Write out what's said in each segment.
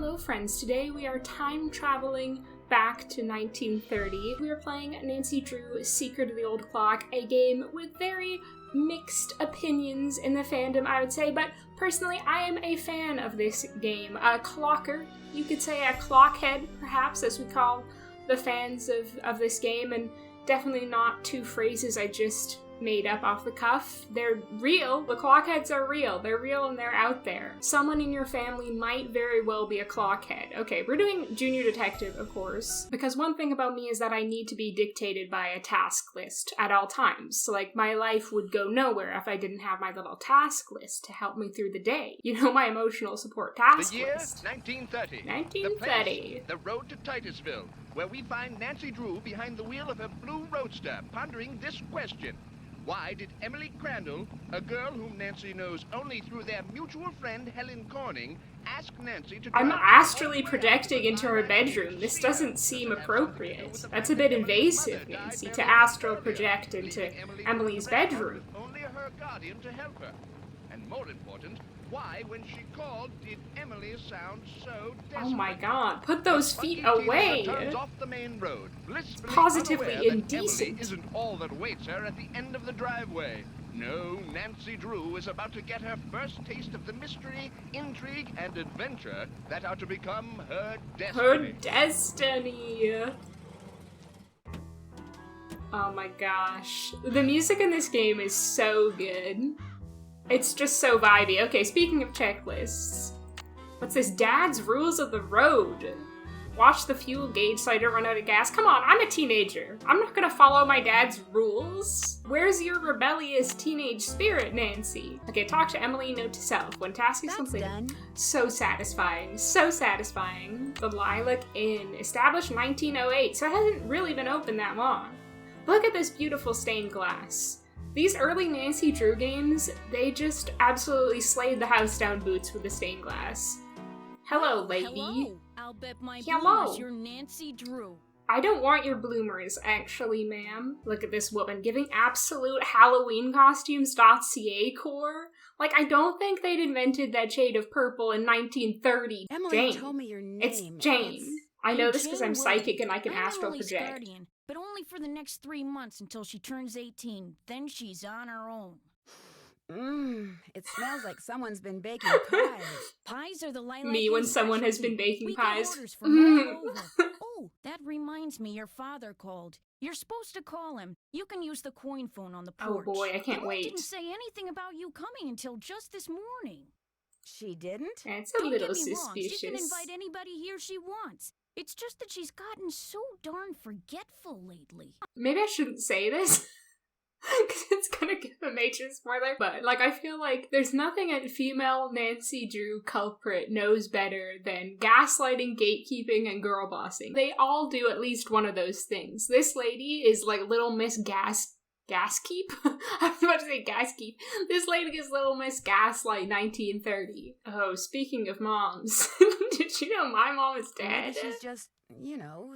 Hello friends, today we are time traveling back to 1930. We are playing Nancy Drew Secret of the Old Clock, a game with very mixed opinions in the fandom, I would say, but personally I am a fan of this game. A clocker, you could say a clockhead perhaps, as we call the fans of this game, and definitely not two phrases I just made up off the cuff. They're real. The clockheads are real. They're real and they're out there. Someone in your family might very well be a clockhead. Okay, we're doing Junior Detective, of course, because one thing about me is that I need to be dictated by a task list at all times. So, like, my life would go nowhere if I didn't have my little task list to help me through the day. You know, my emotional support task the year, list. 1930. 1930. The place, the road to Titusville, where we find Nancy Drew behind the wheel of her blue roadster, pondering this question. Why did Emily Crandall, a girl whom Nancy knows only through their mutual friend Helen Corning, ask Nancy to I'm astrally projecting into her bedroom. This doesn't seem appropriate. That's a bit invasive, Nancy, to astral project into Emily's bedroom. Only her guardian to help her. And more important, why, when she called, did Emily sound so desperate? Oh my god, put those feet away! Turns off the main road, blissfully Positively unaware that indecent. Emily isn't all that awaits her at the end of the driveway. No, Nancy Drew is about to get her first taste of the mystery, intrigue, and adventure that are to become her destiny. Her destiny! Oh my gosh. The music in this game is so good. It's just so vibey. Okay, speaking of checklists. What's this? Dad's rules of the road. Watch the fuel gauge so I don't run out of gas. Come on, I'm a teenager. I'm not gonna follow my dad's rules. Where's your rebellious teenage spirit, Nancy? Okay, talk to Emily, note to self. When task is completed. Done. So satisfying. So satisfying. The Lilac Inn. Established 1908, so it hasn't really been open that long. Look at this beautiful stained glass. These early Nancy Drew games, they just absolutely slayed the house down boots with the stained glass. Hello, lady. Hello. I'll bet my Hello. bloomers you're Nancy Drew. I don't want your bloomers, actually, ma'am. Look at this woman giving absolute Halloween costumes.ca core. Like, I don't think they'd invented that shade of purple in 1930. Emily Jane. told me your name. It's Jane. I know this because I'm Jane psychic Wood. and I can I'm astral Emily's project. guardian, but only for the next 3 months until she turns 18. Then she's on her own. It smells like someone's been baking pies. Pies are the Lilac Me when Inn's someone has specialty. been baking we pies. Get orders from all over. Oh, that reminds me, your father called. You're supposed to call him. You can use the coin phone on the porch. Oh boy, I can't Mom wait. didn't say anything about you coming until just this morning. She didn't? It's a Don't little get me wrong, suspicious. she can invite anybody here she wants. It's just that she's gotten so darn forgetful lately. Maybe I shouldn't say this. Because it's gonna give a major spoiler. But, like, I feel like there's nothing a female Nancy Drew culprit knows better than gaslighting, gatekeeping, and girl bossing. They all do at least one of those things. This lady is like Little Miss Gaskeep? I was about to say Gaskeep. This lady is Little Miss Gaslight 1930. Oh, speaking of moms, did you know my mom is dead? Maybe she's just,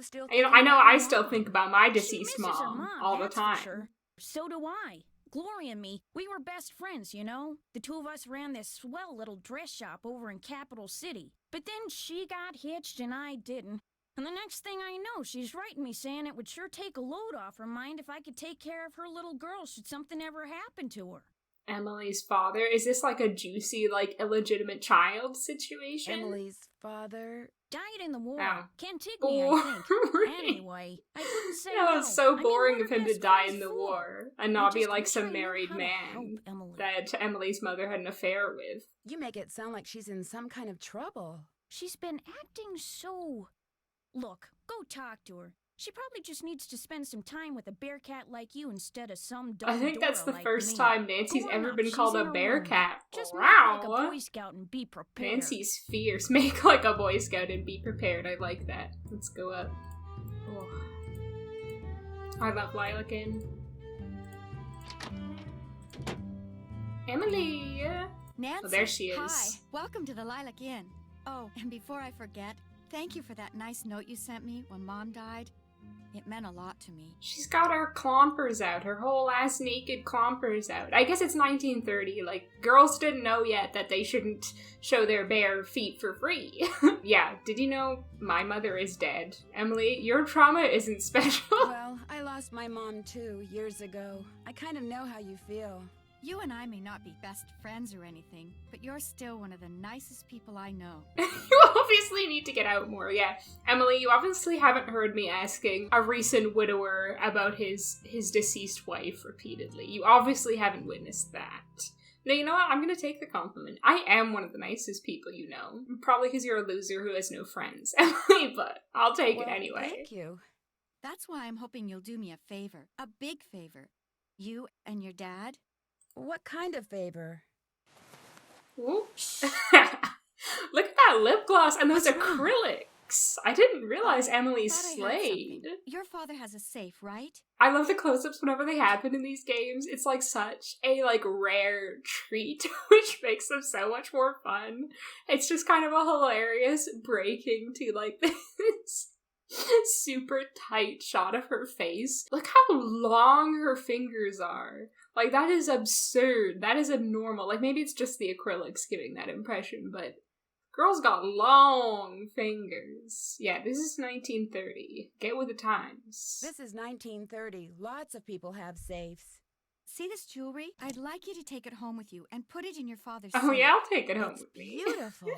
still. I know I still think about my She deceased misses her mom all the that's for time. sure. So do I. Gloria and me, we were best friends, you know? The two of us ran this swell little dress shop over in Capital City. But then she got hitched and I didn't. And the next thing I know, she's writing me saying it would sure take a load off her mind if I could take care of her little girl should something ever happen to her. Emily's father? Is this like a juicy, like, illegitimate child situation? Emily's father. Died in the war. Oh. Cantigny, I think. Anyway, I couldn't say That was so no. I mean, boring what of are him to best die friends in the for? war and I not be just like wish I some knew married how to man help Emily. that Emily's mother had an affair with. You make it sound like she's in some kind of trouble. She's been acting so... Look, go talk to her. She probably just needs to spend some time with a bearcat like you instead of some dumb I think that's the Dora like first me. time Nancy's Go on ever up, been she's called in a her bear room. cat. Just Wow. make like a Boy Scout and be prepared. Nancy's fierce. Make like a Boy Scout and be prepared. I like that. Let's go up. Oh. I love Lilac Inn. Emily! Nancy, Oh, there she is. Hi, welcome to the Lilac Inn. Oh, and before I forget, thank you for that nice note you sent me when Mom died. It meant a lot to me. She's got her clompers out, her whole ass naked clompers out. I guess it's 1930, like, girls didn't know yet that they shouldn't show their bare feet for free. Yeah, did you know my mother is dead? Emily, your trauma isn't special. Well, I lost my mom too, years ago. I kind of know how you feel. You and I may not be best friends or anything, but you're still one of the nicest people I know. You obviously need to get out more, yeah. Emily, you obviously haven't heard me asking a recent widower about his deceased wife repeatedly. You obviously haven't witnessed that. No, you know what? I'm gonna take the compliment. I am one of the nicest people you know. Probably because you're a loser who has no friends, Emily, but I'll take it anyway. Thank you. That's why I'm hoping you'll do me a favor. A big favor. You and your dad. What kind of favor? Ooh. Look at that lip gloss and those What's wrong? acrylics. I didn't realize Emily Thought I heard slayed. something. Your father has a safe, right? I love the close-ups whenever they happen in these games. It's like such a rare treat, which makes them so much more fun. It's just kind of a hilarious breaking to like this super tight shot of her face. Look how long her fingers are. Like, that is absurd. That is abnormal. Like, maybe it's just the acrylics giving that impression, but girl's got long fingers. Yeah, this is 1930. Get with the times. This is 1930. Lots of people have safes. See this jewelry? I'd like you to take it home with you and put it in your father's Oh safe. yeah, I'll take it home It's with me. Beautiful.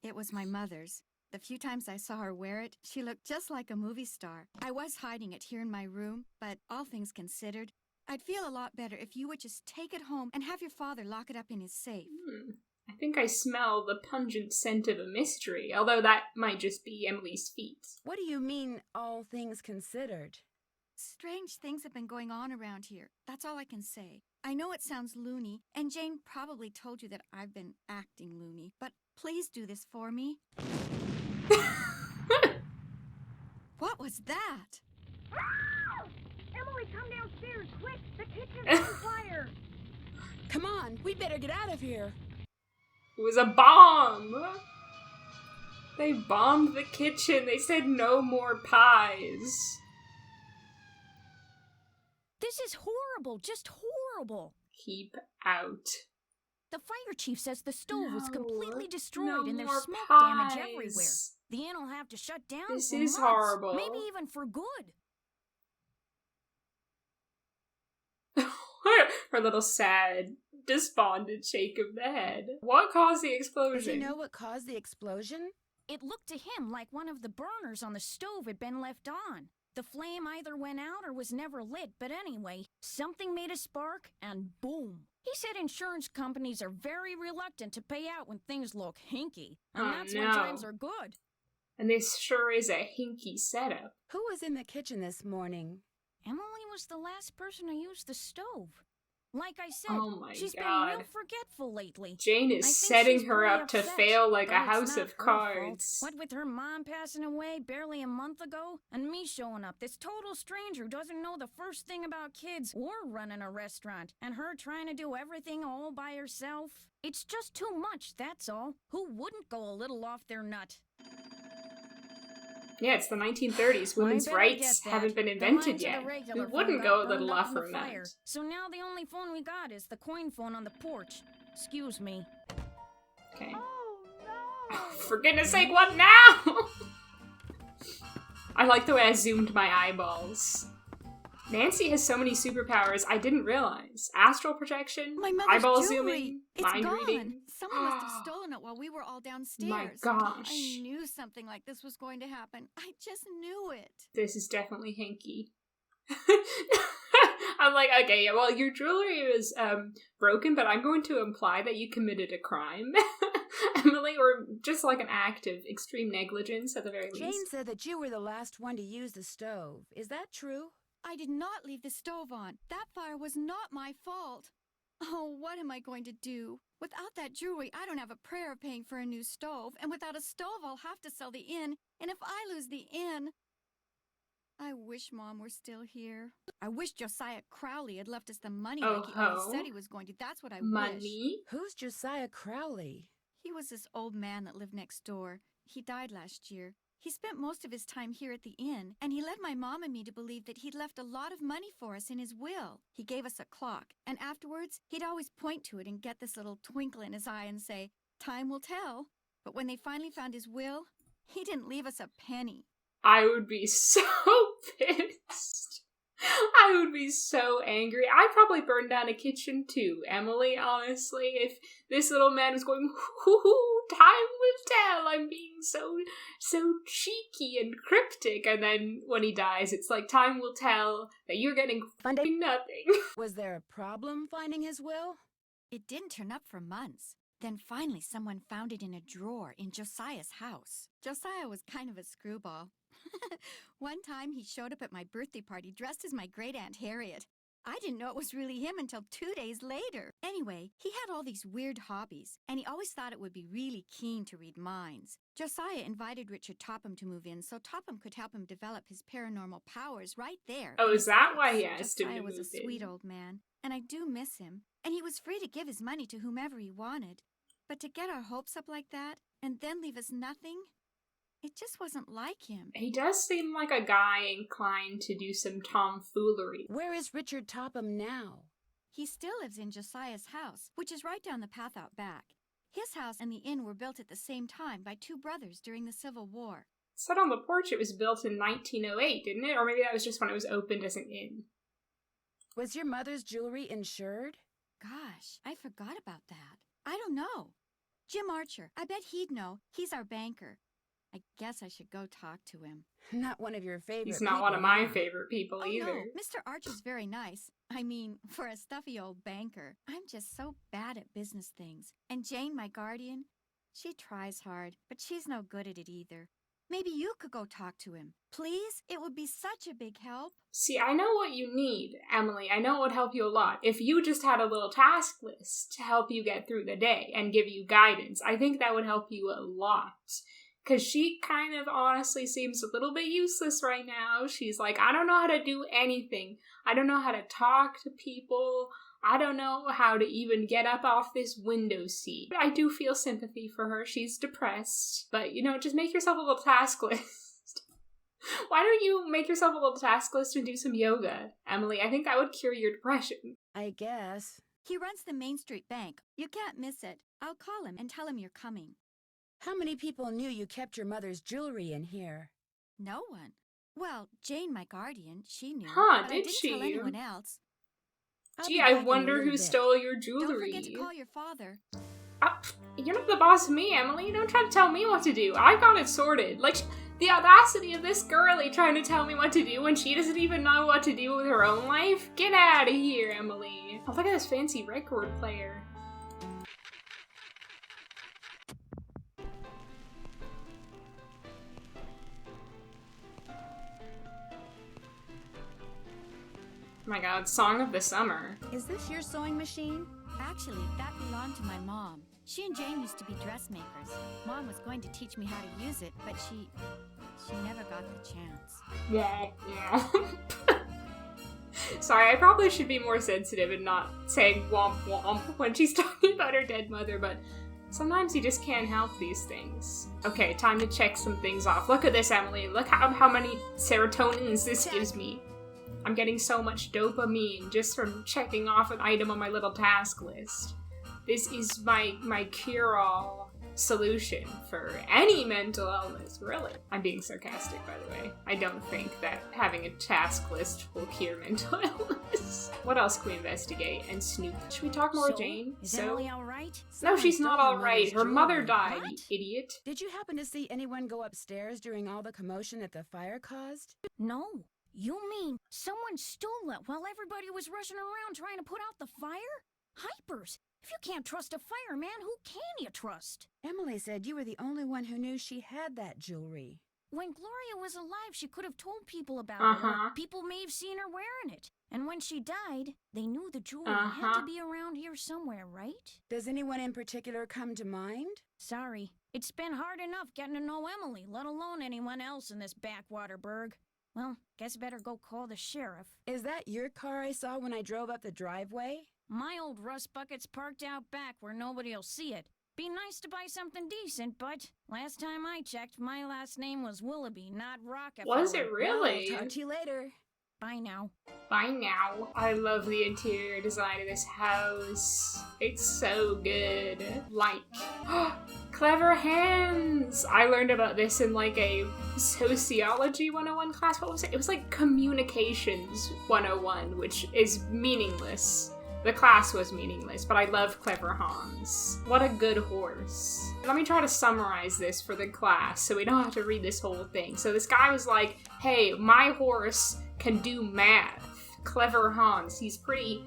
It was my mother's. The few times I saw her wear it, she looked just like a movie star. I was hiding it here in my room, but all things considered, I'd feel a lot better if you would just take it home and have your father lock it up in his safe. I think I smell the pungent scent of a mystery, although that might just be Emily's feet. What do you mean, all things considered? Strange things have been going on around here. That's all I can say. I know it sounds loony, and Jane probably told you that I've been acting loony, but please do this for me. What was that? Emily, come downstairs, quick! The kitchen's on fire! Come on, we better get out of here. It was a bomb! They bombed the kitchen. They said no more pies. This is horrible, just horrible. Keep out. The fire chief says the stove was completely destroyed no and there's more smoke pies. damage everywhere. The inn will have to shut down This for is months, horrible. maybe even for good. Her little sad, despondent shake of the head. What caused the Does explosion? he know what caused the explosion? It looked to him like one of the burners on the stove had been left on. The flame either went out or was never lit, but anyway, something made a spark and boom. He said insurance companies are very reluctant to pay out when things look hinky, and Oh, that's no. when times are good. And this sure is a hinky setup. Who was in the kitchen this morning? Emily was the last person to use the stove. Like I said, Oh my she's God. been real forgetful lately. Jane I is think setting she's her pretty up to upset, fail like but a it's house not of her fault. cards. What with her mom passing away barely a month ago, and me showing up, this total stranger who doesn't know the first thing about kids or running a restaurant, and her trying to do everything all by herself. It's just too much, that's all. Who wouldn't go a little off their nut? Yeah, it's the 1930s. Women's I better rights get that. haven't been The invented lines of yet. the regular Who wouldn't phone go a got little burned up off in the from fire. that? So now the only phone we got is the coin phone on the porch. Excuse me. Okay. Oh no! For goodness sake, what now? I like the way I zoomed my eyeballs. Nancy has so many superpowers I didn't realize. Astral projection, My mother's eyeball jewelry. zooming, It's mind gone. reading. Someone must have stolen it while we were all downstairs. My gosh. I knew something like this was going to happen. I just knew it. This is definitely hinky. I'm like, okay, yeah, well, your jewelry is broken, but I'm going to imply that you committed a crime, Emily, or just like an act of extreme negligence at the very Jane least. said that you were the last one to use the stove. Is that true? I did not leave the stove on. That fire was not my fault. Oh, what am I going to do? Without that jewelry, I don't have a prayer of paying for a new stove. And without a stove, I'll have to sell the inn. And if I lose the inn... I wish Mom were still here. I wish Josiah Crowley had left us the money like he always said he was going to. That's what I wish. Money? Who's Josiah Crowley? He was this old man that lived next door. He died last year. He spent most of his time here at the inn, and he led my mom and me to believe that he'd left a lot of money for us in his will. He gave us a clock, and afterwards, he'd always point to it and get this little twinkle in his eye and say, "Time will tell." But when they finally found his will, he didn't leave us a penny. I would be so pissed. I would be so angry. I'd probably burn down a kitchen too, Emily, honestly, if this little man was going, "Hoo, time will tell, I'm being so cheeky and cryptic," and then when he dies, it's like, "Time will tell that you're getting fucking nothing." Was there a problem finding his will? It didn't turn up for months. Then finally someone found it in a drawer in Josiah's house. Josiah was kind of a screwball. One time he showed up at my birthday party dressed as my great-aunt Harriet. I didn't know it was really him until 2 days later. Anyway, he had all these weird hobbies, and he always thought it would be really keen to read minds. Josiah invited Richard Topham to move in so Topham could help him develop his paranormal powers right there. Oh, is that why he asked him to Josiah move was a in? sweet old man, and I do miss him. And he was free to give his money to whomever he wanted. But to get our hopes up like that, and then leave us nothing, it just wasn't like him. He does seem like a guy inclined to do some tomfoolery. Where is Richard Topham now? He still lives in Josiah's house, which is right down the path out back. His house and the inn were built at the same time by two brothers during the Civil War. It said on the porch it was built in 1908, didn't it? Or maybe that was just when it was opened as an inn. Was your mother's jewelry insured? Gosh, I forgot about that. I don't know. Jim Archer, I bet he'd know. He's our banker. I guess I should go talk to him. Not one of your favorite He's not people, one of my huh? favorite people either. No, Mr. Archer's very nice. I mean, for a stuffy old banker. I'm just so bad at business things. And Jane, my guardian, she tries hard, but she's no good at it either. Maybe you could go talk to him. Please? It would be such a big help. See, I know what you need, Emily. I know it would help you a lot. If you just had a little task list to help you get through the day and give you guidance, I think that would help you a lot. Because she kind of honestly seems a little bit useless right now. She's like, I don't know how to do anything. I don't know how to talk to people. I don't know how to even get up off this window seat. I do feel sympathy for her. She's depressed. But, just make yourself a little task list. Why don't you make yourself a little task list and do some yoga, Emily? I think that would cure your depression. I guess. He runs the Main Street Bank. You can't miss it. I'll call him and tell him you're coming. How many people knew you kept your mother's jewelry in here? No one. Well, Jane, my guardian, she knew. Huh, but I did didn't she? tell anyone else. I'll Gee, be I back in a wonder little who bit. stole your Don't jewelry. forget to call your father. You're not the boss of me, Emily. Don't try to tell me what to do. I got it sorted. The audacity of this girlie trying to tell me what to do when she doesn't even know what to do with her own life. Get out of here, Emily. Oh, look at this fancy record player. Oh my god, Song of the Summer. Is this your sewing machine? Actually, that belonged to my mom. She and Jane used to be dressmakers. Mom was going to teach me how to use it, but she never got the chance. Yeah. Sorry, I probably should be more sensitive and not saying womp womp when she's talking about her dead mother, but sometimes you just can't help these things. Okay, time to check some things off. Look at this, Emily. Look how many serotonins this gives me. I'm getting so much dopamine just from checking off an item on my little task list. This is my cure-all solution for any mental illness, really. I'm being sarcastic, by the way. I don't think that having a task list will cure mental illness. What else can we investigate and snoop? Should we talk more, Jane? Is Emily all right? No, she's not all right. Her mother jewelry. died, What? you idiot. Did you happen to see anyone go upstairs during all the commotion that the fire caused? No. You mean someone stole it while everybody was rushing around trying to put out the fire? Hypers! If you can't trust a fireman, who can you trust? Emily said you were the only one who knew she had that jewelry. When Gloria was alive, she could have told people about Uh-huh. it. People may have seen her wearing it. And when she died, they knew the jewelry had to be around here somewhere, right? Does anyone in particular come to mind? Sorry. It's been hard enough getting to know Emily, let alone anyone else in this backwater burg. Well, guess better go call the sheriff. Is that your car I saw when I drove up the driveway? My old rust bucket's parked out back where nobody'll see it. Be nice to buy something decent, but last time I checked, my last name was Willoughby, not Rockefeller. Was it really? Well, talk to you later. Bye now. Bye now. I love the interior design of this house. It's so good. Like, clever hands! I learned about this in like a sociology 101 class. What was it? It was like communications 101, which is meaningless. The class was meaningless, but I love Clever Hans. What a good horse. Let me try to summarize this for the class so we don't have to read this whole thing. So this guy was like, hey, my horse can do math. Clever Hans. He's pretty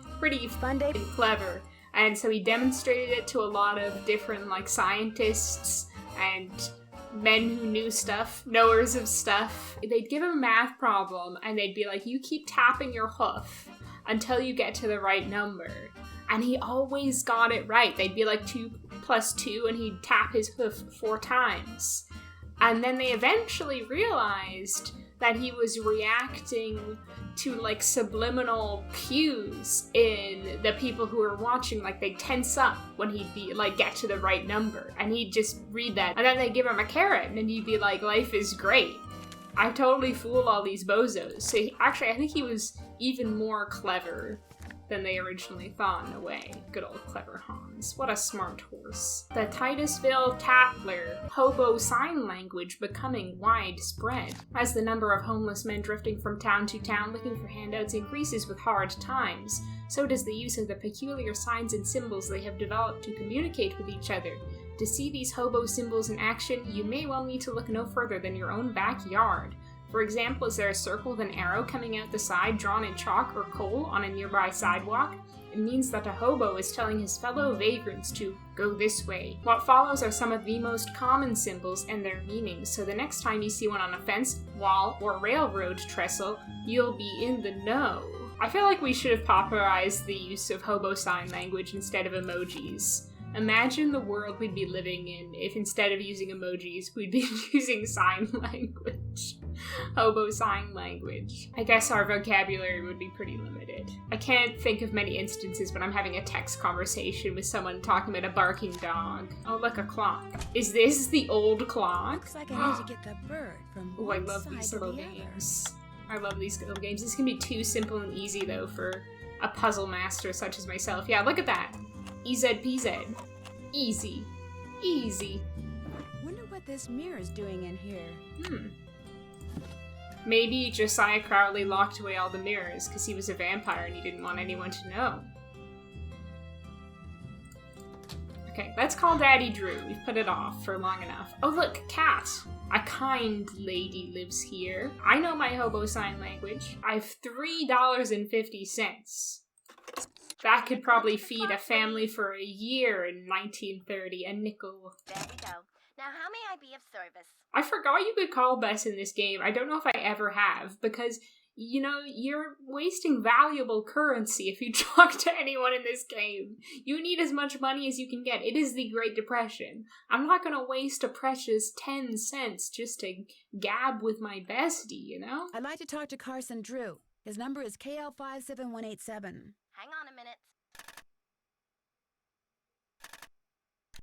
fun day and clever. And so he demonstrated it to a lot of different like scientists and men who knew stuff, knowers of stuff. They'd give him a math problem and they'd be like, you keep tapping your hoof until you get to the right number. And he always got it right. They'd be like 2 + 2 and he'd tap his hoof 4 times. And then they eventually realized that he was reacting to like subliminal cues in the people who were watching. Like they'd tense up when he'd be like get to the right number and he'd just read that. And then they'd give him a carrot and he'd be like, life is great. I totally fool all these bozos. So I think he was even more clever than they originally thought in a way. Good old Clever Hans. What a smart horse. The Titusville Tattler, hobo sign language becoming widespread. As the number of homeless men drifting from town to town looking for handouts increases with hard times, so does the use of the peculiar signs and symbols they have developed to communicate with each other. To see these hobo symbols in action, you may well need to look no further than your own backyard. For example, is there a circle with an arrow coming out the side drawn in chalk or coal on a nearby sidewalk? It means that a hobo is telling his fellow vagrants to go this way. What follows are some of the most common symbols and their meanings, so the next time you see one on a fence, wall, or railroad trestle, you'll be in the know. I feel like we should have popularized the use of hobo sign language instead of emojis. Imagine the world we'd be living in if instead of using emojis, we'd be using sign language. Hobo sign language. I guess our vocabulary would be pretty limited. I can't think of many instances when I'm having a text conversation with someone talking about a barking dog. Oh, look, a clock. Is this the old clock? Looks like I need to get the bird from Oh, I one love side these to little the other. games. I love these little games. This can be too simple and easy, though, for a puzzle master such as myself. Yeah, look at that. EZPZ. Easy. Easy. Wonder what this mirror is doing in here. Maybe Josiah Crowley locked away all the mirrors because he was a vampire and he didn't want anyone to know. Okay, let's call Daddy Drew. We've put it off for long enough. Oh look, cat! A kind lady lives here. I know my hobo sign language. I've $3.50. That could probably feed a family for a year in 1930. A nickel. There you go. Now, how may I be of service? I forgot you could call Bess in this game. I don't know if I ever have, because, you know, you're wasting valuable currency if you talk to anyone in this game. You need as much money as you can get. It is the Great Depression. I'm not going to waste a precious 10 cents just to gab with my bestie, you know? I'd like to talk to Carson Drew. His number is KL57187. Hang on a minute.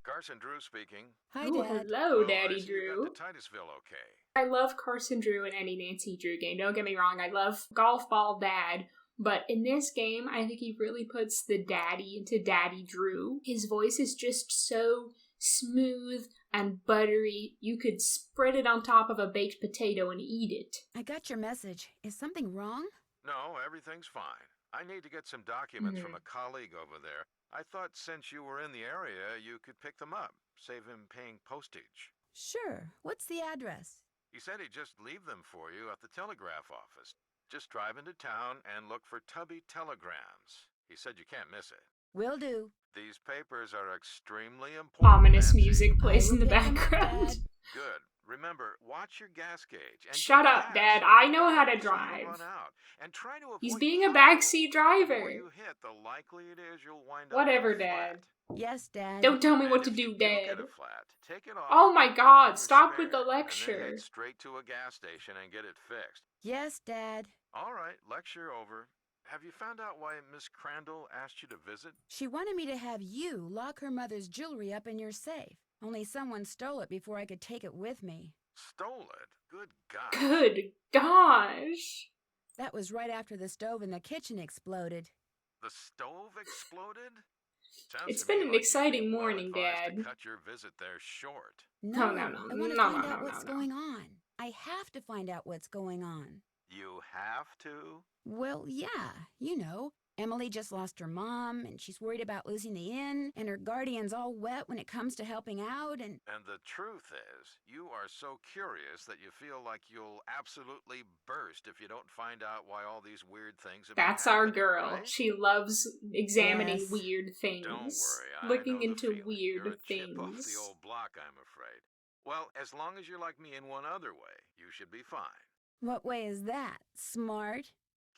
Carson Drew speaking. Hi, Ooh, Dad. hello, I Daddy see you Drew. got to Titusville okay. I love Carson Drew in any Nancy Drew game. Don't get me wrong, I love Golf Ball Dad. But in this game, I think he really puts the daddy into Daddy Drew. His voice is just so smooth and buttery. You could spread it on top of a baked potato and eat it. I got your message. Is something wrong? No, everything's fine. I need to get some documents from a colleague over there. I thought since you were in the area, you could pick them up, save him paying postage. Sure. What's the address? He said he'd just leave them for you at the telegraph office. Just drive into town and look for Tubby Telegrams. He said you can't miss it. Will do. These papers are extremely important. Ominous Nancy. music plays I in the will pick 'em up, background. Dad. Good. Remember, watch your gas gauge. And Shut get up, gas Dad. so I you know how to so you don't drive. run out. And try to He's avoid being a potholes. backseat The more driver. you hit, the likely it is you'll wind up Whatever, with a flat. Dad. Yes, Dad. Don't tell me And what to if do, you get Dad. a flat, take it off, Oh my put it on God, your stop with the spare, and then lecture. head straight to a gas station and get it fixed. Yes, Dad. All right, lecture over. Have you found out why Miss Crandall asked you to visit? She wanted me to have you lock her mother's jewelry up in your safe. Only someone stole it before I could take it with me. Stole it? Good God. Good gosh. That was right after the stove in the kitchen exploded. The stove exploded? Sounds It's to me been an like exciting you'd be well morning, advised to Dad. cut your visit there short. No, I want to no, find no, out no, what's no. going on. I have to find out what's going on. You have to? Well, yeah, you know. Emily just lost her mom, and she's worried about losing the inn, and her guardian's all wet when it comes to helping out, and... And the truth is, you are so curious that you feel like you'll absolutely burst if you don't find out why all these weird things have been That's our happening, girl. right? She loves examining Yes. weird things. Don't worry, I looking know the into feeling. weird You're a chip off things. the old block, I'm afraid. Well, as long as you're like me in one other way, you should be fine. What way is that? Smart?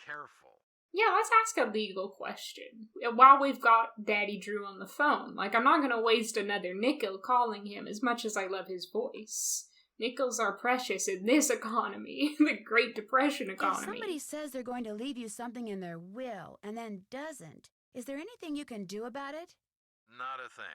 Careful. Yeah, let's ask a legal question. While we've got Daddy Drew on the phone, like, I'm not gonna waste another nickel calling him as much as I love his voice. Nickels are precious in this economy, the Great Depression If economy. somebody says they're going to leave you something in their will and then doesn't, is there anything you can do about it? Not a thing.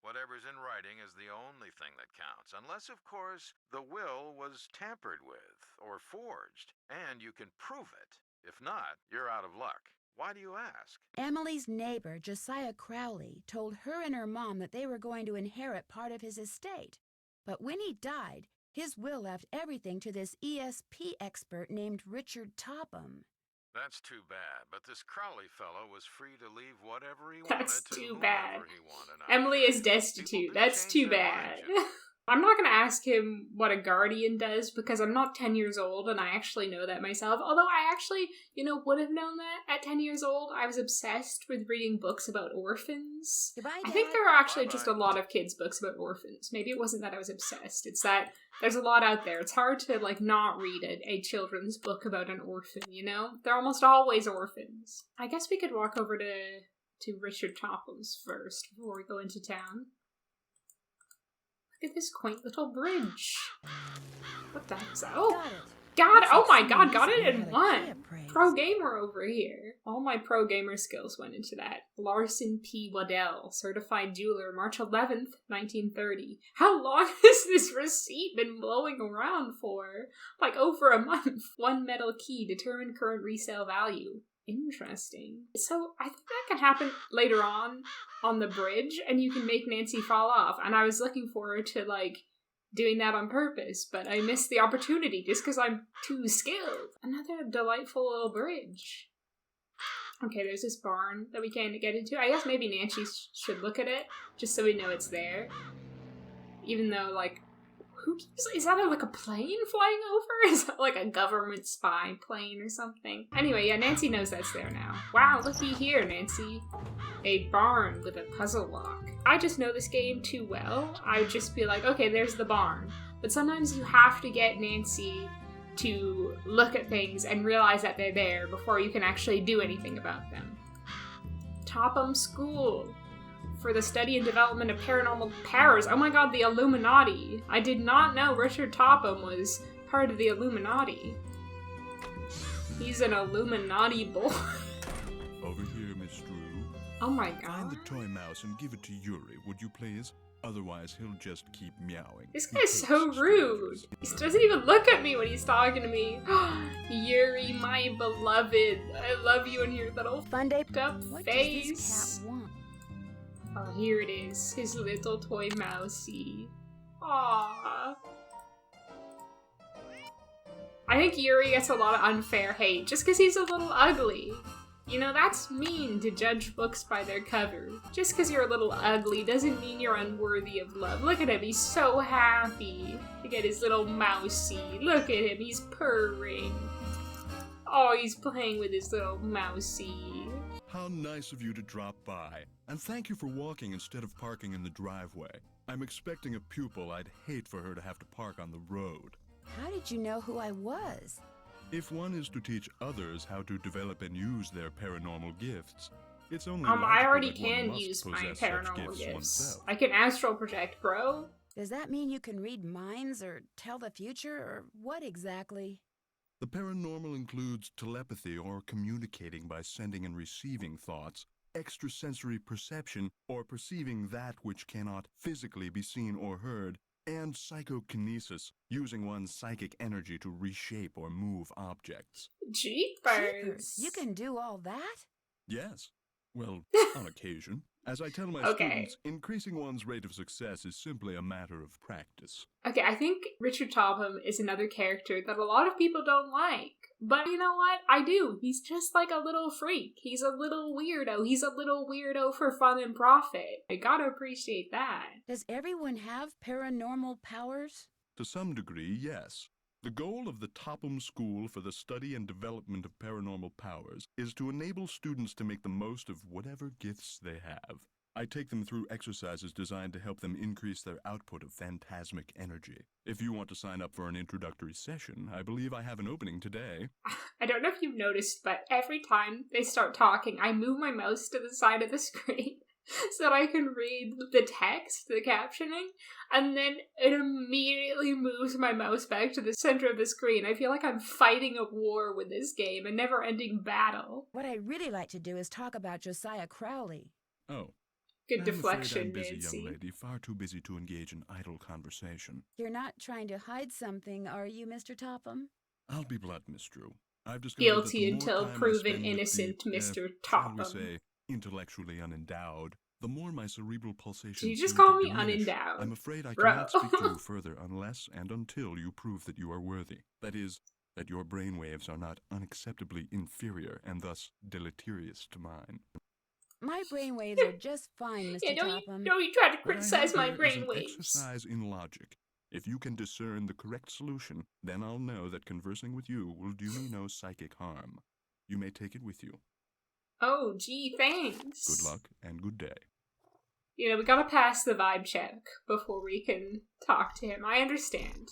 Whatever's in writing is the only thing that counts, unless, of course, the will was tampered with or forged, and you can prove it. If not, you're out of luck. Why do you ask? Emily's neighbor, Josiah Crowley, told her and her mom that they were going to inherit part of his estate. But when he died, his will left everything to this ESP expert named Richard Topham. That's too bad, but this Crowley fellow was free to leave whatever he That's wanted to too whomever bad. he wanted. I'm Emily afraid. is destitute. People do That's change too their bad. minds, you know. I'm not going to ask him what a guardian does because I'm not 10 years old and I actually know that myself. Although I actually, would have known that at 10 years old. I was obsessed with reading books about orphans. Goodbye, I think Dad. there are actually Bye-bye. just a lot of kids' books about orphans. Maybe it wasn't that I was obsessed. It's that there's a lot out there. It's hard to, not read a children's book about an orphan, They're almost always orphans. I guess we could walk over to Richard Topham's first before we go into town. Look at this quaint little bridge. What the heck's that? Oh, Got it. God! Looks Oh like my someone God! Got it recently in had a one. Kia praise. Pro gamer over here. All my pro gamer skills went into that. Larson P. Waddell, certified jeweler, March 11th, 1930. How long has this receipt been blowing around for? Like over a month. One metal key, determined current resale value. Interesting. So I think that can happen later on the bridge, and you can make Nancy fall off. And I was looking forward to doing that on purpose, but I missed the opportunity just because I'm too skilled. Another delightful little bridge. Okay, there's this barn that we can't get into. I guess maybe Nancy should look at it just so we know it's there. Even though is that a plane flying over? Is that a government spy plane or something? Anyway, yeah, Nancy knows that's there now. Wow, looky here, Nancy. A barn with a puzzle lock. I just know this game too well. I would just be like, okay, there's the barn. But sometimes you have to get Nancy to look at things and realize that they're there before you can actually do anything about them. Topham School. For the study and development of paranormal powers. Oh my God, the Illuminati. I did not know Richard Topham was part of the Illuminati. He's an Illuminati boy. Over here, Miss Drew. Oh my Find God. the toy mouse and give it to Yuri, would you please? Otherwise, he'll just keep meowing. This He guy's hates so rude. strangers. He doesn't even look at me when he's talking to me. Yuri, my beloved. I love you in your little Fun day. up What face. does this cat want? Oh, here it is. His little toy mousey. Aww. I think Yuri gets a lot of unfair hate just because he's a little ugly. That's mean to judge books by their cover. Just because you're a little ugly doesn't mean you're unworthy of love. Look at him, he's so happy. Look at his little mousey. Look at him, he's purring. Oh, he's playing with his little mousey. How nice of you to drop by. And thank you for walking instead of parking in the driveway. I'm expecting a pupil. I'd hate for her to have to park on the road. How did you know who I was? If one is to teach others how to develop and use their paranormal gifts, it's only I logical already that one can must use my possess such paranormal gifts gifts. oneself. I can astral project, bro. Does that mean you can read minds or tell the future or what exactly? The paranormal includes telepathy or communicating by sending and receiving thoughts, extrasensory perception or perceiving that which cannot physically be seen or heard, and psychokinesis, using one's psychic energy to reshape or move objects. Jeepers! You can do all that? Yes. Well, on occasion. As I tell my Okay. students, increasing one's rate of success is simply a matter of practice. Okay, I think Richard Topham is another character that a lot of people don't like. But you know what? I do. He's just like a little freak. He's a little weirdo. He's a little weirdo for fun and profit. I gotta appreciate that. Does everyone have paranormal powers? To some degree, yes. The goal of the Topham School for the Study and Development of Paranormal Powers is to enable students to make the most of whatever gifts they have. I take them through exercises designed to help them increase their output of phantasmic energy. If you want to sign up for an introductory session, I believe I have an opening today. I don't know if you've noticed, but every time they start talking, I move my mouse to the side of the screen so that I can read the text, the captioning, and then it immediately moves my mouse back to the center of the screen. I feel like I'm fighting a war with this game, a never-ending battle. What I'd really like to do is talk about Josiah Crowley. Oh. Good I'm deflection, afraid I'm busy, Nancy. young lady, far too busy to engage in idle conversation. You're not trying to hide something, are you, Mr. Topham? I'll be blunt, Miss Drew. I've discovered Guilty that the more until time I proven spend with innocent, the, Mr. shall Topham. we say, intellectually unendowed, the more my cerebral pulsations Did you just seem call to me diminish. unendowed? I'm afraid I Bro. cannot speak to you further unless and until you prove that you are worthy. That is, that your brainwaves are not unacceptably inferior and thus deleterious to mine. My brainwaves are just fine, Mr. Yeah, Topham. don't you try to What I criticize have my here is an brainwaves. exercise in logic. If you can discern the correct solution, then I'll know that conversing with you will do me no psychic harm. You may take it with you. Oh, gee, thanks. Good luck and good day. You know, we gotta pass the vibe check before we can talk to him. I understand.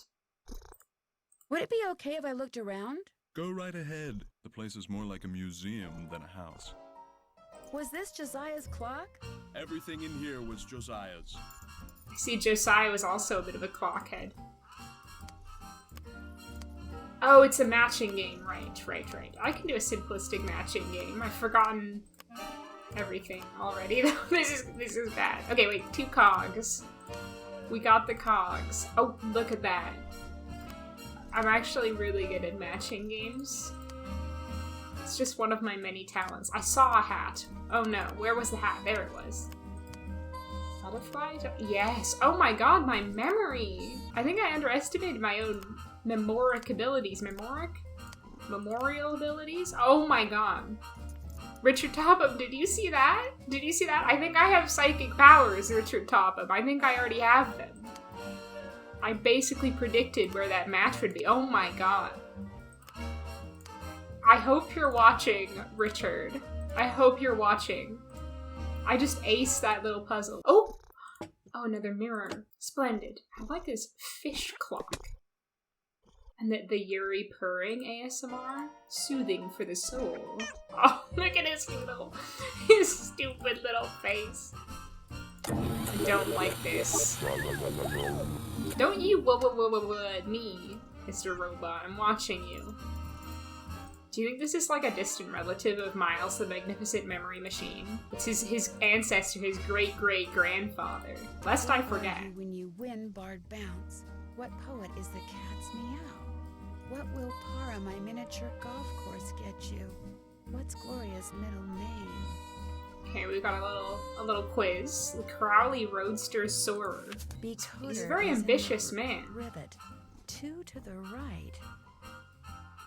Would it be okay if I looked around? Go right ahead. The place is more like a museum than a house. Was this Josiah's clock? Everything in here was Josiah's. I see Josiah was also a bit of a clockhead. Oh, it's a matching game. Right. I can do a simplistic matching game. I've forgotten everything already. This is bad. Okay, wait, 2 cogs. We got the cogs. Oh, look at that. I'm actually really good at matching games. It's just one of my many talents. I saw a hat. Oh no, where was the hat? There it was. Butterfly? Yes. Oh my god, my memory. I think I underestimated my own memoric abilities. Memorial abilities? Oh my god. Richard Topham, did you see that? I think I have psychic powers, Richard Topham. I think I already have them. I basically predicted where that match would be. Oh my god. I hope you're watching, Richard. I hope you're watching. I just aced that little puzzle. Oh! Oh, another mirror. Splendid. I like this fish clock. And the Yuri purring ASMR. Soothing for the soul. Oh, look at his stupid little face. I don't like this. Don't you at me, Mr. Robot. I'm watching you. Do you think this is like a distant relative of Miles the Magnificent Memory Machine? It's his ancestor, his great-great-grandfather. Lest I forget. When you win, barred bounce. What poet is the cat's meow? What will Para, my miniature golf course, get you? What's Gloria's middle name? Okay, we got a little quiz. The Crowley Roadster Soarer. He's a very ambitious man. Rivet. 2 to the right.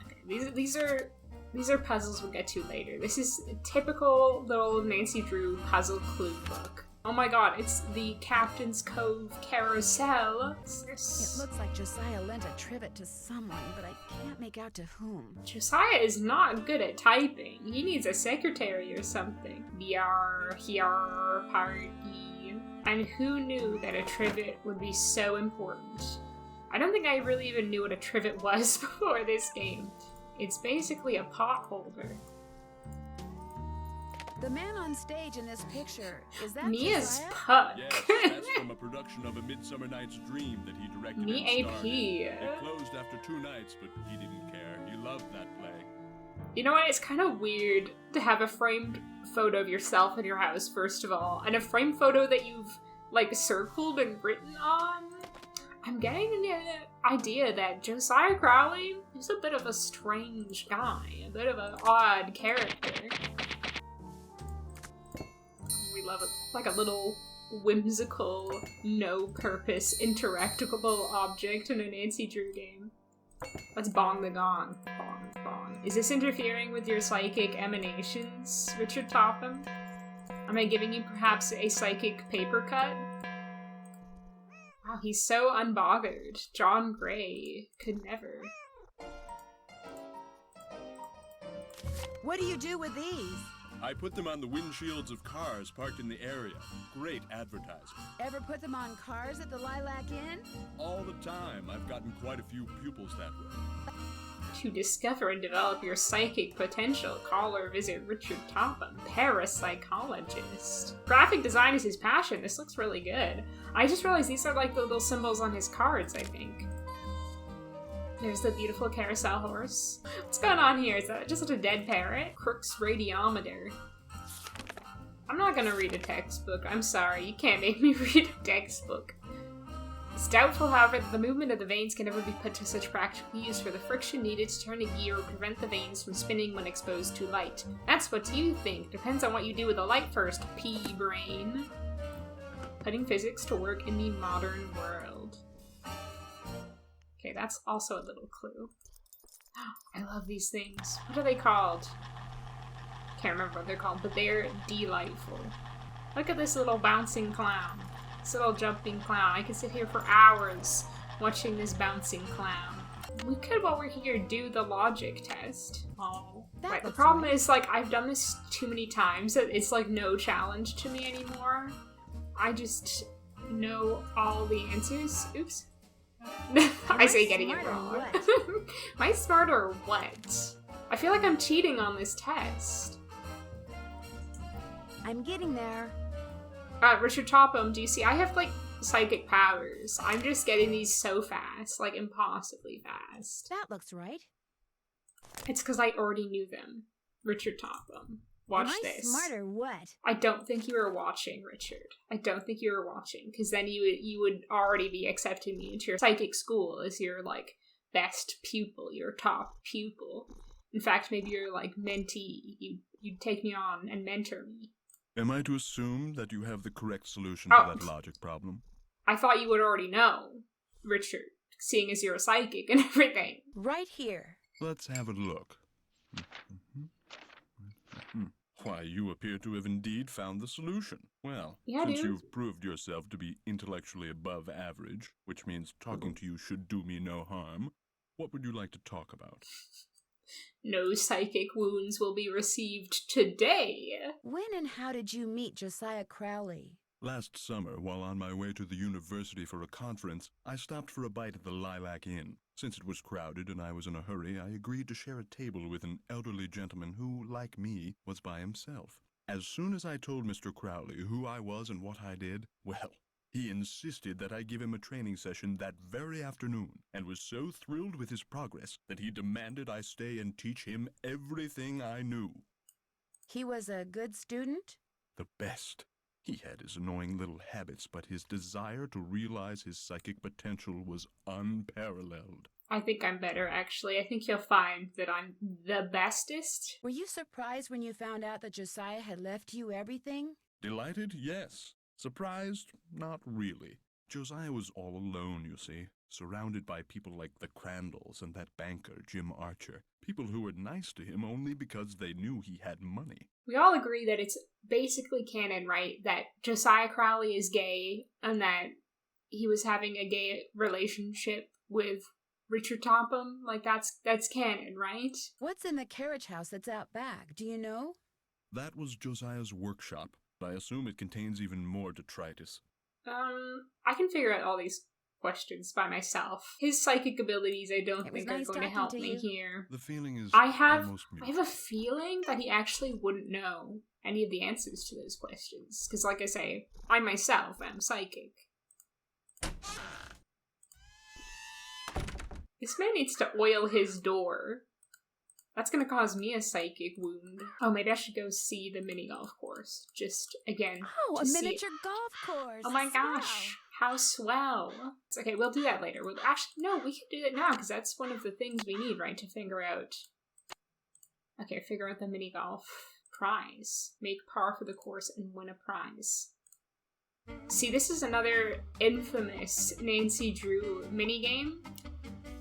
Okay, these are puzzles we'll get to later. This is a typical little Nancy Drew puzzle clue book. Oh my god, it's the Captain's Cove Carousel. It looks like Josiah lent a trivet to someone, but I can't make out to whom. Josiah is not good at typing. He needs a secretary or something. Here, party. And who knew that a trivet would be so important? I don't think I really even knew what a trivet was before this game. It's basically a pot holder. The man on stage in this picture, is that Me as Josiah? Puck. Yes, that's from a production of A Midsummer Night's Dream that he directed Me and starred AP. in. It closed after 2 nights, but he didn't care. He love that play. You know what? It's kind of weird to have a framed photo of yourself in your house, first of all, and a framed photo that you've, like, circled and written on. I'm getting the idea that Josiah Crowley is a bit of a strange guy, a bit of an odd character. We love it. Like a little whimsical, no-purpose, interactable object in a Nancy Drew game. Let's bong the gong. Bong, bong. Is this interfering with your psychic emanations, Richard Topham? Am I giving you perhaps a psychic paper cut? Wow, he's so unbothered. John Gray could never. What do you do with these? I put them on the windshields of cars parked in the area. Great advertising. Ever put them on cars at the Lilac Inn? All the time. I've gotten quite a few pupils that way. To discover and develop your psychic potential, call or visit Richard Topham, parapsychologist. Graphic design is his passion. This looks really good. I just realized these are like the little symbols on his cards, I think. There's the beautiful carousel horse. What's going on here? Is that just a dead parrot? Crook's radiometer. I'm not gonna read a textbook. I'm sorry. You can't make me read a textbook. It's doubtful, however, that the movement of the vanes can ever be put to such practical use, for the friction needed to turn a gear would prevent the vanes from spinning when exposed to light. That's what you think. Depends on what you do with the light first, pea-brain. Putting physics to work in the modern world. Okay, that's also a little clue. I love these things. What are they called? Can't remember what they're called, but they're delightful. Look at this little bouncing clown. This little jumping clown. I could sit here for hours watching this bouncing clown. We could, while we're here, do the logic test. Oh. Right, the problem is, like, I've done this too many times that it's, like, no challenge to me anymore. I just know all the answers. Oops. I say getting it wrong. Am I smart or what? I feel like I'm cheating on this test. I'm getting there. Richard Topham, do you see? I have, like, psychic powers. I'm just getting these so fast, like, impossibly fast. That looks right. It's because I already knew them. Richard Topham. Watch this. Am I smart or what? I don't think you were watching, Richard. I don't think you were watching, because then you would already be accepting me into your psychic school as your, like, best pupil, your top pupil. In fact, maybe you're, like, mentee. You'd take me on and mentor me. Am I to assume that you have the correct solution to that logic problem? I thought you would already know, Richard, seeing as you're a psychic and everything. Right here. Let's have a look. Why, you appear to have indeed found the solution. Well, yeah, since dude. You've proved yourself to be intellectually above average, which means talking to you should do me no harm, what would you like to talk about? No psychic wounds will be received today. When and how did you meet Josiah Crowley? Last summer, while on my way to the university for a conference, I stopped for a bite at the Lilac Inn. Since it was crowded and I was in a hurry, I agreed to share a table with an elderly gentleman who, like me, was by himself. As soon as I told Mr. Crowley who I was and what I did, well, he insisted that I give him a training session that very afternoon, and was so thrilled with his progress that he demanded I stay and teach him everything I knew. He was a good student? The best. He had his annoying little habits, but his desire to realize his psychic potential was unparalleled. I think I'm better, actually. I think you'll find that I'm the bestest. Were you surprised when you found out that Josiah had left you everything? Delighted? Yes. Surprised? Not really. Josiah was all alone, you see, surrounded by people like the Crandalls and that banker, Jim Archer. People who were nice to him only because they knew he had money. We all agree that it's basically canon, right? That Josiah Crowley is gay and that he was having a gay relationship with Richard Topham. Like, that's canon, right? What's in the carriage house that's out back? Do you know? That was Josiah's workshop. I assume it contains even more detritus. I can figure out all these questions by myself. His psychic abilities, I don't think, are going to help me here. The feeling is I have almost a feeling that he actually wouldn't know any of the answers to those questions. Because, like I say, I myself am psychic. This man needs to oil his door. That's gonna cause me a psychic wound. Oh, maybe I should go see the mini golf course. Just, again, Oh, to a see miniature golf course. Oh my gosh, how swell. It's okay, we'll do that later. Actually, no, we can do it now, because that's one of the things we need, right, to figure out... Okay, figure out the mini golf prize. Make par for the course and win a prize. See, this is another infamous Nancy Drew minigame,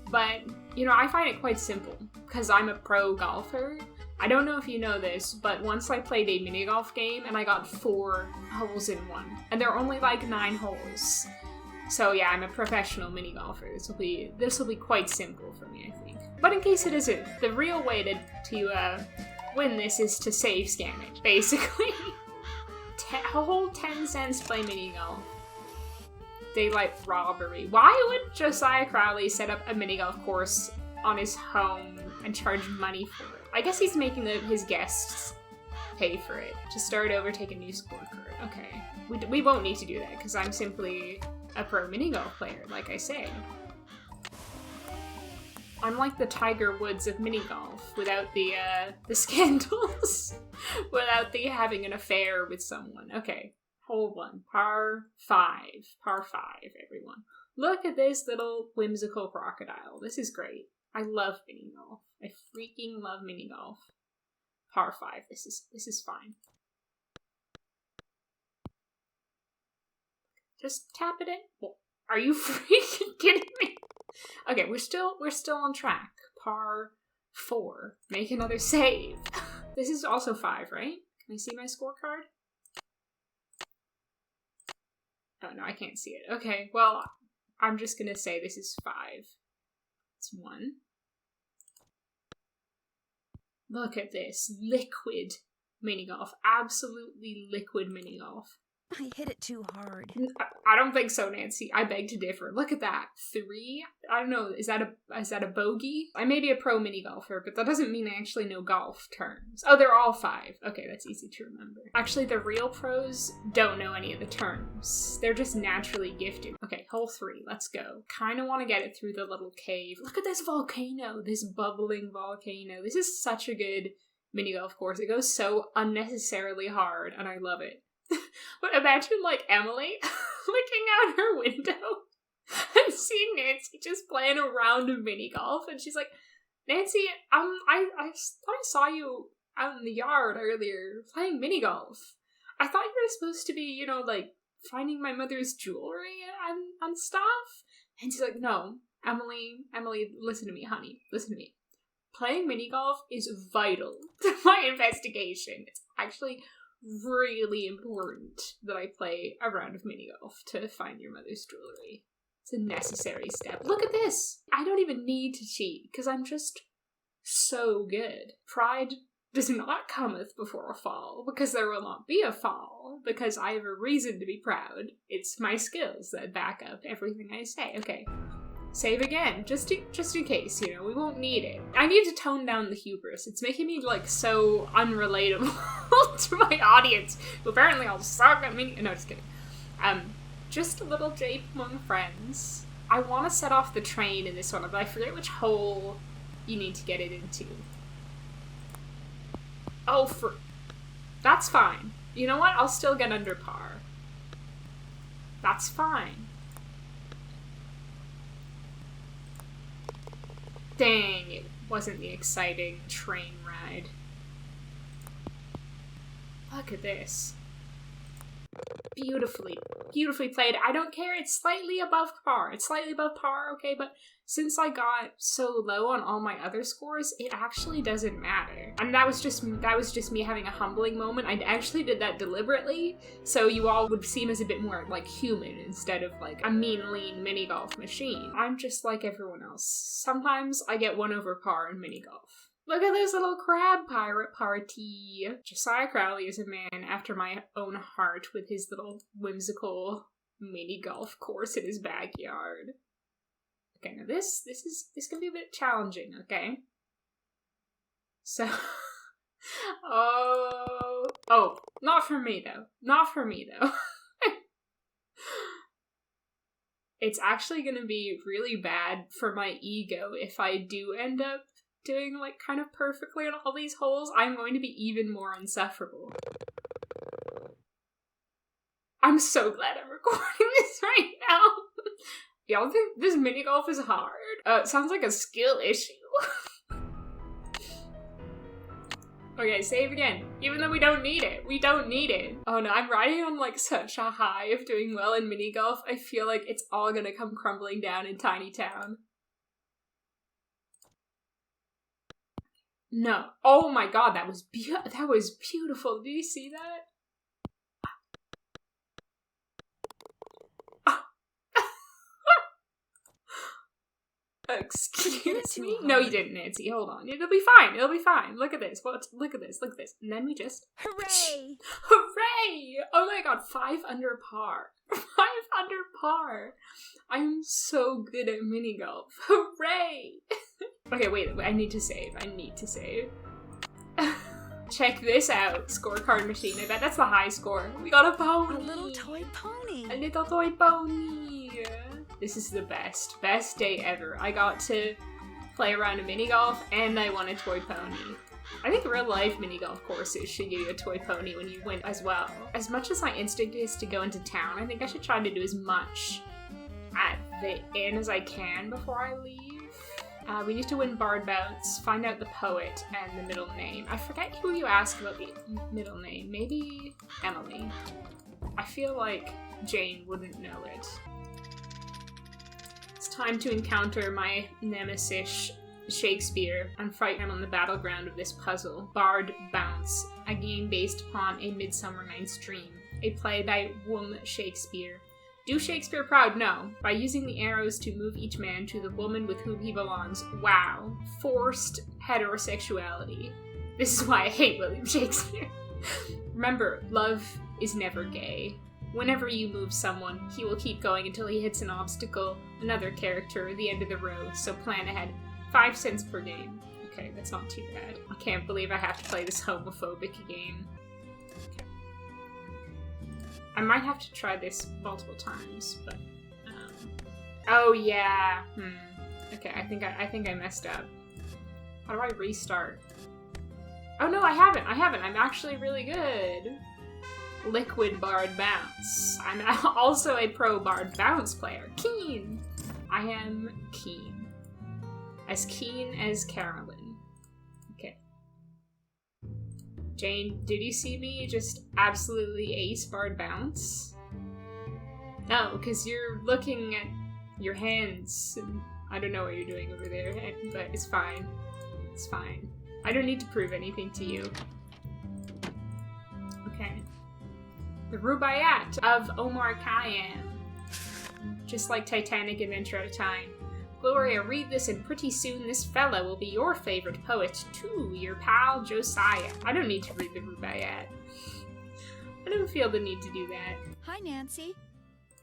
but, you know, I find it quite simple, because I'm a pro golfer. I don't know if you know this, but once I played a mini golf game and I got 4 holes in one, and there are only like 9 holes. So yeah, I'm a professional mini golfer. This will be quite simple for me, I think. But in case it isn't, the real way to win this is to save scam it, basically. A whole 10 cents play mini golf. Daylight robbery. Why would Josiah Crowley set up a mini golf course on his home and charge money for it? I guess he's making his guests pay for it. To start over, take a new scorecard. Okay. We won't need to do that, because I'm simply a pro mini golf player, like I say. I'm like the Tiger Woods of mini golf, without the scandals, without the having an affair with someone. Okay, hole 1, par 5, everyone. Look at this little whimsical crocodile. This is great. I love mini golf. I freaking love mini golf. Par 5. This is fine. Just tap it in. Well, are you freaking kidding me? Okay, we're still on track. Par 4. Make another save. This is also 5, right? Can I see my scorecard? Oh no, I can't see it. Okay, well, I'm just gonna say this is 5. It's 1. Look at this. Liquid mini golf. Absolutely liquid mini golf. I hit it too hard. I don't think so, Nancy. I beg to differ. Look at that. 3? I don't know. Is that a bogey? I may be a pro mini golfer, but that doesn't mean I actually know golf terms. Oh, they're all 5. Okay, that's easy to remember. Actually, the real pros don't know any of the terms. They're just naturally gifted. Okay, hole 3. Let's go. Kind of want to get it through the little cave. Look at this volcano. This bubbling volcano. This is such a good mini golf course. It goes so unnecessarily hard, and I love it. But imagine, like, Emily looking out her window and seeing Nancy just playing a round of mini golf, and she's like, Nancy, I thought I saw you out in the yard earlier playing mini golf. I thought you were supposed to be, you know, like, finding my mother's jewelry and stuff. And she's like, no, Emily, listen to me, honey, listen to me. Playing mini golf is vital to my investigation. It's actually really important that I play a round of mini golf to find your mother's jewelry. It's a necessary step. Look at this! I don't even need to cheat, because I'm just so good. Pride does not cometh before a fall, because there will not be a fall, because I have a reason to be proud. It's my skills that back up everything I say. Okay. Save again, just in case, you know, we won't need it. I need to tone down the hubris. It's making me, like, so unrelatable to my audience, who apparently all suck at me. No, just kidding. Just a little jape among friends. I want to set off the train in this one, but I forget which hole you need to get it into. Oh, that's fine. You know what? I'll still get under par. That's fine. Dang, it wasn't the exciting train ride. Look at this. Beautifully played. I don't care, it's slightly above par. It's slightly above par, okay, but since I got so low on all my other scores, it actually doesn't matter. And that was just me having a humbling moment. I actually did that deliberately, so you all would seem as a bit more, like, human instead of, like, a mean, lean mini golf machine. I'm just like everyone else. Sometimes I get 1 over par in mini golf. Look at this little crab pirate party. Josiah Crowley is a man after my own heart with his little whimsical mini golf course in his backyard. Okay, now this can be a bit challenging, okay? So, oh, not for me though. It's actually gonna be really bad for my ego if I do end up doing like kind of perfectly on all these holes, I'm going to be even more insufferable. I'm so glad I'm recording this right now. Y'all think this mini golf is hard? It sounds like a skill issue. Okay, save again. Even though we don't need it. We don't need it. Oh no, I'm riding on like such a high of doing well in mini golf. I feel like it's all gonna come crumbling down in Tiny Town. No. Oh my god, that was beautiful. Did you see that? Excuse me? No, you didn't, Nancy. Hold on. It'll be fine. It'll be fine. Look at this. Look at this. Look at this. And then we just... Hooray! Hooray! Oh my god, 5 under par. 5 under par. I'm so good at mini golf. Hooray! Okay, wait. I need to save. Check this out. Scorecard machine. I bet that's the high score. We got a pony. A little toy pony. A little toy pony. This is the best day ever. I got to play around a mini golf and I won a toy pony. I think real life mini golf courses should give you a toy pony when you win as well. As much as my instinct is to go into town, I think I should try to do as much at the inn as I can before I leave. We need to win Bard Bounce, find out the poet and the middle name. I forget who you asked about the middle name. Maybe Emily. I feel like Jane wouldn't know it. It's time to encounter my nemesis, Shakespeare, and fight him on the battleground of this puzzle. Bard Bounce, a game based upon A Midsummer Night's Dream, a play by Shakespeare. Do Shakespeare proud? No. By using the arrows to move each man to the woman with whom he belongs. Wow. Forced heterosexuality. This is why I hate William Shakespeare. Remember, love is never gay. Whenever you move someone, he will keep going until he hits an obstacle, another character, or the end of the road, so plan ahead. 5 cents per game. Okay, that's not too bad. I can't believe I have to play this homophobic game. I might have to try this multiple times, but oh yeah. Okay, I think I messed up. How do I restart? Oh no, I haven't. I'm actually really good. Liquid Bard Bounce. I'm also a pro Bard Bounce player. Keen. I am keen. As keen as Carolyn. Okay. Jane, did you see me just absolutely ace Bard Bounce? No, because you're looking at your hands, and I don't know what you're doing over there, but it's fine. It's fine. I don't need to prove anything to you. Okay. The Rubaiyat of Omar Khayyam. Just like Titanic Adventure at a Time. Gloria, read this and pretty soon this fella will be your favorite poet too, your pal Josiah. I don't need to read the Rubaiyat. I don't feel the need to do that. Hi, Nancy.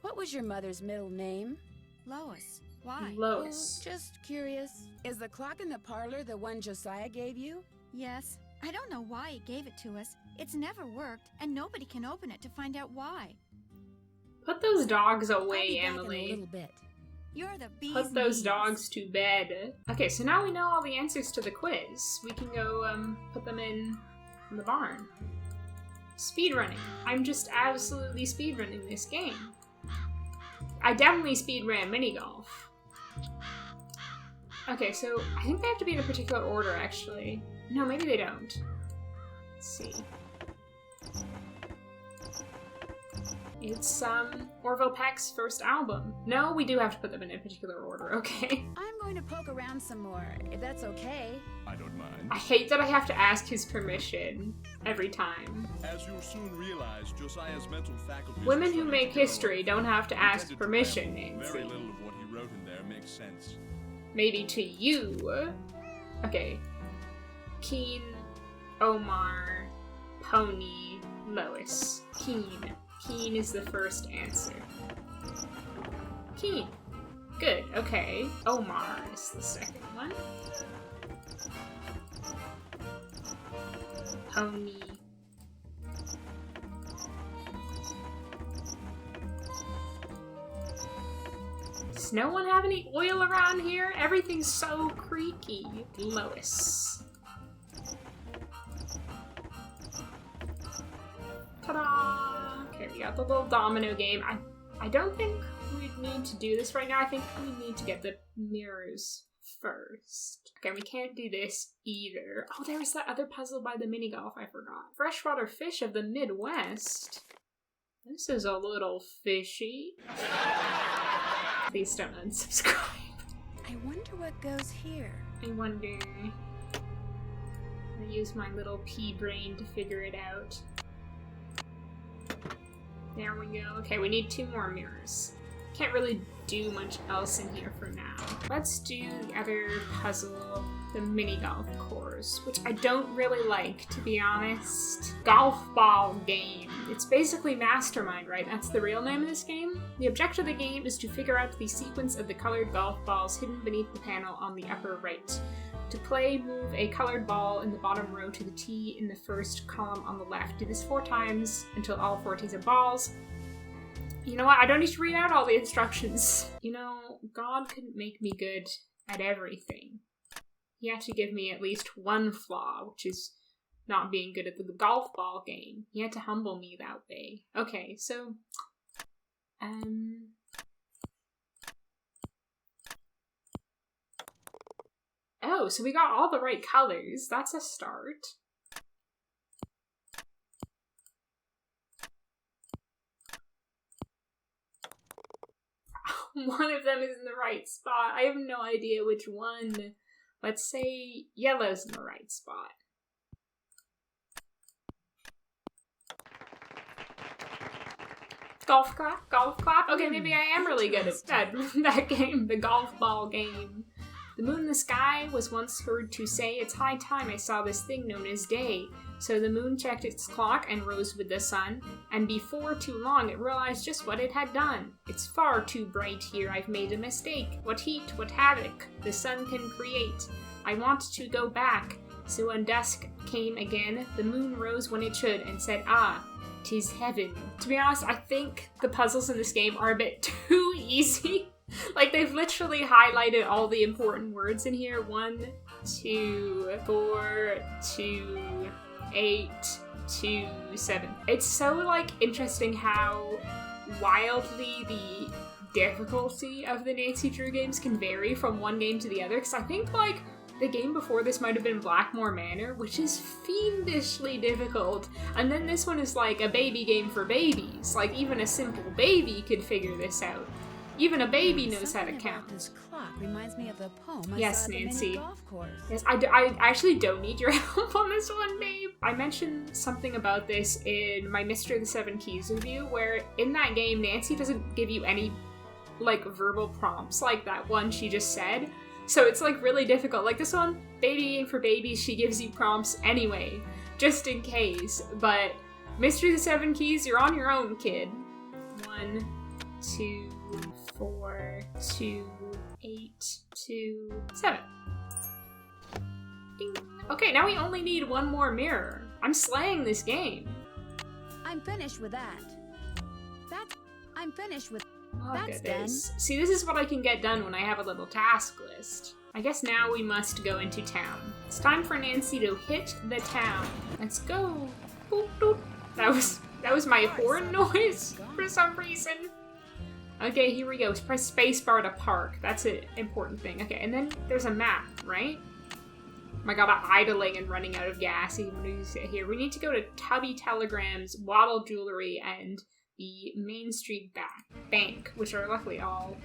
What was your mother's middle name? Lois. Why? Lois. Oh, just curious. Is the clock in the parlor the one Josiah gave you? Yes. I don't know why he gave it to us. It's never worked, and nobody can open it to find out why. Put those dogs I'll away, be back Emily. in a little bit. You're the bee's Put those knees. dogs to bed. Okay, so now we know all the answers to the quiz. We can go put them in the barn. Speedrunning. I'm just absolutely speedrunning this game. I definitely speedran mini golf. Okay, so I think they have to be in a particular order, actually. No, maybe they don't. Let's see. It's Orville Peck's first album. No, we do have to put them in a particular order, okay? I'm going to poke around some more, if that's okay. I don't mind. I hate that I have to ask his permission every time. As you'll soon realize, Josiah's mental faculties... Women who make history don't have to ask permission, Very Nancy. little of what he wrote in there makes sense. Maybe to you. Okay. Keen, Omar, Pony, Lois. Keen. Keen is the first answer. Keen. Good, okay. Omar is the second one. Pony. It's no one have any oil around here? Everything's so creaky. Lois. Ta-da! Okay, we got the little domino game. I don't think we need to do this right now. I think we need to get the mirrors first. Okay, we can't do this either. Oh, there was that other puzzle by the mini golf I forgot. Freshwater fish of the Midwest. This is a little fishy. Please don't unsubscribe. I wonder what goes here. I wonder. I use my little pea brain to figure it out. There we go. Okay, we need 2 more mirrors. Can't really do much else in here for now. Let's do the other puzzle, the mini golf course, which I don't really like, to be honest. Golf ball game. It's basically Mastermind, right? That's the real name of this game. The objective of the game is to figure out the sequence of the colored golf balls hidden beneath the panel on the upper right. To play, move a colored ball in the bottom row to the tee in the first column on the left. Do this 4 times until all 4 tees are balls. You know what? I don't need to read out all the instructions. You know, God couldn't make me good at everything. He had to give me at least one flaw, which is not being good at the golf ball game. He had to humble me that way. Okay, so... Oh, so we got all the right colors. That's a start. One of them is in the right spot. I have no idea which one. Let's say yellow's in the right spot. Golf clap, golf clap. Okay, maybe I am really good at that game, the golf ball game. The moon in the sky was once heard to say, "It's high time I saw this thing known as day." So the moon checked its clock and rose with the sun, and before too long it realized just what it had done. "It's far too bright here, I've made a mistake. What heat, what havoc the sun can create. I want to go back." So when dusk came again, the moon rose when it should and said, "Ah, 'tis heaven." To be honest, I think the puzzles in this game are a bit too easy. Like, they've literally highlighted all the important words in here. 1, 2, 4, 2, 8, 2, 7. It's so, like, interesting how wildly the difficulty of the Nancy Drew games can vary from one game to the other. Because I think, like, the game before this might have been Blackmore Manor, which is fiendishly difficult. And then this one is, like, a baby game for babies. Like, even a simple baby could figure this out. Even a baby knows how to count. This clock reminds me of the poem I yes, saw at the Nancy. mini golf course. Yes, I actually don't need your help on this one, babe. I mentioned something about this in my Mystery of the Seven Keys review, where in that game, Nancy doesn't give you any, like, verbal prompts like that one she just said. So it's, like, really difficult. Like this one, baby game for babies, she gives you prompts anyway, just in case. But Mystery of the Seven Keys, you're on your own, kid. 1, 2, 4, 2, 8, 2, 7. Ding. Okay, now we only need one more mirror. I'm slaying this game. I'm finished with that. I'm finished with... Look That's at this. See, this is what I can get done when I have a little task list. I guess now we must go into town. It's time for Nancy to hit the town. Let's go. Boop, boop. That was my horn noise for some reason. Okay, here we go. Press spacebar to park. That's an important thing. Okay, and then there's a map, right? Oh my god, I'm idling and running out of gas even when we sit here. We need to go to Tubby Telegrams, Waddle Jewelry, and the Main Street Bank, which are luckily all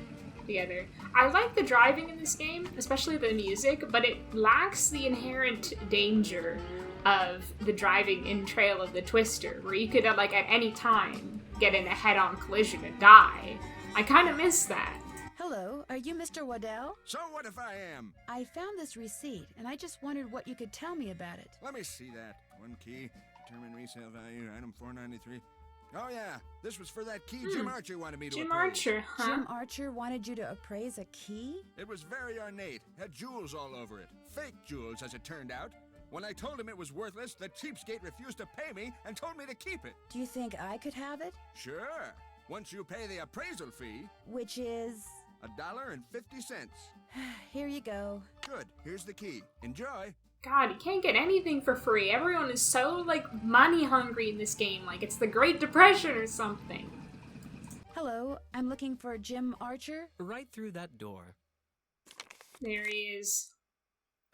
together. I like the driving in this game, especially the music, but it lacks the inherent danger of the driving in Trail of the Twister, where you could, like, at any time get in a head-on collision and die. I kind of miss that. Hello, are you Mr. Waddell? So what if I am? I found this receipt, and I just wondered what you could tell me about it. Let me see that. 1 key, determine resale value, item 493. Oh yeah, this was for that key Jim Archer wanted me to Jim appraise. Archer, huh? Jim Archer wanted you to appraise a key? It was very ornate, had jewels all over it. Fake jewels, as it turned out. When I told him it was worthless, the cheapskate refused to pay me and told me to keep it. Do you think I could have it? Sure, once you pay the appraisal fee. Which is... $1.50. Here you go. Good. Here's the key. Enjoy. God, you can't get anything for free. Everyone is so, like, money hungry in this game. Like, it's the Great Depression or something. Hello, I'm looking for Jim Archer. Right through that door. There he is.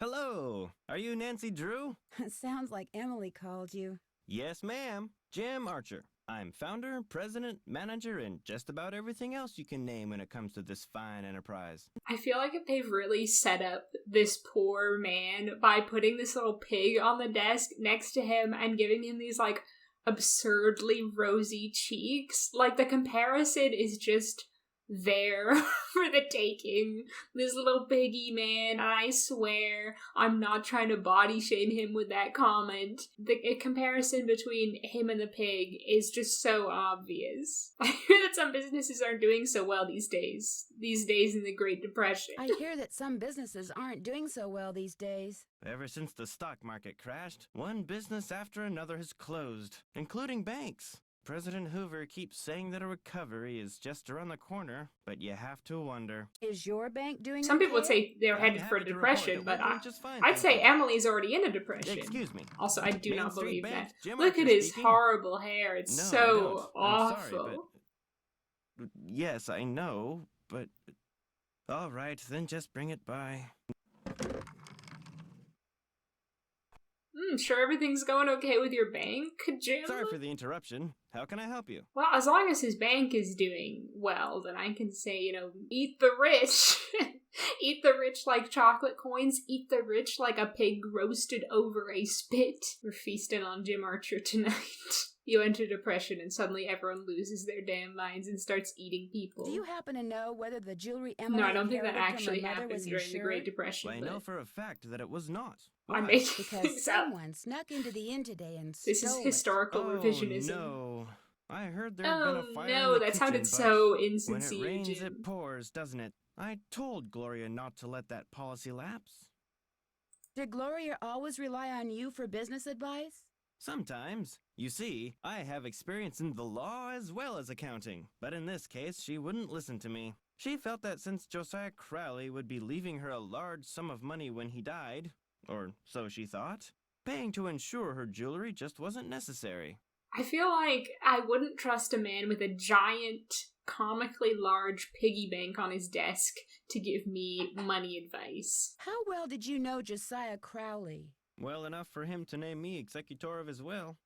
Hello, are you Nancy Drew? Sounds like Emily called you. Yes, ma'am. Jim Archer. I'm founder, president, manager, and just about everything else you can name when it comes to this fine enterprise. I feel like they've really set up this poor man by putting this little pig on the desk next to him and giving him these, like, absurdly rosy cheeks. Like, the comparison is just there for the taking. This little piggy man, I swear, I'm not trying to body shame him with that comment. The comparison between him and the pig is just so obvious. I hear that some businesses aren't doing so well these days in the Great Depression. I hear that some businesses aren't doing so well these days. Ever since the stock market crashed, one business after another has closed, including banks. President Hoover keeps saying that a recovery is just around the corner, but you have to wonder. Is your bank doing Some people would okay? say they're headed for a depression, but I'd say Emily's already in a depression. Excuse me. Also, I do Main not Street believe Bank, that. Jim Look Archer at his speaking. horrible hair. It's No, I so don't. awful. I'm sorry, but... Yes, I know, but... All right, then just bring it by. Sure everything's going okay with your bank, Jim? Sorry for the interruption. How can I help you? Well, as long as his bank is doing well, then I can say, eat the rich. Eat the rich like chocolate coins. Eat the rich like a pig roasted over a spit. We're feasting on Jim Archer tonight. You enter depression and suddenly everyone loses their damn minds and starts eating people. Do you happen to know whether the jewelry Emily No, I don't think that inherited actually from her mother happened was during the insured? Great Depression. I know for a fact that it was not. I'm Why? making Because things up. someone snuck into the inn today and This is stole historical Oh, revisionism. no. I heard there'd been Oh a fire no, in the that sounded kitchen, so but insincere, when it rains, Jim. it pours, doesn't it? I told Gloria not to let that policy lapse. it. Did Gloria always rely on you for business advice? Sometimes. You see, I have experience in the law as well as accounting. But in this case, she wouldn't listen to me. She felt that since Josiah Crowley would be leaving her a large sum of money when he died, or so she thought, paying to insure her jewelry just wasn't necessary. I feel like I wouldn't trust a man with a giant, comically large piggy bank on his desk to give me money advice. How well did you know Josiah Crowley? Well enough for him to name me executor of his will.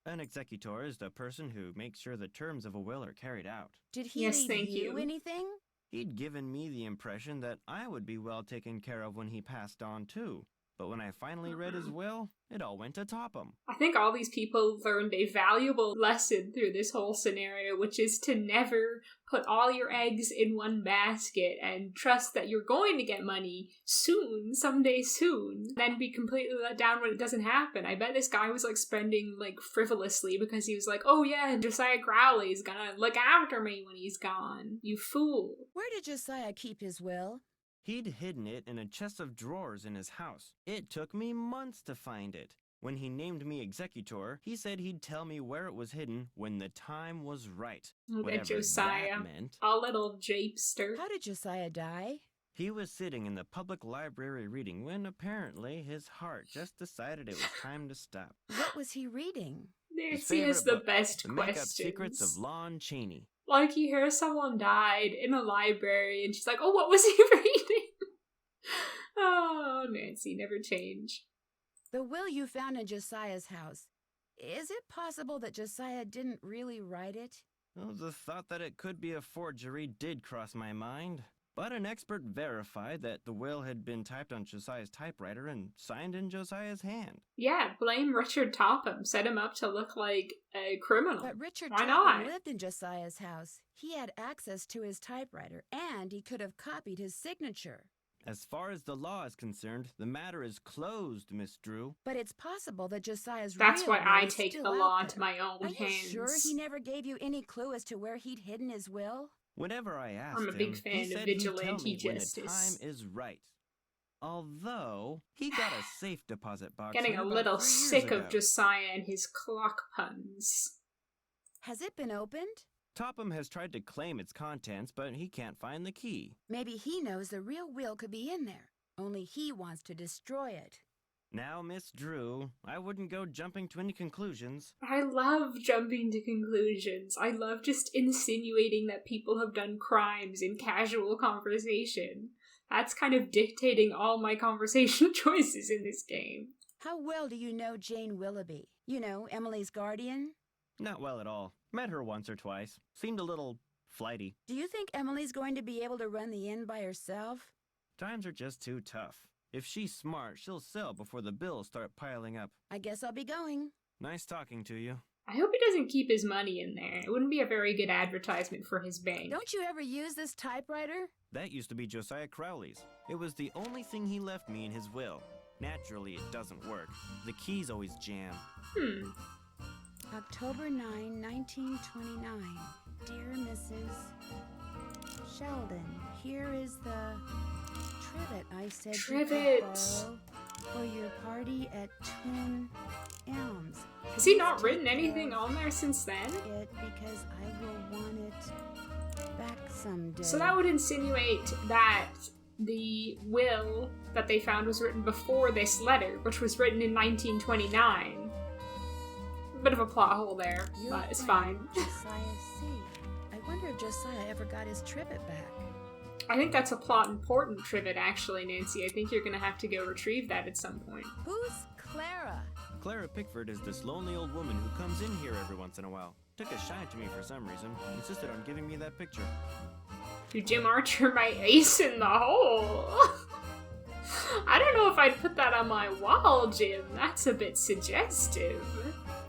An executor is the person who makes sure the terms of a will are carried out. Did he Yes, leave thank you you. anything? He'd given me the impression that I would be well taken care of when he passed on, too. But when I finally read his will, it all went atop him. I think all these people learned a valuable lesson through this whole scenario, which is to never put all your eggs in one basket and trust that you're going to get money soon, someday soon, then be completely let down when it doesn't happen. I bet this guy was spending frivolously because he was like, oh yeah, Josiah Crowley's gonna look after me when he's gone. You fool. Where did Josiah keep his will? He'd hidden it in a chest of drawers in his house. It took me months to find it. When he named me executor, he said he'd tell me where it was hidden when the time was right. Look Whatever at Josiah. that meant. A little japester. How did Josiah die? He was sitting in the public library reading when apparently his heart just decided it was time to stop. What was he reading? His Nancy has the favorite book, best The Make-Up questions. Secrets of Lon Chaney. Like, you hear someone died in a library, and she's like, oh, what was he reading? Oh, Nancy, never change. The will you found in Josiah's house. Is it possible that Josiah didn't really write it? Well, the thought that it could be a forgery did cross my mind. But an expert verified that the will had been typed on Josiah's typewriter and signed in Josiah's hand. Yeah, blame Richard Topham. Set him up to look like a criminal. But Richard Why Topham not? lived in Josiah's house. He had access to his typewriter, and he could have copied his signature. As far as the law is concerned, the matter is closed, Miss Drew. But it's possible that Josiah's That's real why will I is take still the out law there. into my own Are hands. you sure he never gave you any clue as to where he'd hidden his will? Whenever I asked I'm a big him, fan he of said he'd tell vigilante me when the justice. time is right. Although, he got a safe deposit box Getting here a about little 3 years sick ago. of Josiah and his clock puns. Has it been opened? Topham has tried to claim its contents, but he can't find the key. Maybe he knows the real will could be in there. Only he wants to destroy it. Now, Miss Drew, I wouldn't go jumping to any conclusions. I love jumping to conclusions. I love just insinuating that people have done crimes in casual conversation. That's kind of dictating all my conversation choices in this game. How well do you know Jane Willoughby? You know, Emily's guardian? Not well at all. Met her once or twice. Seemed a little flighty. Do you think Emily's going to be able to run the inn by herself? Times are just too tough. If she's smart, she'll sell before the bills start piling up. I guess I'll be going. Nice talking to you. I hope he doesn't keep his money in there. It wouldn't be a very good advertisement for his bank. Don't you ever use this typewriter? That used to be Josiah Crowley's. It was the only thing he left me in his will. Naturally, it doesn't work. The keys always jam. October 9, 1929. Dear Mrs. Sheldon, here is the trivet I said Trivet. you could borrow for your party at Twin Elms. Has he not written anything on there since then? It because I will want it back someday. So that would insinuate that the will that they found was written before this letter, which was written in 1929. Bit of a plot hole there, but it's fine. Josiah C. I wonder if Josiah ever got his trivet back. I think that's a plot important trivet, actually, Nancy. I think you're gonna have to go retrieve that at some point. Who's Clara? Clara Pickford is this lonely old woman who comes in here every once in a while. Took a shine to me for some reason. Insisted on giving me that picture. You Jim Archer, my ace in the hole. I don't know if I'd put that on my wall, Jim. That's a bit suggestive.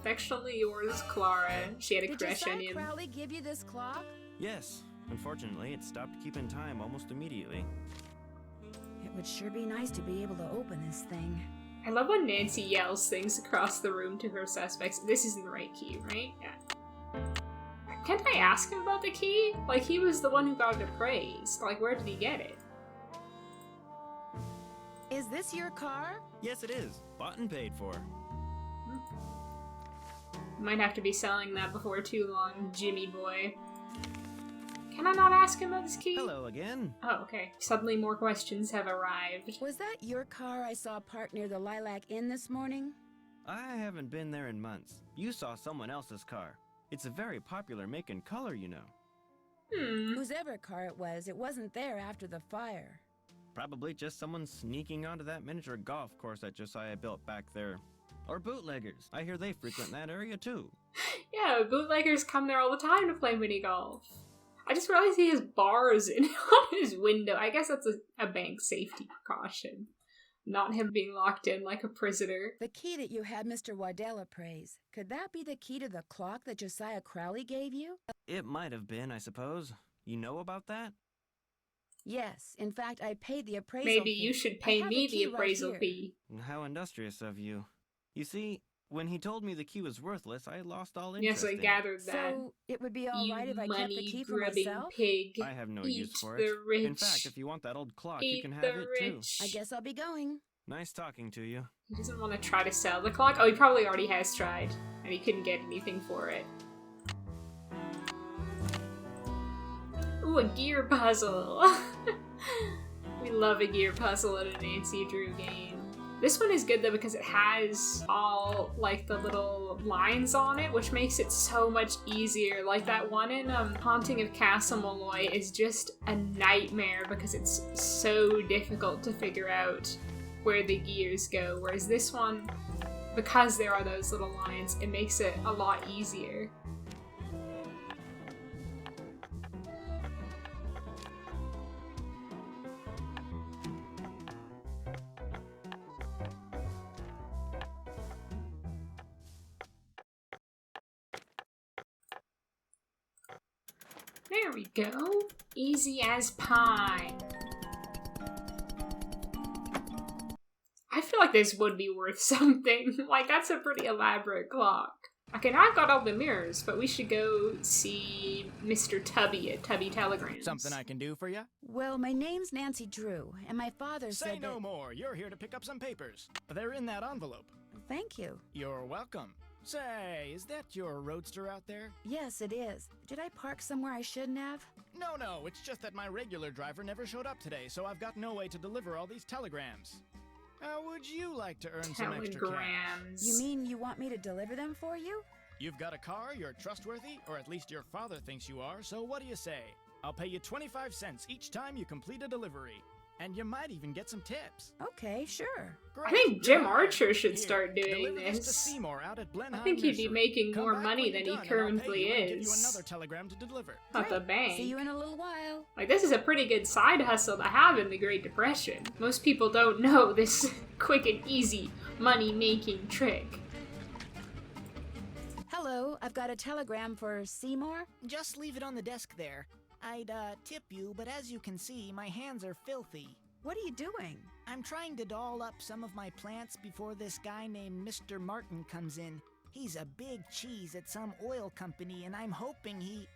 Affectionately yours, Clara. She had a crush on him. Did Josiah Crowley give you this clock? Yes. Unfortunately, it stopped keeping time almost immediately. It would sure be nice to be able to open this thing. I love when Nancy yells things across the room to her suspects. This isn't the right key, right? Yeah. Can't I ask him about the key? Like, he was the one who got it appraised. Like, where did he get it? Is this your car? Yes, it is. Bought and paid for. Might have to be selling that before too long, Jimmy boy. Can I not ask him about this key? Hello again. Oh, okay. Suddenly more questions have arrived. Was that your car I saw parked near the Lilac Inn this morning? I haven't been there in months. You saw someone else's car. It's a very popular make and color, you know. Whosever car it wasn't there after the fire. Probably just someone sneaking onto that miniature golf course that Josiah built back there. Or bootleggers. I hear they frequent that area too. Yeah, bootleggers come there all the time to play mini golf. I just realized he has bars on his window. I guess that's a bank safety precaution. Not him being locked in like a prisoner. The key that you had Mr. Waddell appraise. Could that be the key to the clock that Josiah Crowley gave you? It might have been, I suppose. You know about that? Yes. In fact, I paid the appraisal Maybe fee. you should pay me the appraisal fee. How industrious of you. You see, when he told me the key was worthless, I lost all interest. Yes, I gathered that. So it would be all right if I kept the key for money-grubbing myself? pig. I have no Eat use for the it. rich. In fact, if you want that old clock, Eat you can have the it rich. too. I guess I'll be going. Nice talking to you. He doesn't want to try to sell the clock. Oh, he probably already has tried, and he couldn't get anything for it. Ooh, a gear puzzle. We love a gear puzzle in a Nancy Drew game. This one is good though because it has all like the little lines on it, which makes it so much easier. Like that one in Haunting of Castle Malloy is just a nightmare because it's so difficult to figure out where the gears go. Whereas this one, because there are those little lines, it makes it a lot easier. There we go. Easy as pie. I feel like this would be worth something. Like, that's a pretty elaborate clock. Okay, now I've got all the mirrors, but we should go see Mr. Tubby at Tubby Telegrams. Something I can do for you? Well, my name's Nancy Drew, and my father said Say no more. You're here to pick up some papers. They're in that envelope. Thank you. You're welcome. Say, is that your roadster out there? Yes, it is. Did I park somewhere I shouldn't have? No, it's just that my regular driver never showed up today, so I've got no way to deliver all these telegrams. How would you like to earn some extra cash? You mean you want me to deliver them for you? You've got a car, you're trustworthy, or at least your father thinks you are, so what do you say? I'll pay you 25 cents each time you complete a delivery. And you might even get some tips. Okay, sure. Great. I think Jim Archer should Here, start doing deliver this to this. Seymour out at Blenheim I think he'd be Nursery. making Come more back money when than you're he done, and I'll pay currently you and give you is. another telegram to deliver. At the bank. See you in a little while. Like, this is a pretty good side hustle to have in the Great Depression. Most people don't know this quick and easy money-making trick. Hello, I've got a telegram for Seymour. Just leave it on the desk there. I'd, tip you, but as you can see, my hands are filthy. What are you doing? I'm trying to doll up some of my plants before this guy named Mr. Martin comes in. He's a big cheese at some oil company, and I'm hoping he...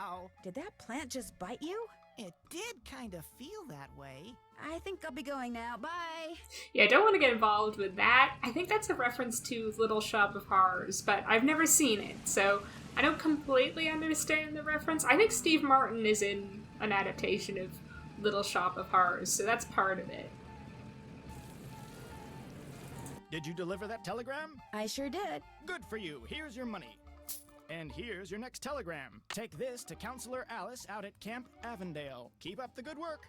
Ow! Did that plant just bite you? It did kind of feel that way. I think I'll be going now. Bye! Yeah, I don't want to get involved with that. I think that's a reference to Little Shop of Horrors, but I've never seen it, so I don't completely understand the reference. I think Steve Martin is in an adaptation of Little Shop of Horrors, so that's part of it. Did you deliver that telegram? I sure did. Good for you. Here's your money. And here's your next telegram. Take this to Counselor Alice out at Camp Avondale. Keep up the good work.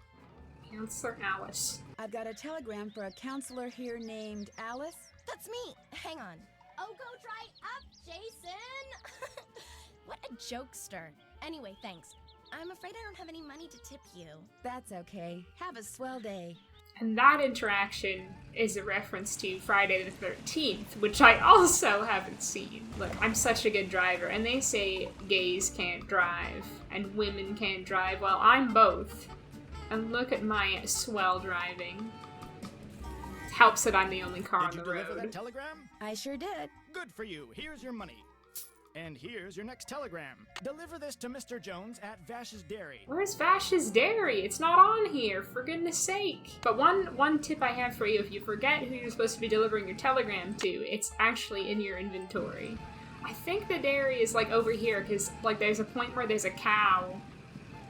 Counselor Alice. I've got a telegram for a counselor here named Alice. That's me. Hang on. Oh, go dry up, Jason! What a jokester. Anyway, thanks. I'm afraid I don't have any money to tip you. That's okay. Have a swell day. And that interaction is a reference to Friday the 13th, which I also haven't seen. Look, I'm such a good driver, and they say gays can't drive, and women can't drive. Well, I'm both. And look at my swell driving. It helps that I'm the only car on the Did you deliver that road. telegram? I sure did. Good for you. Here's your money. And here's your next telegram. Deliver this to Mr. Jones at Vash's Dairy. Where's Vash's Dairy? It's not on here, for goodness sake. But one tip I have for you, if you forget who you're supposed to be delivering your telegram to, it's actually in your inventory. I think the dairy is like over here, because like there's a point where there's a cow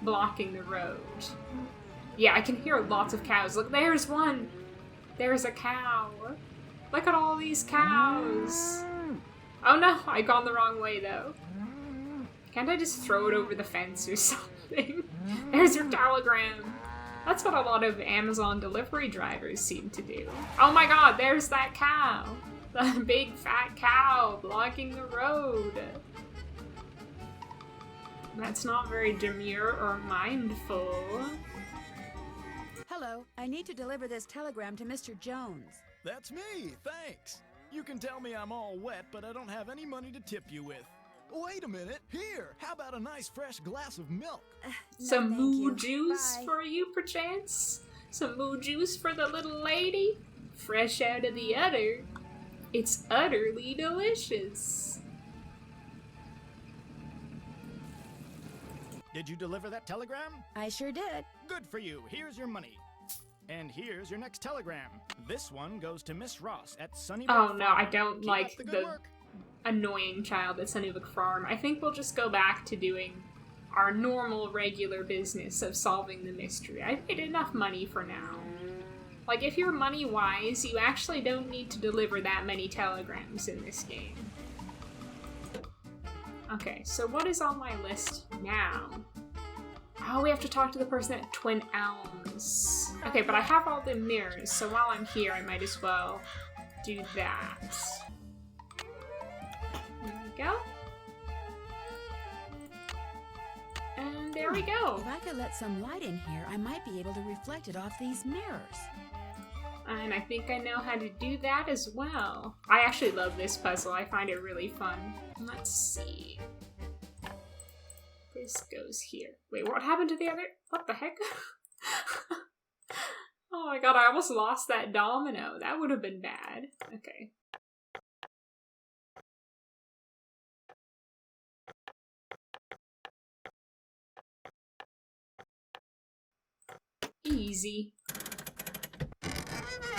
blocking the road. Yeah, I can hear lots of cows. Look, there's one. There's a cow. Look at all these cows. Oh no, I gone the wrong way though. Can't I just throw it over the fence or something? There's your telegram. That's what a lot of Amazon delivery drivers seem to do. Oh my god, there's that cow. The big fat cow blocking the road. That's not very demure or mindful. Hello, I need to deliver this telegram to Mr. Jones. That's me, thanks. You can tell me I'm all wet, but I don't have any money to tip you with. Wait a minute, here, how about a nice fresh glass of milk? Some thank moo you. juice Bye. for you, perchance? Some moo juice for the little lady? Fresh out of the udder. It's utterly delicious. Did you deliver that telegram? I sure did. Good for you, here's your money. And here's your next telegram. This one goes to Miss Ross at Sunnybrook Oh no, I Farm. don't Keep like up the good the work. annoying child at Sunnybrook Farm. I think we'll just go back to doing our normal, regular business of solving the mystery. I've made enough money for now. Like, if you're money-wise, you actually don't need to deliver that many telegrams in this game. Okay, so what is on my list now? Oh, we have to talk to the person at Twin Elms. Okay, but I have all the mirrors, so while I'm here, I might as well do that. There we go. And there we go. If I could let some light in here, I might be able to reflect it off these mirrors. And I think I know how to do that as well. I actually love this puzzle. I find it really fun. Let's see. This goes here. Wait, what happened to the other? What the heck? Oh my god, I almost lost that domino. That would have been bad. Okay. Easy.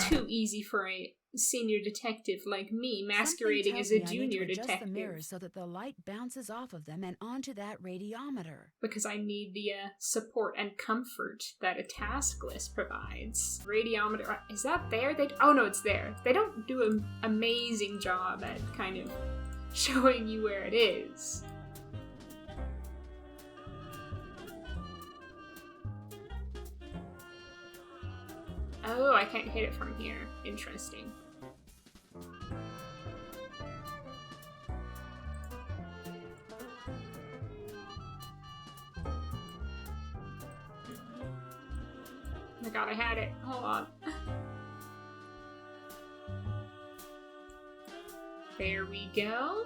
Too easy for a senior detective like me Something masquerading tells as a me I need to junior adjust detective. the mirrors so that the light bounces off of them and onto that radiometer. Because I need the support and comfort that a task list provides. Radiometer, is that there? Oh no, it's there. They don't do an amazing job at kind of showing you where it is. Oh, I can't hit it from here. Interesting. Oh my god, I had it. Hold on. There we go.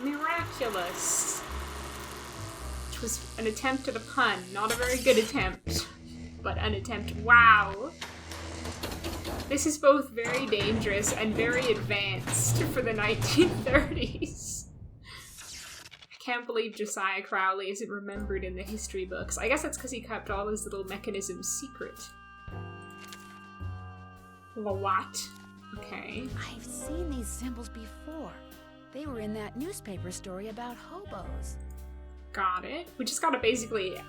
Miraculous. Which was an attempt at a pun. Not a very good attempt, but an attempt. Wow. This is both very dangerous and very advanced for the 1930s. I can't believe Josiah Crowley isn't remembered in the history books. I guess that's because he kept all his little mechanisms secret. What? Okay. I've seen these symbols before. They were in that newspaper story about hobos. Got it. We just gotta basically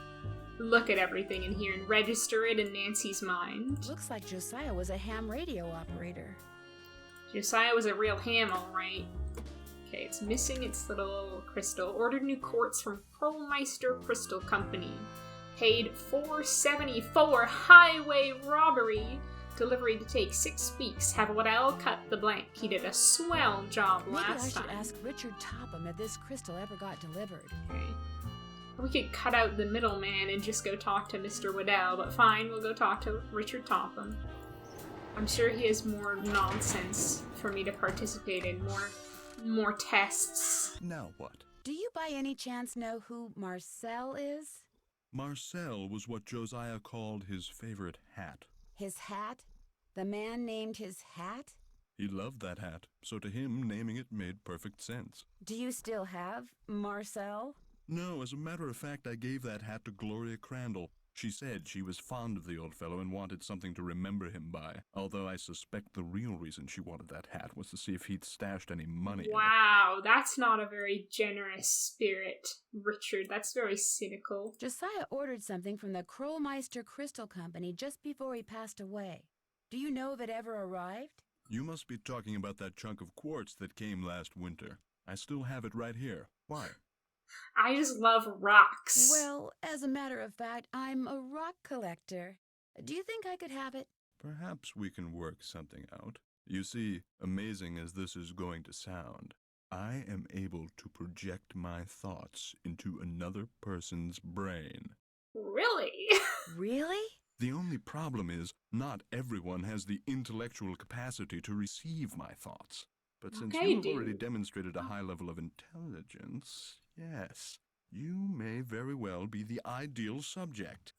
look at everything in here and register it in Nancy's mind. Looks like Josiah was a ham radio operator. Josiah was a real ham, alright. Okay, it's missing its little crystal. Ordered new quartz from Pearlmeister Crystal Company. Paid $4.74. Highway robbery. Delivery to take 6 weeks. Have Waddell cut the blank. He did a swell job last time. Maybe I should ask Richard Topham if this crystal ever got delivered. Okay. We could cut out the middleman and just go talk to Mr. Waddell, but fine, we'll go talk to Richard Topham. I'm sure he has more nonsense for me to participate in. More tests. Now what? Do you by any chance know who Marcel is? Marcel was what Josiah called his favorite hat. His hat? The man named his hat? He loved that hat, so to him, naming it made perfect sense. Do you still have Marcel? No, as a matter of fact, I gave that hat to Gloria Crandall. She said she was fond of the old fellow and wanted something to remember him by, although I suspect the real reason she wanted that hat was to see if he'd stashed any money Wow, that's not a very generous spirit, Richard. That's very cynical. Josiah ordered something from the Krollmeister Crystal Company just before he passed away. Do you know if it ever arrived? You must be talking about that chunk of quartz that came last winter. I still have it right here. Why? I just love rocks. Well, as a matter of fact, I'm a rock collector. Do you think I could have it? Perhaps we can work something out. You see, amazing as this is going to sound, I am able to project my thoughts into another person's brain. Really? Really? The only problem is, not everyone has the intellectual capacity to receive my thoughts. But since you've already demonstrated a high level of intelligence, yes, you may very well be the ideal subject.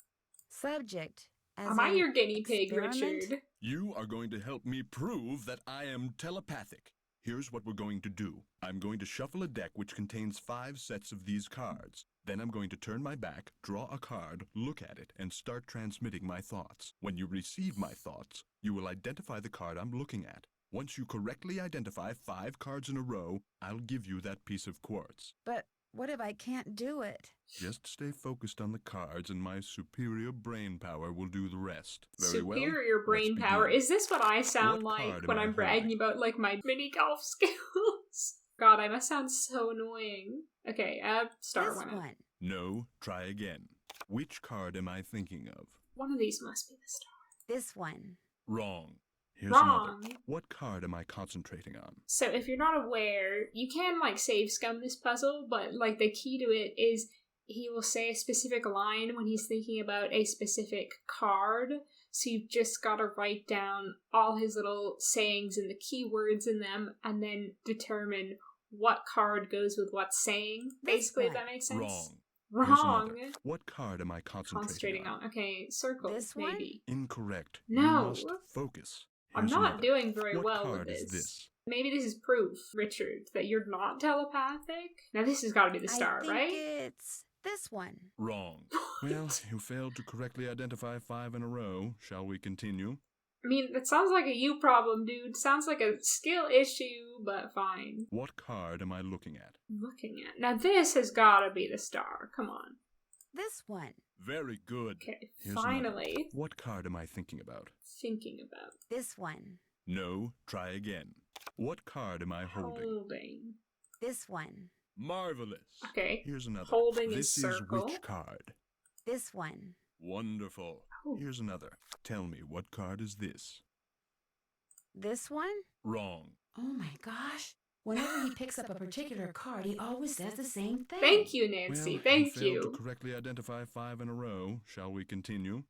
Subject? Am I your guinea pig, Richard? You are going to help me prove that I am telepathic. Here's what we're going to do. I'm going to shuffle a deck which contains 5 sets of these cards. Then I'm going to turn my back, draw a card, look at it, and start transmitting my thoughts. When you receive my thoughts, you will identify the card I'm looking at. Once you correctly identify 5 cards in a row, I'll give you that piece of quartz. But what if I can't do it? Just stay focused on the cards and my superior brain power will do the rest. Very well. Superior brain power? Is this what I sound like when I'm bragging about, like, my mini golf skills? God, I must sound so annoying. Okay, star one. No, try again. Which card am I thinking of? One of these must be the star. This one. Wrong. Here's Wrong. Another. What card am I concentrating on? So if you're not aware, you can, like, save scum this puzzle, but, like, the key to it is he will say a specific line when he's thinking about a specific card. So you've just got to write down all his little sayings and the keywords in them, and then determine what card goes with what saying. Basically, if that makes sense. Wrong. Wrong. What card am I concentrating on? Okay, circle. This maybe. One? Incorrect. No. You must focus. I'm not doing very what well card with is this? Maybe this is proof, Richard, that you're not telepathic. Now this has got to be the star, I think right? It's This one. Wrong. Well, you failed to correctly identify 5 in a row. Shall we continue? I mean, that sounds like a you problem, dude. Sounds like a skill issue, but fine. What card am I looking at? Now this has gotta be the star. Come on. This one. Very good. Okay, Here's finally. another. What card am I thinking about? This one. No, try again. What card am I holding? This one. Marvelous. Okay. Here's another. Holding this is circle. which card? This one. Wonderful. Oh. Here's another. Tell me, what card is this? This one? Wrong. Oh my gosh. Whenever he picks up a particular card, he always says the same thing. Thank you, Nancy. Well, Thank you. you. Failed to correctly identify 5 in a row. Shall we continue?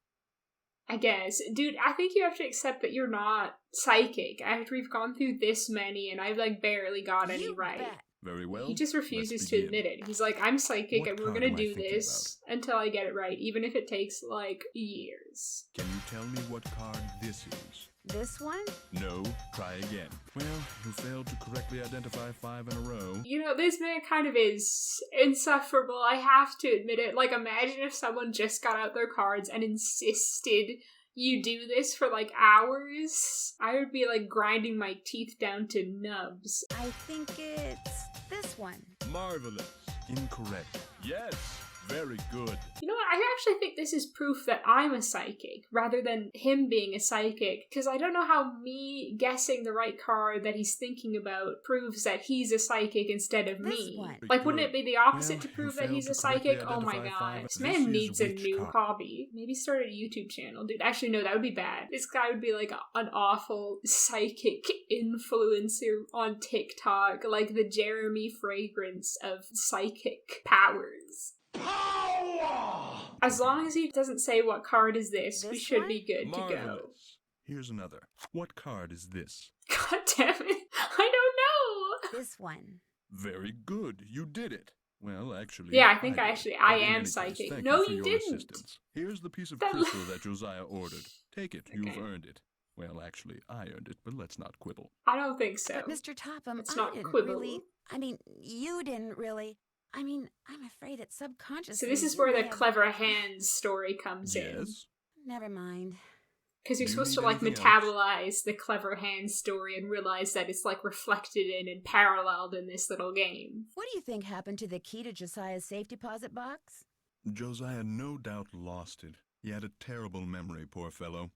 I guess. Dude, I think you have to accept that you're not psychic after we've gone through this many and I've like barely got any right. Bet. Very well. He just refuses let's to begin. admit it. He's like, I'm psychic What and we're card gonna am I do thinking this until I get it right, even if it takes like years. Can you tell me what card this is? This one? No, try again. Well, you failed to correctly identify 5 in a row. You know, this man kind of is insufferable. I have to admit it. Like, imagine if someone just got out their cards and insisted you do this for like hours. I would be like grinding my teeth down to nubs. I think it's this one. Marvelous. Incorrect. Yes, very good. You know what? I actually think this is proof that I'm a psychic rather than him being a psychic, because I don't know how me guessing the right card that he's thinking about proves that he's a psychic instead of me. One. Like, wouldn't it be the opposite Well, to you prove that failed he's to a psychic? correctly Oh my identify god. 5. This This man is needs a which new card? hobby. Maybe start a YouTube channel. Dude, actually, no, that would be bad. This guy would be like an awful psychic influencer on TikTok, like the Jeremy Fragrance of psychic powers. As long as he doesn't say what card is this, we should be good to go. Marvelous. Here's another. What card is this? God damn it. I don't know. This one. Very good. You did it. Well, actually, Yeah, I think did. I But in am any case, psychic. thank No, you for you your didn't. assistance. Here's the piece of That- crystal that Josiah ordered. Take it. You've Okay. earned it. Well, actually, I earned it, but let's not quibble. I don't think so. But Mr. Topham, It's I not didn't quibble. really... I mean, you didn't really... I mean, I'm afraid that subconsciously... So this is you where may the have- clever hands story comes in. Yes? Never mind. Because you're Do you supposed to need like anything metabolize the clever hands story and realize that it's like reflected in and paralleled in this little game. What do you think happened to the key to Josiah's safe deposit box? Josiah no doubt lost it. He had a terrible memory, poor fellow.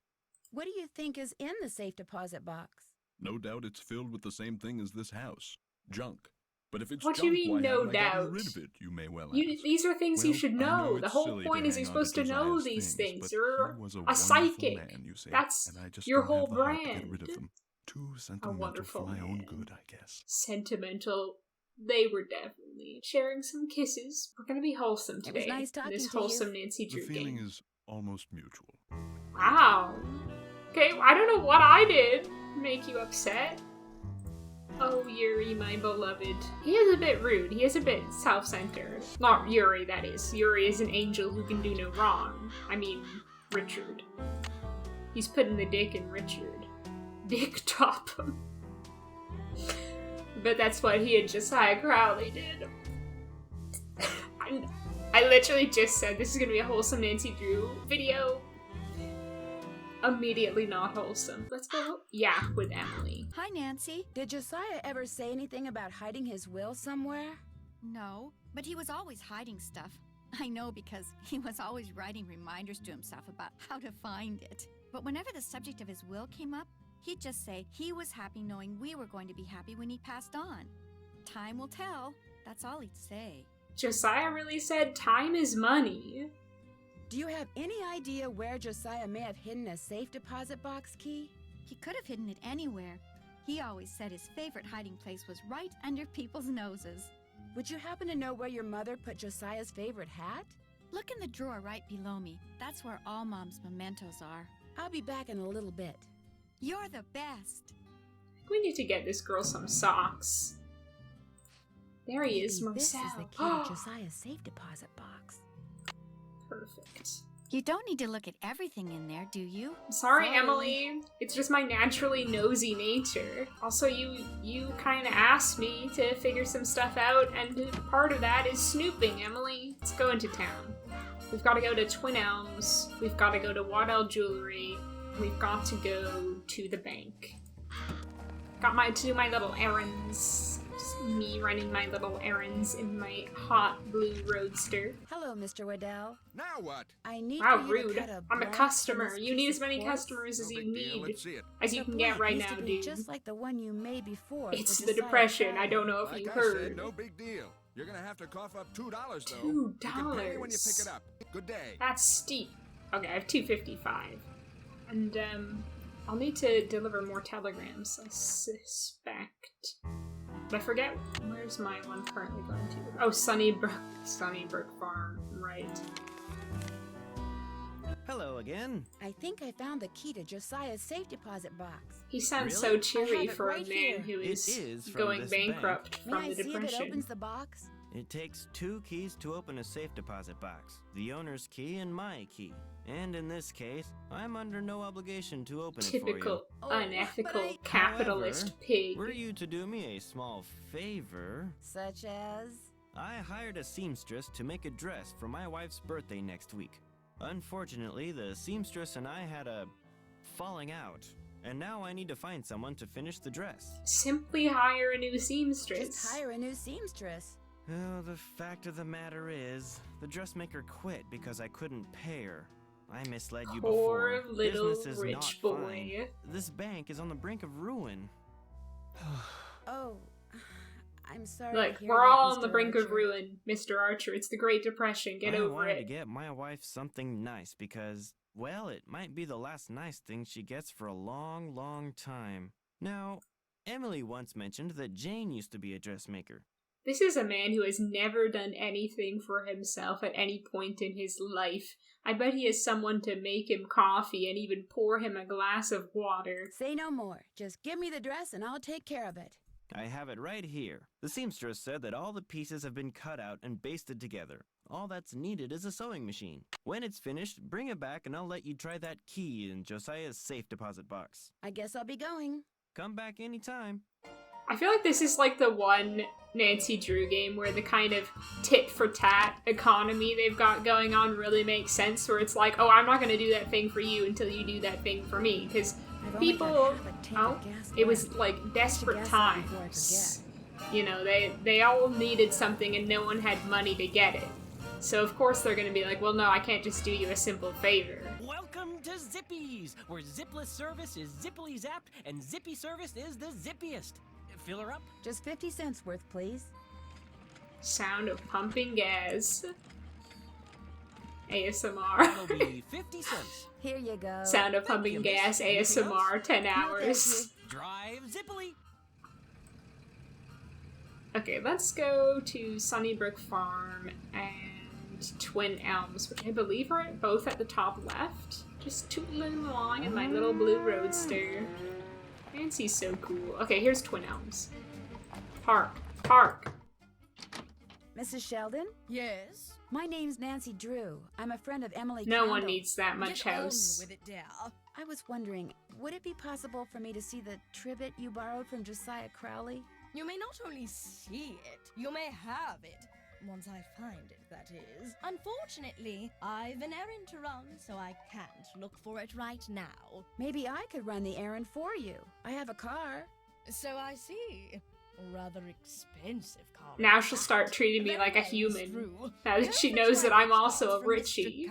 What do you think is in the safe deposit box? No doubt it's filled with the same thing as this house. Junk. But if it's What do junk, you mean, why no haven't I gotten doubt? rid of it, you may well You, ask. these are things you Well, should I know know. The it's whole silly to point is hang you're on supposed to know Josiah's these things. but You're he was a wonderful psychic. Man, you say, That's and I just your don't whole have the heart to get rid brand. of them. Too A sentimental wonderful for my own man. good, I guess. Sentimental. They were definitely sharing some kisses. We're gonna be wholesome It was today. nice in talking this to you. wholesome Nancy The Drew feeling game. is almost mutual. Wow. Okay, I don't know what I did to make you upset. Oh, Yuri, my beloved. He is a bit rude. He is a bit self-centered. Not Yuri, that is. Yuri is an angel who can do no wrong. I mean, Richard. He's putting the dick in Richard. Dick Topham. But that's what he and Josiah Crowley did. I literally just said this is gonna be a wholesome Nancy Drew video. Immediately not wholesome. Let's go yak with Emily. Hi, Nancy. Did Josiah ever say anything about hiding his will somewhere? No, but he was always hiding stuff. I know because he was always writing reminders to himself about how to find it. But whenever the subject of his will came up, he'd just say he was happy knowing we were going to be happy when he passed on. Time will tell. That's all he'd say. Josiah really said time is money. Do you have any idea where Josiah may have hidden a safe deposit box key? He could have hidden it anywhere. He always said his favorite hiding place was right under people's noses. Would you happen to know where your mother put Josiah's favorite hat? Look in the drawer right below me. That's where all Mom's mementos are. I'll be back in a little bit. You're the best. We need to get this girl some socks. There he is, Maybe this Marcel. is the key to Josiah's safe deposit box. Perfect. You don't need to look at everything in there, do you? Sorry, Emily. It's just my naturally nosy nature. Also, you kind of asked me to figure some stuff out, and part of that is snooping, Emily. Let's go into town. We've got to go to Twin Elms. We've got to go to Waddell Jewelry. We've got to go to the bank. Got to do my little errands. Just me running my little errands in my hot blue roadster. Hello, Mr. Waddell. Now what? I need Wow, for you to rude. cut a I'm a blank customer. from this You need piece as many of quartz. customers as No you big deal. need. Let's see it. As you The can get blank right used now, to be dude. just like the one you made before. It's for the Josiah depression. I Crowley. don't know if Like you I heard. said, no big deal. You're gonna have to cough up $2 though. $2. You can pay me when you pick it up. Good day. That's steep. Okay, I have $2.55. And, I'll need to deliver more telegrams, I suspect. But I forget, where's my one currently going to? Oh, Sunnybrook Farm, right. Hello again. I think I found the key to Josiah's safe deposit box. He sounds Really? so I have cheery it for right a man here. who It is is from going this bankrupt May from I the see if it depression. opens the box? It takes 2 keys to open a safe deposit box. The owner's key and my key. And in this case, I'm under no obligation to open it for you. Typical Oh, unethical but I- capitalist However, pig. Were you to do me a small favor, Such as? I hired a seamstress to make a dress for my wife's birthday next week. Unfortunately, the seamstress and I had a falling out, and now I need to find someone to finish the dress. Simply hire a new seamstress. Just hire a new seamstress. Well, the fact of the matter is, the dressmaker quit because I couldn't pay her. I misled you Poor before. little Business is rich not boy. fine. This bank is on the brink of ruin. Oh, I'm sorry. Look, to hear we're that, all on Mr. the brink of Archer. ruin, Mr. Archer. It's the Great Depression. Get I over wanted to it. get my wife something nice because, well, it might be the last nice thing she gets for a long, long time. Now, Emily once mentioned that Jane used to be a dressmaker. This is a man who has never done anything for himself at any point in his life. I bet he has someone to make him coffee and even pour him a glass of water. Say no more. Just give me the dress and I'll take care of it. I have it right here. The seamstress said that all the pieces have been cut out and basted together. All that's needed is a sewing machine. When it's finished, bring it back and I'll let you try that key in Josiah's safe deposit box. I guess I'll be going. Come back anytime. I feel like this is like the one Nancy Drew game where the kind of tit-for-tat economy they've got going on really makes sense, where it's like, oh, I'm not going to do that thing for you until you do that thing for me, because I've only got people, half a tank of gas it was left. like desperate gas up before I times. You know, they all needed something and no one had money to get it. So of course they're going to be like, well, no, I can't just do you a simple favor. Welcome to Zippies, where zipless service is zippily zapped and zippy service is the zippiest. Fill her up? Just 50 cents worth, please. Sound of pumping gas. ASMR. That'll be 50 cents. Here you go. Sound of pumping you, miss. gas. Anything ASMR. else? 10 No, thank hours. Drive zippily. Okay, let's go to Sunnybrook Farm and Twin Elms, which I believe are both at the top left. Just tootling along in my little blue roadster. Nancy's so cool. Okay, here's Twin Elms. Park. Park. Mrs. Sheldon? Yes? My name's Nancy Drew. I'm a friend of Emily No one Crandall. needs that much Get house. on with it, dear. I was wondering, would it be possible for me to see the trivet you borrowed from Josiah Crowley? You may not only see it, you may have it. Once I find it, that is. Unfortunately, I've an errand to run, so I can't look for it right now. Maybe I could run the errand for you. I have a car. So I see. Rather expensive car. Now she'll start treating me like a human. Now that she knows that I'm also a Richie.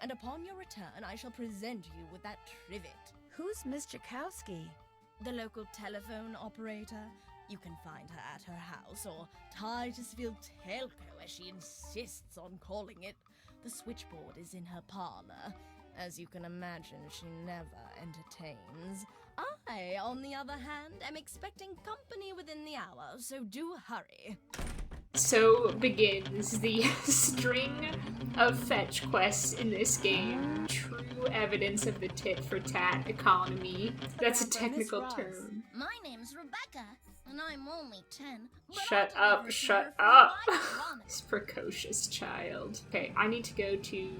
And upon your return, I shall present you with that trivet. Who's Miss Jakowski? The local telephone operator. You can find her at her house, or Titusville Telco, as she insists on calling it. The switchboard is in her parlor. As you can imagine, she never entertains. I, on the other hand, am expecting company within the hour, so do hurry. So begins the string of fetch quests in this game. True evidence of the tit-for-tat economy. That's a technical term. My name's Rebecca, and I'm only 10. Shut up, shut up. This precocious child. Okay, I need to go to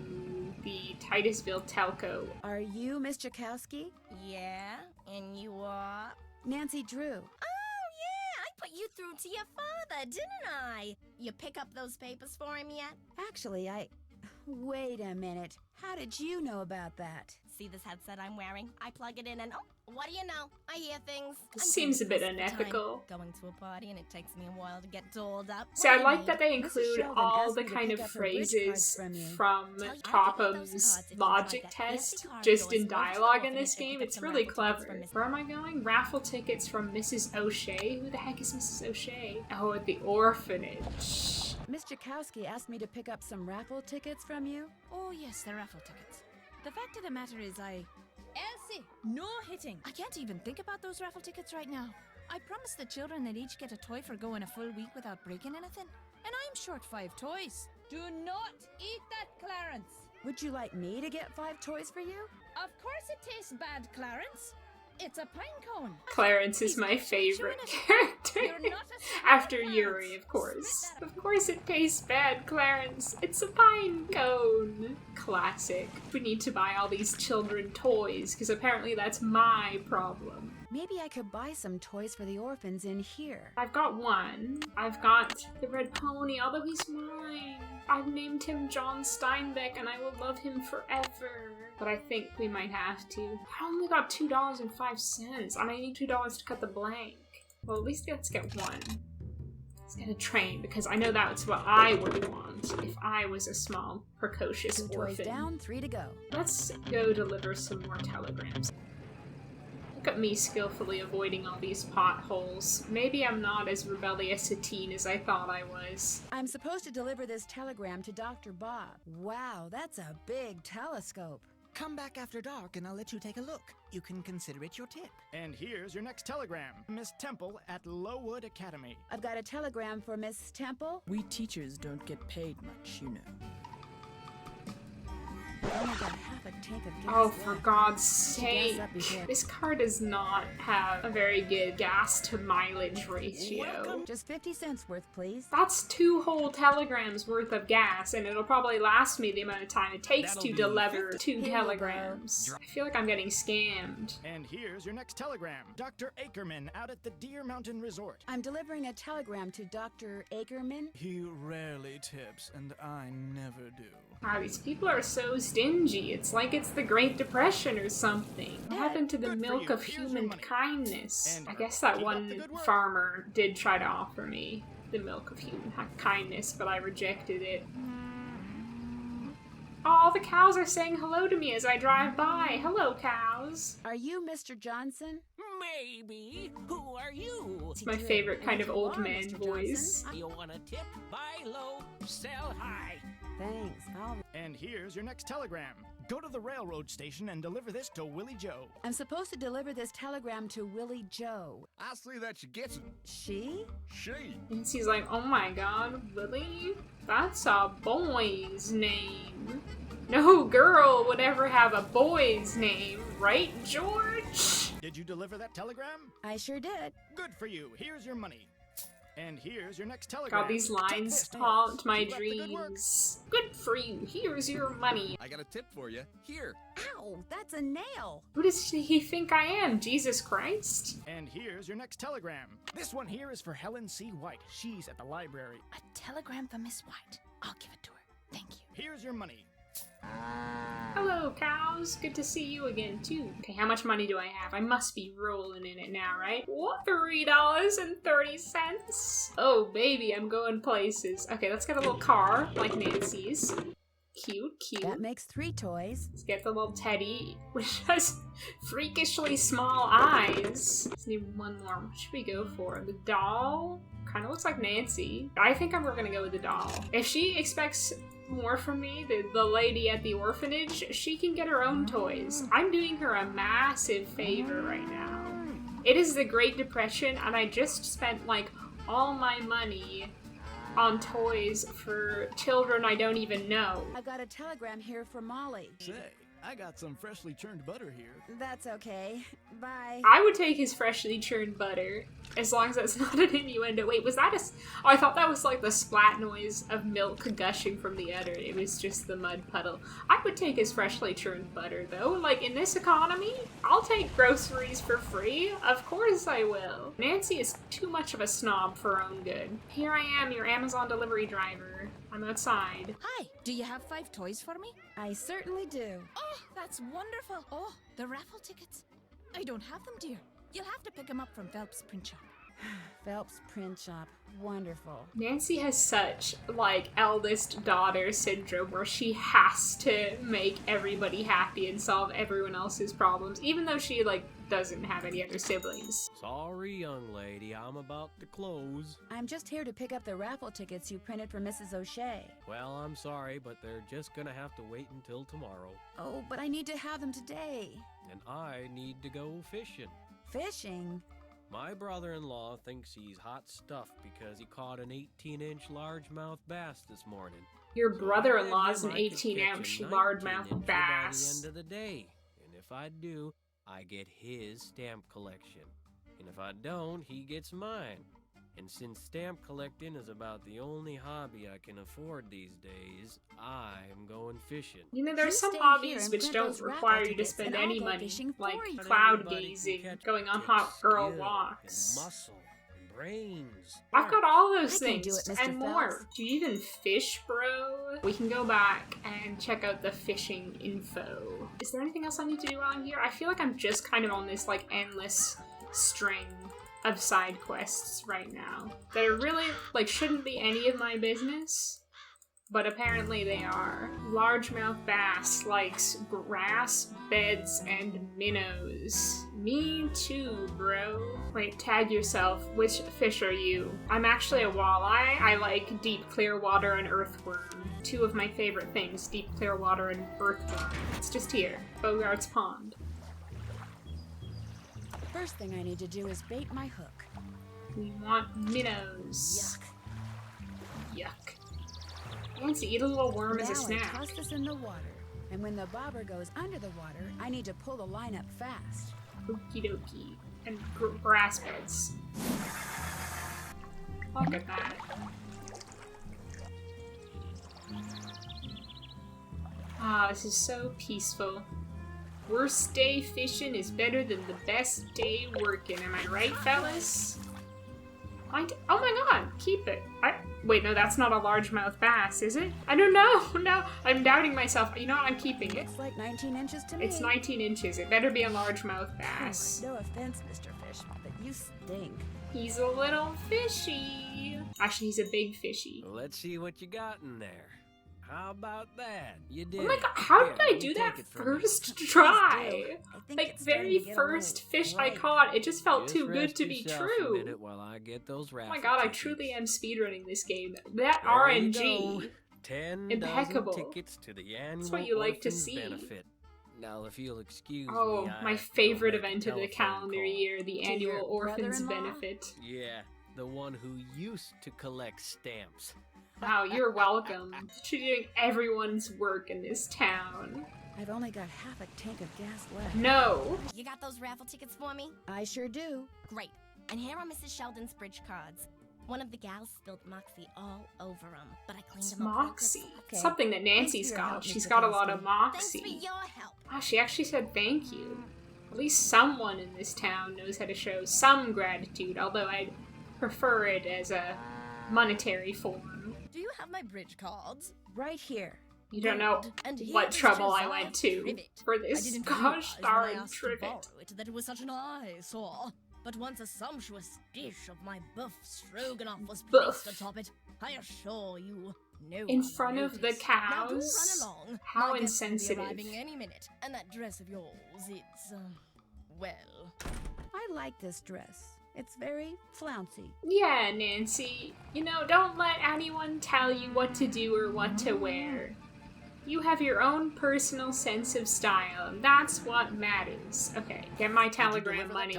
the Titusville telco. Are you Miss Jakowski? Yeah, and you are? Nancy Drew. Oh, yeah, I put you through to your father, didn't I? You pick up those papers for him yet? Actually, Wait a minute. How did you know about that? See this headset I'm wearing? I plug it in and what do you know? I hear things. This seems a bit unethical. Going to a party and it takes me a while to get dolled up. See, I like that they include all the kind of phrases from Topham's logic test just in dialogue in this game. It's really clever. Where am I going? Raffle tickets from Mrs. O'Shea? Who the heck is Mrs. O'Shea? Oh, at the orphanage. Miss Jakowski asked me to pick up some raffle tickets from you. Oh yes, the raffle tickets. The fact of the matter is Elsie, no hitting. I can't even think about those raffle tickets right now. I promised the children they'd each get a toy for going a full week without breaking anything. And I'm short 5 toys. Do not eat that, Clarence. Would you like me to get 5 toys for you? Of course it tastes bad, Clarence. It's a pine cone. Clarence is my favorite character. After Yuri, of course. Of course it tastes bad, Clarence. It's a pine cone. Classic. We need to buy all these children toys, because apparently that's my problem. Maybe I could buy some toys for the orphans in here. I've got one. I've got the red pony, although he's mine. I've named him John Steinbeck and I will love him forever. But I think we might have to. I only got $2.05 and I need $2 to cut the blank. Well, at least let's get one. Let's get a train because I know that's what I would want if I was a small, precocious 2 orphan. toys down, 3 to go. Let's go deliver some more telegrams. Look at me skillfully avoiding all these potholes. Maybe I'm not as rebellious a teen as I thought I was. I'm supposed to deliver this telegram to Dr. Bob. Wow, that's a big telescope. Come back after dark and I'll let you take a look. You can consider it your tip. And here's your next telegram. Miss Temple at Lowood Academy. I've got a telegram for Miss Temple. We teachers don't get paid much, you know. Only got half a tank of gas Oh, for left. God's sake. This car does not have a very good gas to mileage ratio. Just 50 cents worth, please. That's 2 whole telegrams worth of gas, and it'll probably last me the amount of time it takes to deliver 2 telegrams. I feel like I'm getting scammed. And here's your next telegram. Dr. Ackerman out at the Deer Mountain Resort. I'm delivering a telegram to Dr. Ackerman. He rarely tips, and I never do. Wow, these people are so stingy. It's like it's the Great Depression or something. What happened to the milk of human kindness? I guess that one farmer did try to offer me the milk of human kindness, but I rejected it. Oh, the cows are saying hello to me as I drive by. Hello, cows. Are you Mr. Johnson? Maybe. Who are you? It's my favorite kind of old man voice. You want a tip? Buy low, sell high. Thanks. And here's your next telegram. Go to the railroad station and deliver this to Willie Joe. I'm supposed to deliver this telegram to Willie Joe. I see that she gets it. She? She. And she's like, oh my god, Willie? That's a boy's name. No girl would ever have a boy's name, right, George? Did you deliver that telegram? I sure did. Good for you. Here's your money. And here's your next telegram. God, these lines haunt my dreams. Good for you. Here's your money. I got a tip for you. Here. Ow, that's a nail. Who does he think I am? Jesus Christ? And here's your next telegram. This one here is for Helen C. White. She's at the library. A telegram for Miss White. I'll give it to her. Thank you. Here's your money. Hello, cows. Good to see you again, too. Okay, how much money do I have? I must be rolling in it now, right? What? $3.30? Oh, baby, I'm going places. Okay, let's get a little car, like Nancy's. Cute, cute. That makes 3 toys. Let's get the little teddy, which has freakishly small eyes. Let's need one more. What should we go for? The doll? Kind of looks like Nancy. I think we're gonna go with the doll. If she expects more from me, the lady at the orphanage, she can get her own toys. I'm doing her a massive favor right now. It is the Great Depression, and I just spent like all my money on toys for children I don't even know. I've got a telegram here for Molly. Say, I got some freshly churned butter here. That's okay. Bye. I would take his freshly churned butter, as long as that's not an innuendo. Wait, was that oh, I thought that was like the splat noise of milk gushing from the udder. It was just the mud puddle. I would take his freshly churned butter, though. Like, in this economy, I'll take groceries for free. Of course I will. Nancy is too much of a snob for her own good. Here I am, your Amazon delivery driver. I'm outside. Hi, do you have 5 toys for me? I certainly do. Oh, that's wonderful. Oh, the raffle tickets. I don't have them, dear. You'll have to pick them up from Phelps Print Shop. Phelps Print Shop. Wonderful. Nancy has such, like, eldest daughter syndrome where she has to make everybody happy and solve everyone else's problems, even though she, like, doesn't have any other siblings. Sorry, young lady, I'm about to close. I'm just here to pick up the raffle tickets you printed for Mrs. O'Shea. Well, I'm sorry, but they're just gonna have to wait until tomorrow. Oh, but I need to have them today. And I need to go fishing. Fishing? My brother-in-law thinks he's hot stuff because he caught an 18-inch largemouth bass this morning. Your brother-in-law's an 18-inch largemouth bass. By the end of the day. And if I do, I get his stamp collection. And if I don't, he gets mine. And since stamp collecting is about the only hobby I can afford these days, I'm going fishing. You know, there's some hobbies which don't require you to spend any money, like cloud gazing, going on hot girl walks. And muscle and brains. I've got all those things do it, Mr. and more. Do you even fish, bro? We can go back and check out the fishing info. Is there anything else I need to do around here? I feel like I'm just kind of on this, like, endless string of side quests right now that are really, like, shouldn't be any of my business, but apparently they are. Largemouth bass likes grass, beds, and minnows. Me too, bro. Wait, tag yourself. Which fish are you? I'm actually a walleye. I like deep clear water and earthworm. 2 of my favorite things, deep clear water and earthworm. It's just here, Bogart's Pond. First thing I need to do is bait my hook. We want minnows. Yuck. Yuck. Nancy, eat a little worm as a snack. Now I toss this in the water. And when the bobber goes under the water, I need to pull the line up fast. Okie dokie. And grass beds. Look at that. Ah, this is so peaceful. Worst day fishing is better than the best day working. Am I right, fellas? Oh my god, keep it. Wait, no, that's not a largemouth bass, is it? I don't know. No, I'm doubting myself. You know what? I'm keeping it. It's like 19 inches to me. It's 19 inches. It better be a largemouth bass. No offense, Mr. Fish, but you stink. He's a little fishy. Actually, he's a big fishy. Well, let's see what you got in there. How about that? You did. Oh my god, how did I do that first try? Like, very first fish I caught, it just felt too good to be true. While I get those oh my god, I truly am speedrunning this game. That RNG. 10 impeccable. Tickets to the annual That's what you like to see. Benefit. Now, if you'll excuse me, oh, my favorite event of the calendar year, the annual orphans benefit. Yeah, the one who used to collect stamps. Wow, you're welcome. You're doing everyone's work in this town. I've only got half a tank of gas left. No. You got those raffle tickets for me? I sure do. Great. And here are Mrs. Sheldon's bridge cards. One of the gals spilled Moxie all over them, but I cleaned them up. Moxie. Okay. Something that Nancy's got. She's got a lot of Moxie. Thanks for your help. Wow, she actually said thank you. At least someone in this town knows how to show some gratitude, although I'd prefer it as a monetary form. Do you have my bridge cards? Right here. You don't know what trouble I went to for this gosh darn trivet. That it was such an eyesore. But once a sumptuous dish of my buff stroganoff was placed atop it, I assure you, no in front of the cows. Now do run along. How my insensitive! Will be arriving any minute, and that dress of yours, it's well. I like this dress. It's very flouncy. Yeah, Nancy. You know, don't let anyone tell you what to do or what to wear. You have your own personal sense of style, and that's what matters. Okay, get my telegram money.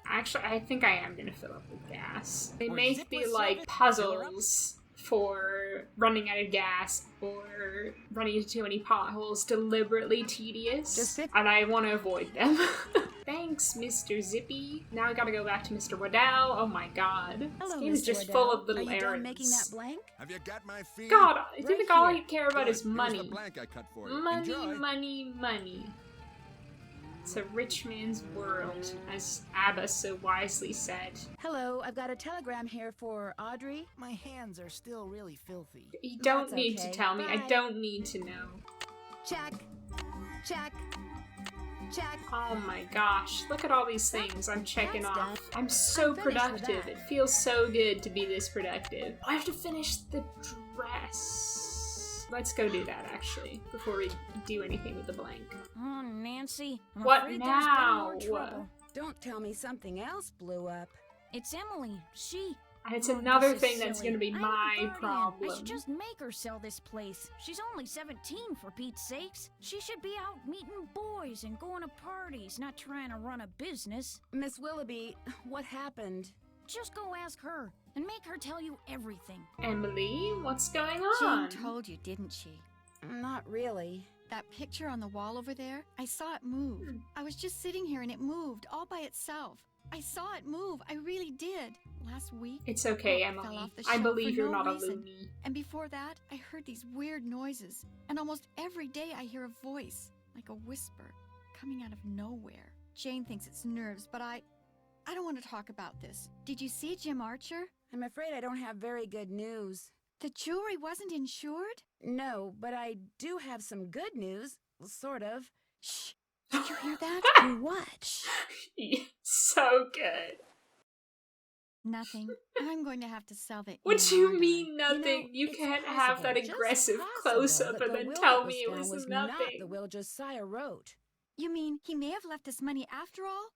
Actually, I think I am gonna fill up with gas. They make the, like, puzzles for running out of gas or running into too many potholes deliberately tedious, and I want to avoid them. Thanks, Mr. Zippy. Now I gotta go back to Mr. Waddell. Oh my god. Hello, This game is Mr. just Waddell. full of little Are you errands. done making that blank? Have you got my fee? God, I think Right all I here. care about is Good. Here's money. the blank I cut for you. Money, Enjoy. money, money. It's a rich man's world, as Abba so wisely said. Hello, I've got a telegram here for Audrey. My hands are still really filthy. You don't That's need to okay. tell me. I Bye. don't need to know. Check. Check. Check. Oh my gosh, look at all these things I'm checking That's off. done. I'm so I'm finished with productive. that. It feels so good to be this productive. I have to finish the dress. Let's go do that, actually, before we do anything with the blank. Oh, Nancy. I'm What afraid now? There's been more trouble. Don't tell me something else blew up. It's Emily. She... And it's Oh, another this is thing that's silly. going to be I'm my the guardian. problem. I should just make her sell this place. She's only 17, for Pete's sakes. She should be out meeting boys and going to parties, not trying to run a business. Miss Willoughby, what happened? Just go ask her, and make her tell you everything. Emily, what's going Jane on? told you, didn't she? Not really. That picture on the wall over there, I saw it move. I was just sitting here and it moved all by itself. I saw it move. I really did. Last week. It's okay, a book fell Emily. off the I shelf believe for you're no not reason. a loony. And before that, I heard these weird noises. And almost every day I hear a voice, like a whisper, coming out of nowhere. Jane thinks it's nerves, but I don't want to talk about this. Did you see Jim Archer? I'm afraid I don't have very good news. The jewelry wasn't insured? No, but I do have some good news. Sort of. Shh. Did you hear that? What? So good. Nothing. I'm going to have to sell the What do inn, you aren't mean I? nothing? You it's can't have that possible, aggressive just close-up possible and that then the will tell that me it found was not nothing. the will Josiah wrote. You mean he may have left us money after all?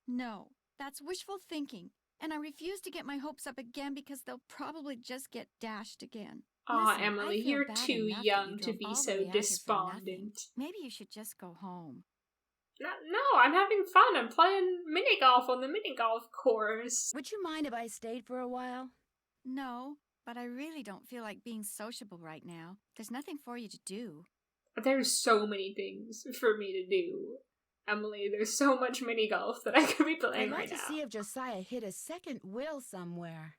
No, that's wishful thinking. And I refuse to get my hopes up again because they'll probably just get dashed again. Aw, Listen, I Emily, feel you're bad too enough that young you to drove be all the so way out here for nothing. despondent. Maybe you should just go home. No, I'm having fun. I'm playing mini golf on the mini golf course. Would you mind if I stayed for a while? No, but I really don't feel like being sociable right now. There's nothing for you to do. There's so many things for me to do. Emily, there's so much mini golf that I could be playing I'd like right to now. see if Josiah hit a second will somewhere.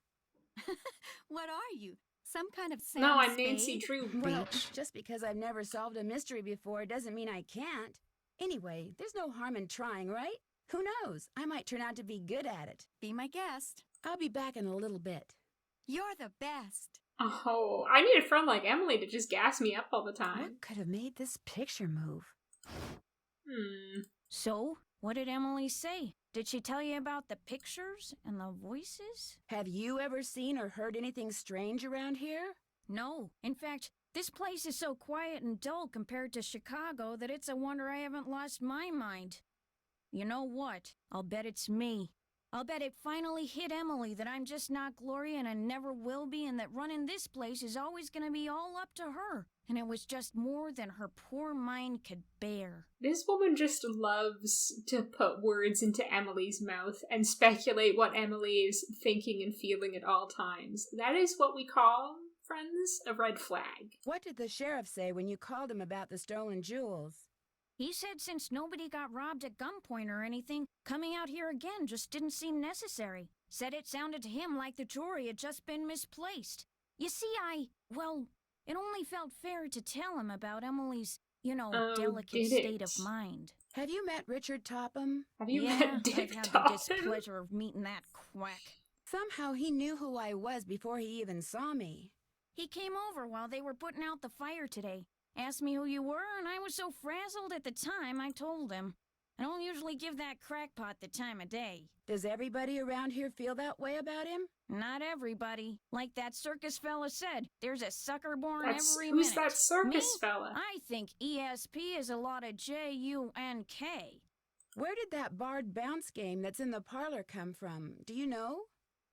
What are you? Some kind of Sam No, I'm Spade? Nancy Drew, Well, bitch. just because I've never solved a mystery before doesn't mean I can't. Anyway, there's no harm in trying, right? Who knows? I might turn out to be good at it. Be my guest. I'll be back in a little bit. You're the best. Oh, I need a friend like Emily to just gas me up all the time. What could have made this picture move? So, what did Emily say? Did she tell you about the pictures and the voices? Have you ever seen or heard anything strange around here? No. In fact, this place is so quiet and dull compared to Chicago that it's a wonder I haven't lost my mind. You know what? I'll bet it's me. I'll bet it finally hit Emily that I'm just not Gloria and I never will be, and that running this place is always going to be all up to her. And it was just more than her poor mind could bear. This woman just loves to put words into Emily's mouth and speculate what Emily is thinking and feeling at all times. That is what we call, friends, a red flag. What did the sheriff say when you called him about the stolen jewels? He said since nobody got robbed at gunpoint or anything, coming out here again just didn't seem necessary. Said it sounded to him like the jewelry had just been misplaced. You see, it only felt fair to tell him about Emily's, delicate state of mind. Have you met Richard Topham? Have you Yeah, met Dick I've had the Topham? displeasure of meeting that quack. Somehow he knew who I was before he even saw me. He came over while they were putting out the fire today. Asked me who you were, and I was so frazzled at the time, I told him. I don't usually give that crackpot the time of day. Does everybody around here feel that way about him? Not everybody. Like that circus fella said, there's a sucker born every Who's minute. that circus Me? fella? I think ESP is a lot of JUNK. Where did that barred bounce game that's in the parlor come from? Do you know?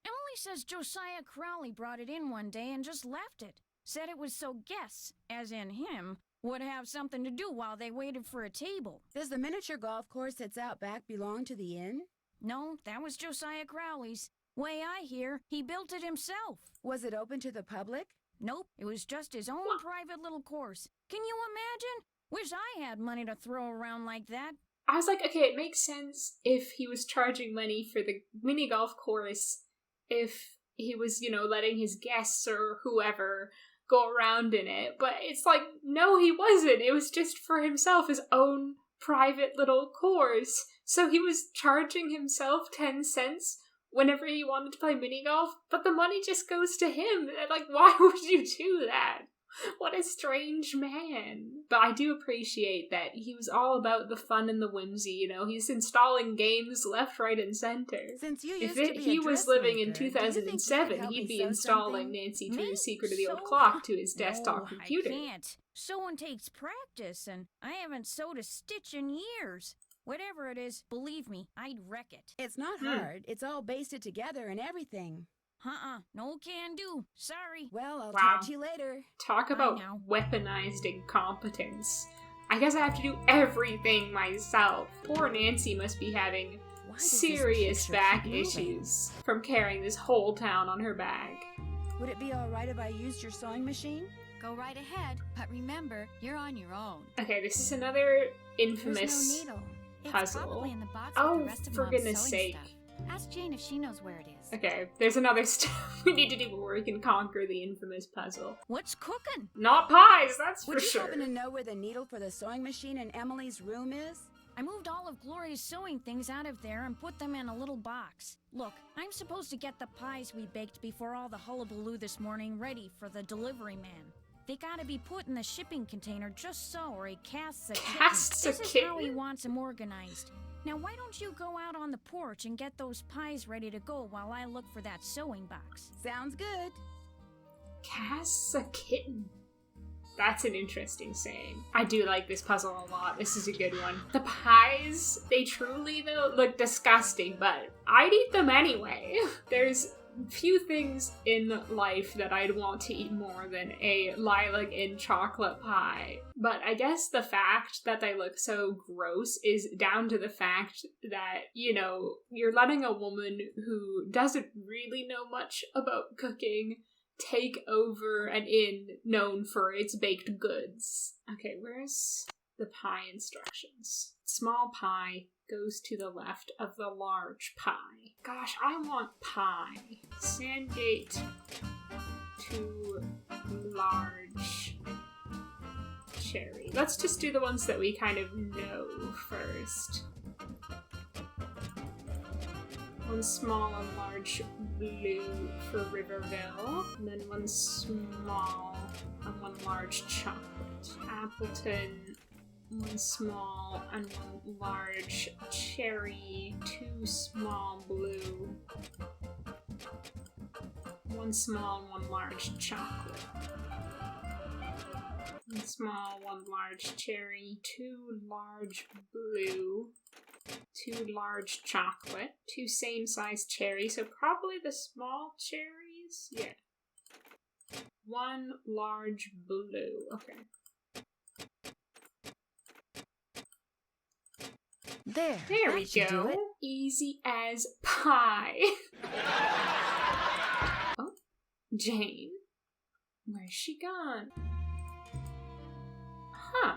Emily says Josiah Crowley brought it in one day and just left it. Said it was so guests, as in him, would have something to do while they waited for a table. Does the miniature golf course that's out back belong to the inn? No, that was Josiah Crowley's. Way I hear, he built it himself. Was it open to the public? Nope, it was just his own private little course. Can you imagine? Wish I had money to throw around like that. I was like, okay, it makes sense if he was charging money for the mini golf course, if he was, letting his guests or whoever go around in it. But it's like, no, he wasn't. It was just for himself, his own private little course. So he was charging himself 10 cents whenever he wanted to play mini golf, but the money just goes to him. Like, why would you do that? What a strange man. But I do appreciate that he was all about the fun and the whimsy, He's installing games left, right, and center. Since you if used to be he a was living in dressmaker, do you think you could 2007, help he'd me be sew installing something? Nancy Drew's Me? Secret of the Old Sew? Clock to his desktop No, computer. I can't. Sewing takes practice, and I haven't sewed a stitch in years. Whatever it is, believe me, I'd wreck it. It's not hard. It's all basted together and everything. No can do. Sorry. Well, I'll Wow. talk to you later. Talk about weaponized incompetence. I guess I have to do everything myself. Poor Nancy must be having does this serious picture back keep moving? issues from carrying this whole town on her back. Would it be all right if I used your sewing machine? Go right ahead, but remember, you're on your own. Okay, this is another There's infamous no needle. It's puzzle. probably in the box with Oh, the rest of for Mom's goodness sewing sake. stuff. Ask Jane if she knows where it is. Okay, there's another step we need to do before we can conquer the infamous puzzle. What's cooking? Not pies, that's Would for you sure. happen to know where the needle for the sewing machine in Emily's room is? I moved all of Gloria's sewing things out of there and put them in a little box. Look, I'm supposed to get the pies we baked before all the hullabaloo this morning ready for the delivery man. They gotta be put in the shipping container just so, or he casts a Casts a kitten. This is how he kitten? wants them organized. Now why don't you go out on the porch and get those pies ready to go while I look for that sewing box? Sounds good. Casts a kitten. That's an interesting saying. I do like this puzzle a lot. This is a good one. The pies, they truly, though, look disgusting, but I'd eat them anyway. There's few things in life that I'd want to eat more than a lilac and chocolate pie. But I guess the fact that they look so gross is down to the fact that, you're letting a woman who doesn't really know much about cooking take over an inn known for its baked goods. Okay, where's the pie instructions? Small pie goes to the left of the large pie. Gosh, I want pie. Sandgate to large cherry. Let's just do the ones that we kind of know first. One small and large blue for Riverville, and then one small and one large chocolate. Appleton, one small and one large cherry, two small blue, one small and one large chocolate. One small, one large cherry, two large blue, two large chocolate, two same size cherries, so probably the small cherries? Yeah. One large blue, okay. There we should do go. it. Easy as pie. Oh, Jane. Where's she gone? Huh.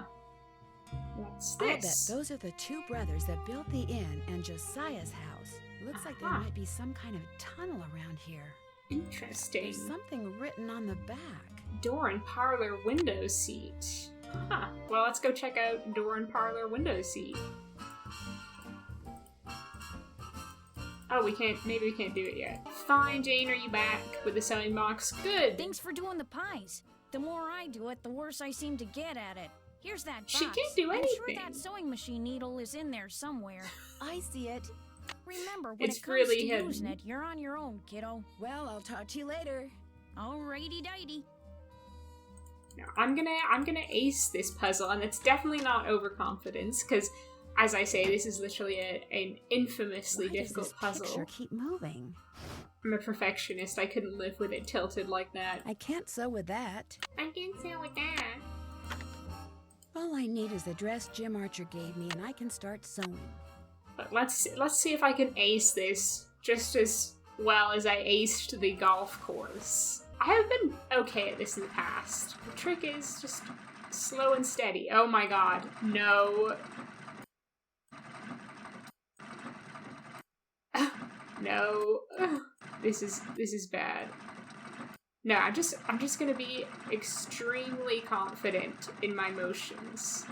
What's I bet this? those are the two brothers that built the inn and Josiah's house. Looks like there might be some kind of tunnel around here. Interesting. There's something written on the back. Door and parlor window seat. Huh. Well, let's go check out door and parlor window seat. Oh, maybe we can't do it yet. Fine, Jane, are you back with the sewing box? Good. Thanks for doing the pies. The more I do it, the worse I seem to get at it. Here's that box. She can't do I'm anything. sure that sewing machine needle is in there somewhere. I see it. Remember, when It's it comes really to hidden. using it, you're on your own, kiddo. Well, I'll talk to you later. Alrighty-dighty. No, I'm gonna ace this puzzle, and it's definitely not overconfidence, because, as I say, this is literally an infamously difficult puzzle. Picture keep moving. I'm a perfectionist. I couldn't live with it tilted like that. I can't sew with that. I can't sew with that. All I need is the dress Jim Archer gave me, and I can start sewing. But let's see if I can ace this just as well as I aced the golf course. I have been okay at this in the past. The trick is just slow and steady. Oh my god. No. No. This is bad. No, I'm just gonna be extremely confident in my motions.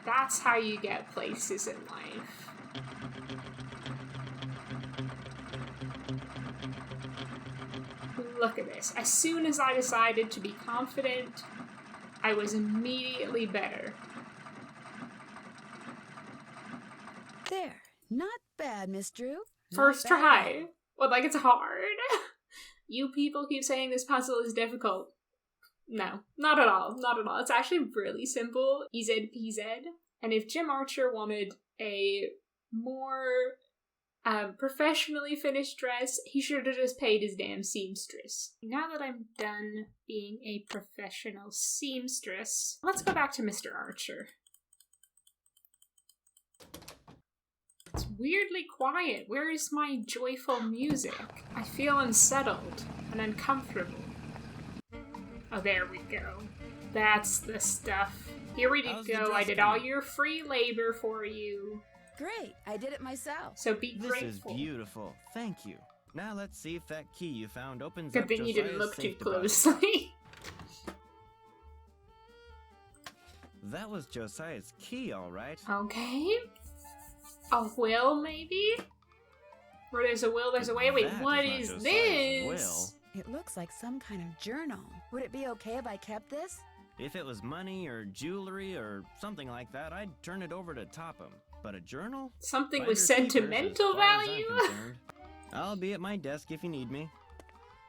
That's how you get places in life. Look at this. As soon as I decided to be confident, I was immediately better. There. Not bad, Miss Drew. First try. Well, like, it's hard. You people keep saying this puzzle is difficult. No, not at all. Not at all. It's actually really simple. Easy peasy. And if Jim Archer wanted a more professionally finished dress, he should have just paid his damn seamstress. Now that I'm done being a professional seamstress, let's go back to Mr. Archer. It's weirdly quiet. Where is my joyful music? I feel unsettled and uncomfortable. Oh, there we go. That's the stuff. Here we go. I did all your free labor for you. Great. I did it myself. So be grateful. This is beautiful. Thank you. Now let's see if that key you found opens Good up thing you didn't Josiah's look too safe deposit. closely. That was Josiah's key, all right. Okay. A will, maybe? Where there's a will, there's a way. Wait, That what is is not this? Josiah's will. It looks like some kind of journal. Would it be okay if I kept this? If it was money or jewelry or something like that, I'd turn it over to Topham. But a journal? Something Find with your keepers, sentimental as far as I'm value? concerned. I'll be at my desk if you need me.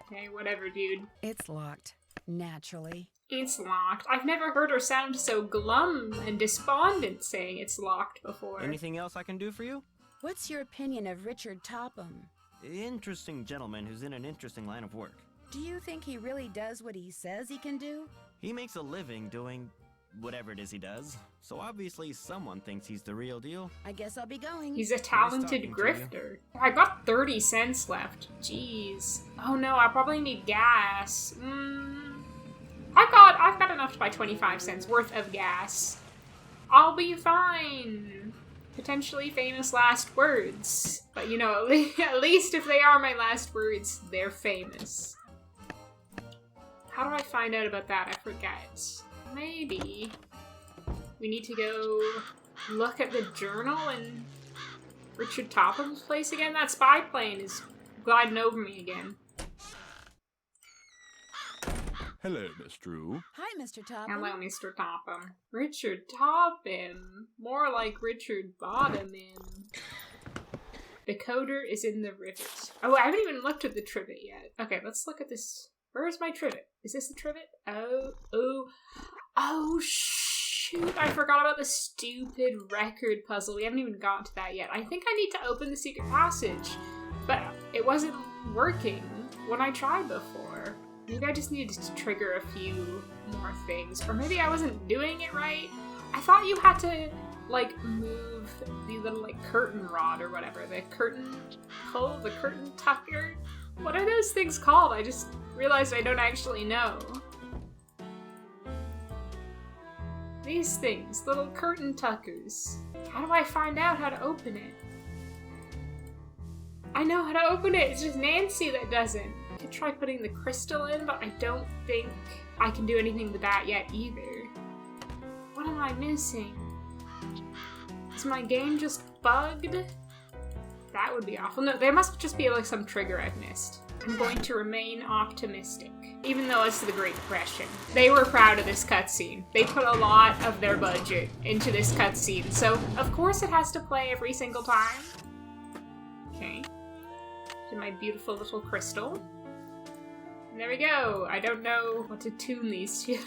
Okay, whatever, dude. It's locked. Naturally. It's locked. I've never heard her sound so glum and despondent saying it's locked before. Anything else I can do for you? What's your opinion of Richard Topham? Interesting gentleman who's in an interesting line of work. Do you think he really does what he says he can do? He makes a living doing whatever it is he does, so obviously someone thinks he's the real deal. I guess I'll be going. He's a talented talking to grifter. I got 30 cents left. Jeez. Oh no, I probably need gas. I've got enough to buy 25 cents worth of gas. I'll be fine. Potentially famous last words. But you know, at least if they are my last words, they're famous. How do I find out about that? I forget. Maybe we need to go look at the journal in Richard Topham's place again. That spy plane is gliding over me again. Hello, Miss Drew. Hi, Mr. Topham. Hello, Mr. Topham. Richard Topham. More like Richard Bottomin. The coder is in the rivet. Oh, I haven't even looked at the trivet yet. Okay, let's look at this. Where's my trivet? Is this the trivet? Oh, shoot. I forgot about the stupid record puzzle. We haven't even gotten to that yet. I think I need to open the secret passage, but it wasn't working when I tried before. Maybe I just needed to trigger a few more things. Or maybe I wasn't doing it right. I thought you had to, like, move the little, like, curtain rod or whatever. The curtain pull? The curtain tucker? What are those things called? I just realized I don't actually know. These things. Little curtain tuckers. How do I find out how to open it? I know how to open it. It's just Nancy that doesn't. I could try putting the crystal in, but I don't think I can do anything with that yet either. What am I missing? Is my game just bugged? That would be awful. No, there must just be like some trigger I've missed. I'm going to remain optimistic. Even though it's the Great Depression. They were proud of this cutscene. They put a lot of their budget into this cutscene, so of course it has to play every single time. Okay. To my beautiful little crystal. And there we go. I don't know what to tune these to.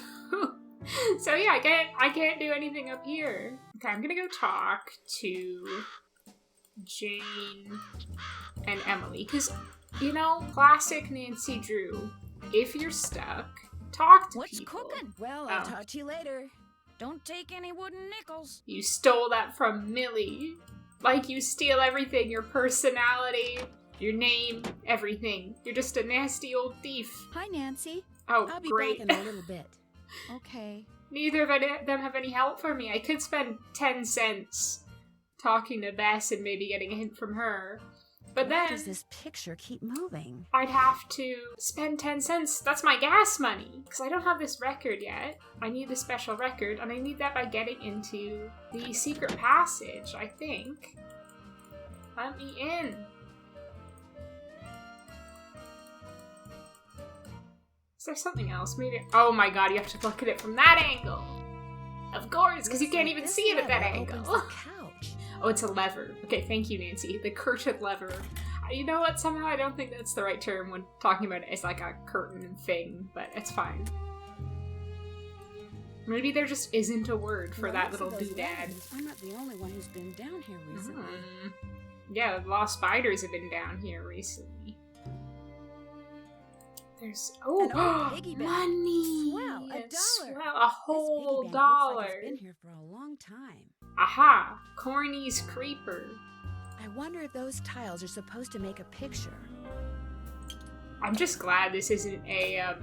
So yeah, I can't do anything up here. Okay, I'm gonna go talk to Jane and Emily, because, you know, classic Nancy Drew. If you're stuck, talk to people. What's cooking? Well, I'll talk to you later. Don't take any wooden nickels. You stole that from Millie. Like you steal everything, your personality, Your name, everything. You're just a nasty old thief. Hi, Nancy. Oh, I'll be great. back in a little bit. Okay. Neither of them have any help for me. I could spend 10 cents talking to Bess and maybe getting a hint from her. But Why then does this picture keep moving? I'd have to spend 10 cents. That's my gas money. Because I don't have this record yet. I need the special record, and I need that by getting into the secret passage, I think. Let me in. Is there something else? Maybe. Oh my god, you have to look at it from that angle. Of course, because you can't even see it at that angle. Oh, it's a lever. Okay, thank you, Nancy. The curtain lever. You know what? Somehow I don't think that's the right term when talking about it as like a curtain thing, but it's fine. Maybe there just isn't a word for that little doodad. I'm not the only one who's been down here recently. Yeah, the lost spiders have been down here recently. There's piggy bank. Money. Swell, $1. Swell, a whole this piggy bank dollar. Looks like it's been here for a long time. Aha! Corny's creeper. I wonder if those tiles are supposed to make a picture. I'm just glad this isn't a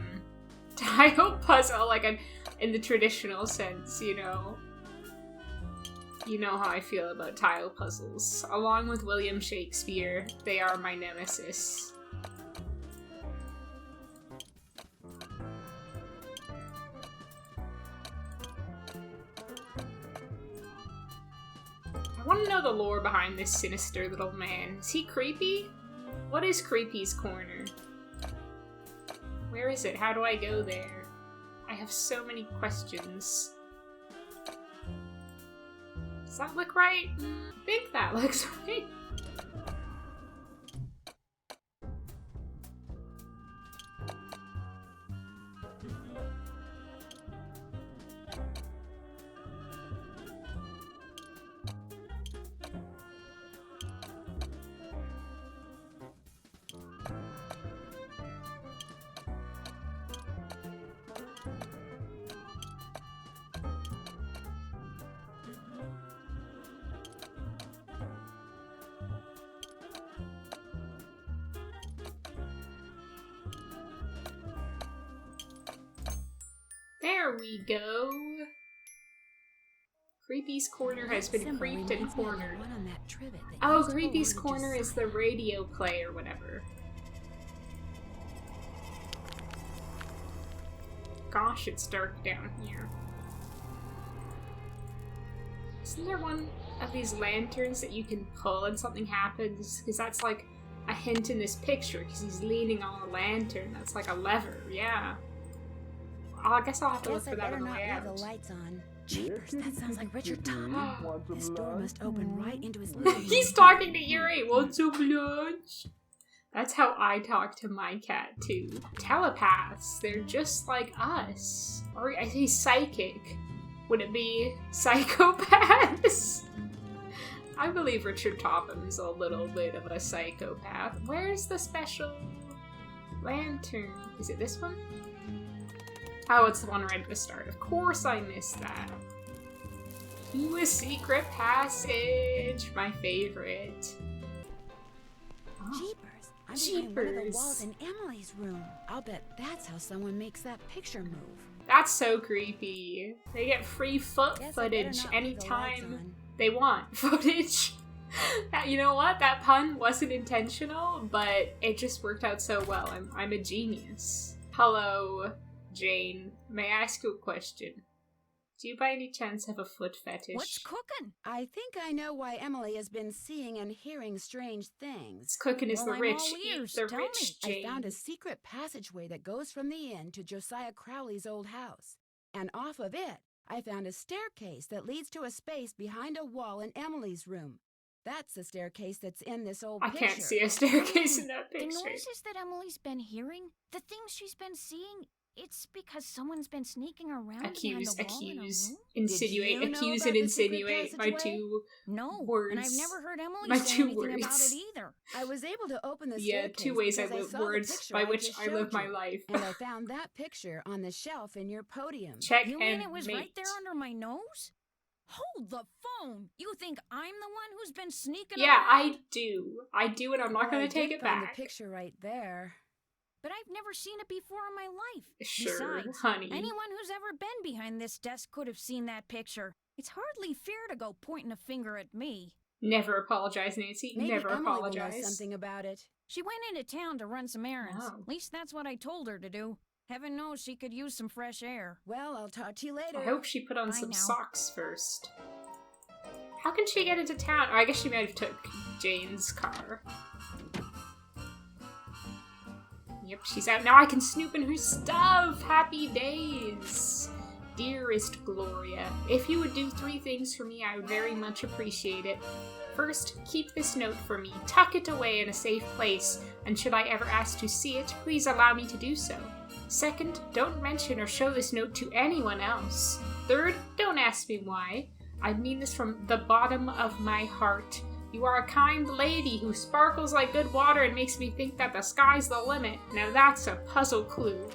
tile puzzle like in the traditional sense, you know. You know how I feel about tile puzzles. Along with William Shakespeare, they are my nemesis. I want to know the lore behind this sinister little man. Is he creepy? What is Creepy's Corner? Where is it? How do I go there? I have so many questions. Does that look right? I think that looks right. There we go. Creepy's Corner has been creeped and cornered. Oh, Creepy's Corner is the radio play or whatever. Gosh, it's dark down here. Isn't there one of these lanterns that you can pull and something happens? Because that's like a hint in this picture, because he's leaning on a lantern. That's like a lever, yeah. I guess I'll have to look for that on the way out. The lights on. Jeepers, that sounds like Richard Thomas. This door must open right into his living room. He's talking to Yuri. What's up, lunch? That's how I talk to my cat, too. Telepaths. They're just like us. Or I say psychic. Would it be psychopaths? I believe Richard Topham is a little bit of a psychopath. Where's the special lantern? Is it this one? Oh, it's the one right at the start. Of course I missed that. To a secret passage. My favorite. Oh. Jeepers. I'm behind one of the walls in Emily's room. I'll bet that's how someone makes that picture move. That's so creepy. They get free footage anytime they want footage. You know what? That pun wasn't intentional, but it just worked out so well. I'm a genius. Hello, Jane. May I ask you a question? Do you by any chance have a foot fetish? What's cooking? I think I know why Emily has been seeing and hearing strange things. Cooking is the rich. Eat the rich, Jane. I found a secret passageway that goes from the inn to Josiah Crowley's old house. And off of it, I found a staircase that leads to a space behind a wall in Emily's room. That's the staircase that's in this old picture. I can't see a staircase in that picture. The noises that Emily's been hearing, the things she's been seeing, it's because someone's been sneaking around accuse, behind the wall in a room? Insinuate, accuse and insinuate, my two words. And I've never heard Emily my say two anything words. about it either. I was able to open the yeah, staircase 2 ways I because live words by which I live my life. And I found that picture on the shelf in your podium. Check you and mean it was mate. right there under my nose? Hold the phone! You think I'm the one who's been sneaking Yeah, around? I do, and I'm not going I to take did it find back. the picture right there. But I've never seen it before in my life. Sure, Besides, honey. anyone who's ever been behind this desk could have seen that picture. It's hardly fair to go pointing a finger at me. Never apologize, Nancy. Maybe Never Emily will know apologize. something about it. She went into town to run some errands. Oh. At least that's what I told her to do. Heaven knows she could use some fresh air. Well, I'll talk to you later. I hope she put on Bye some now. socks first. How can she get into town? Oh, I guess she might have took Jane's car. Yep, she's out. Now I can snoop in her stuff! Happy days! Dearest Gloria, if you would do 3 things for me, I would very much appreciate it. First, keep this note for me. Tuck it away in a safe place, and should I ever ask to see it, please allow me to do so. Second, don't mention or show this note to anyone else. Third, don't ask me why. I mean this from the bottom of my heart. You are a kind lady who sparkles like good water and makes me think that the sky's the limit. Now that's a puzzle clue.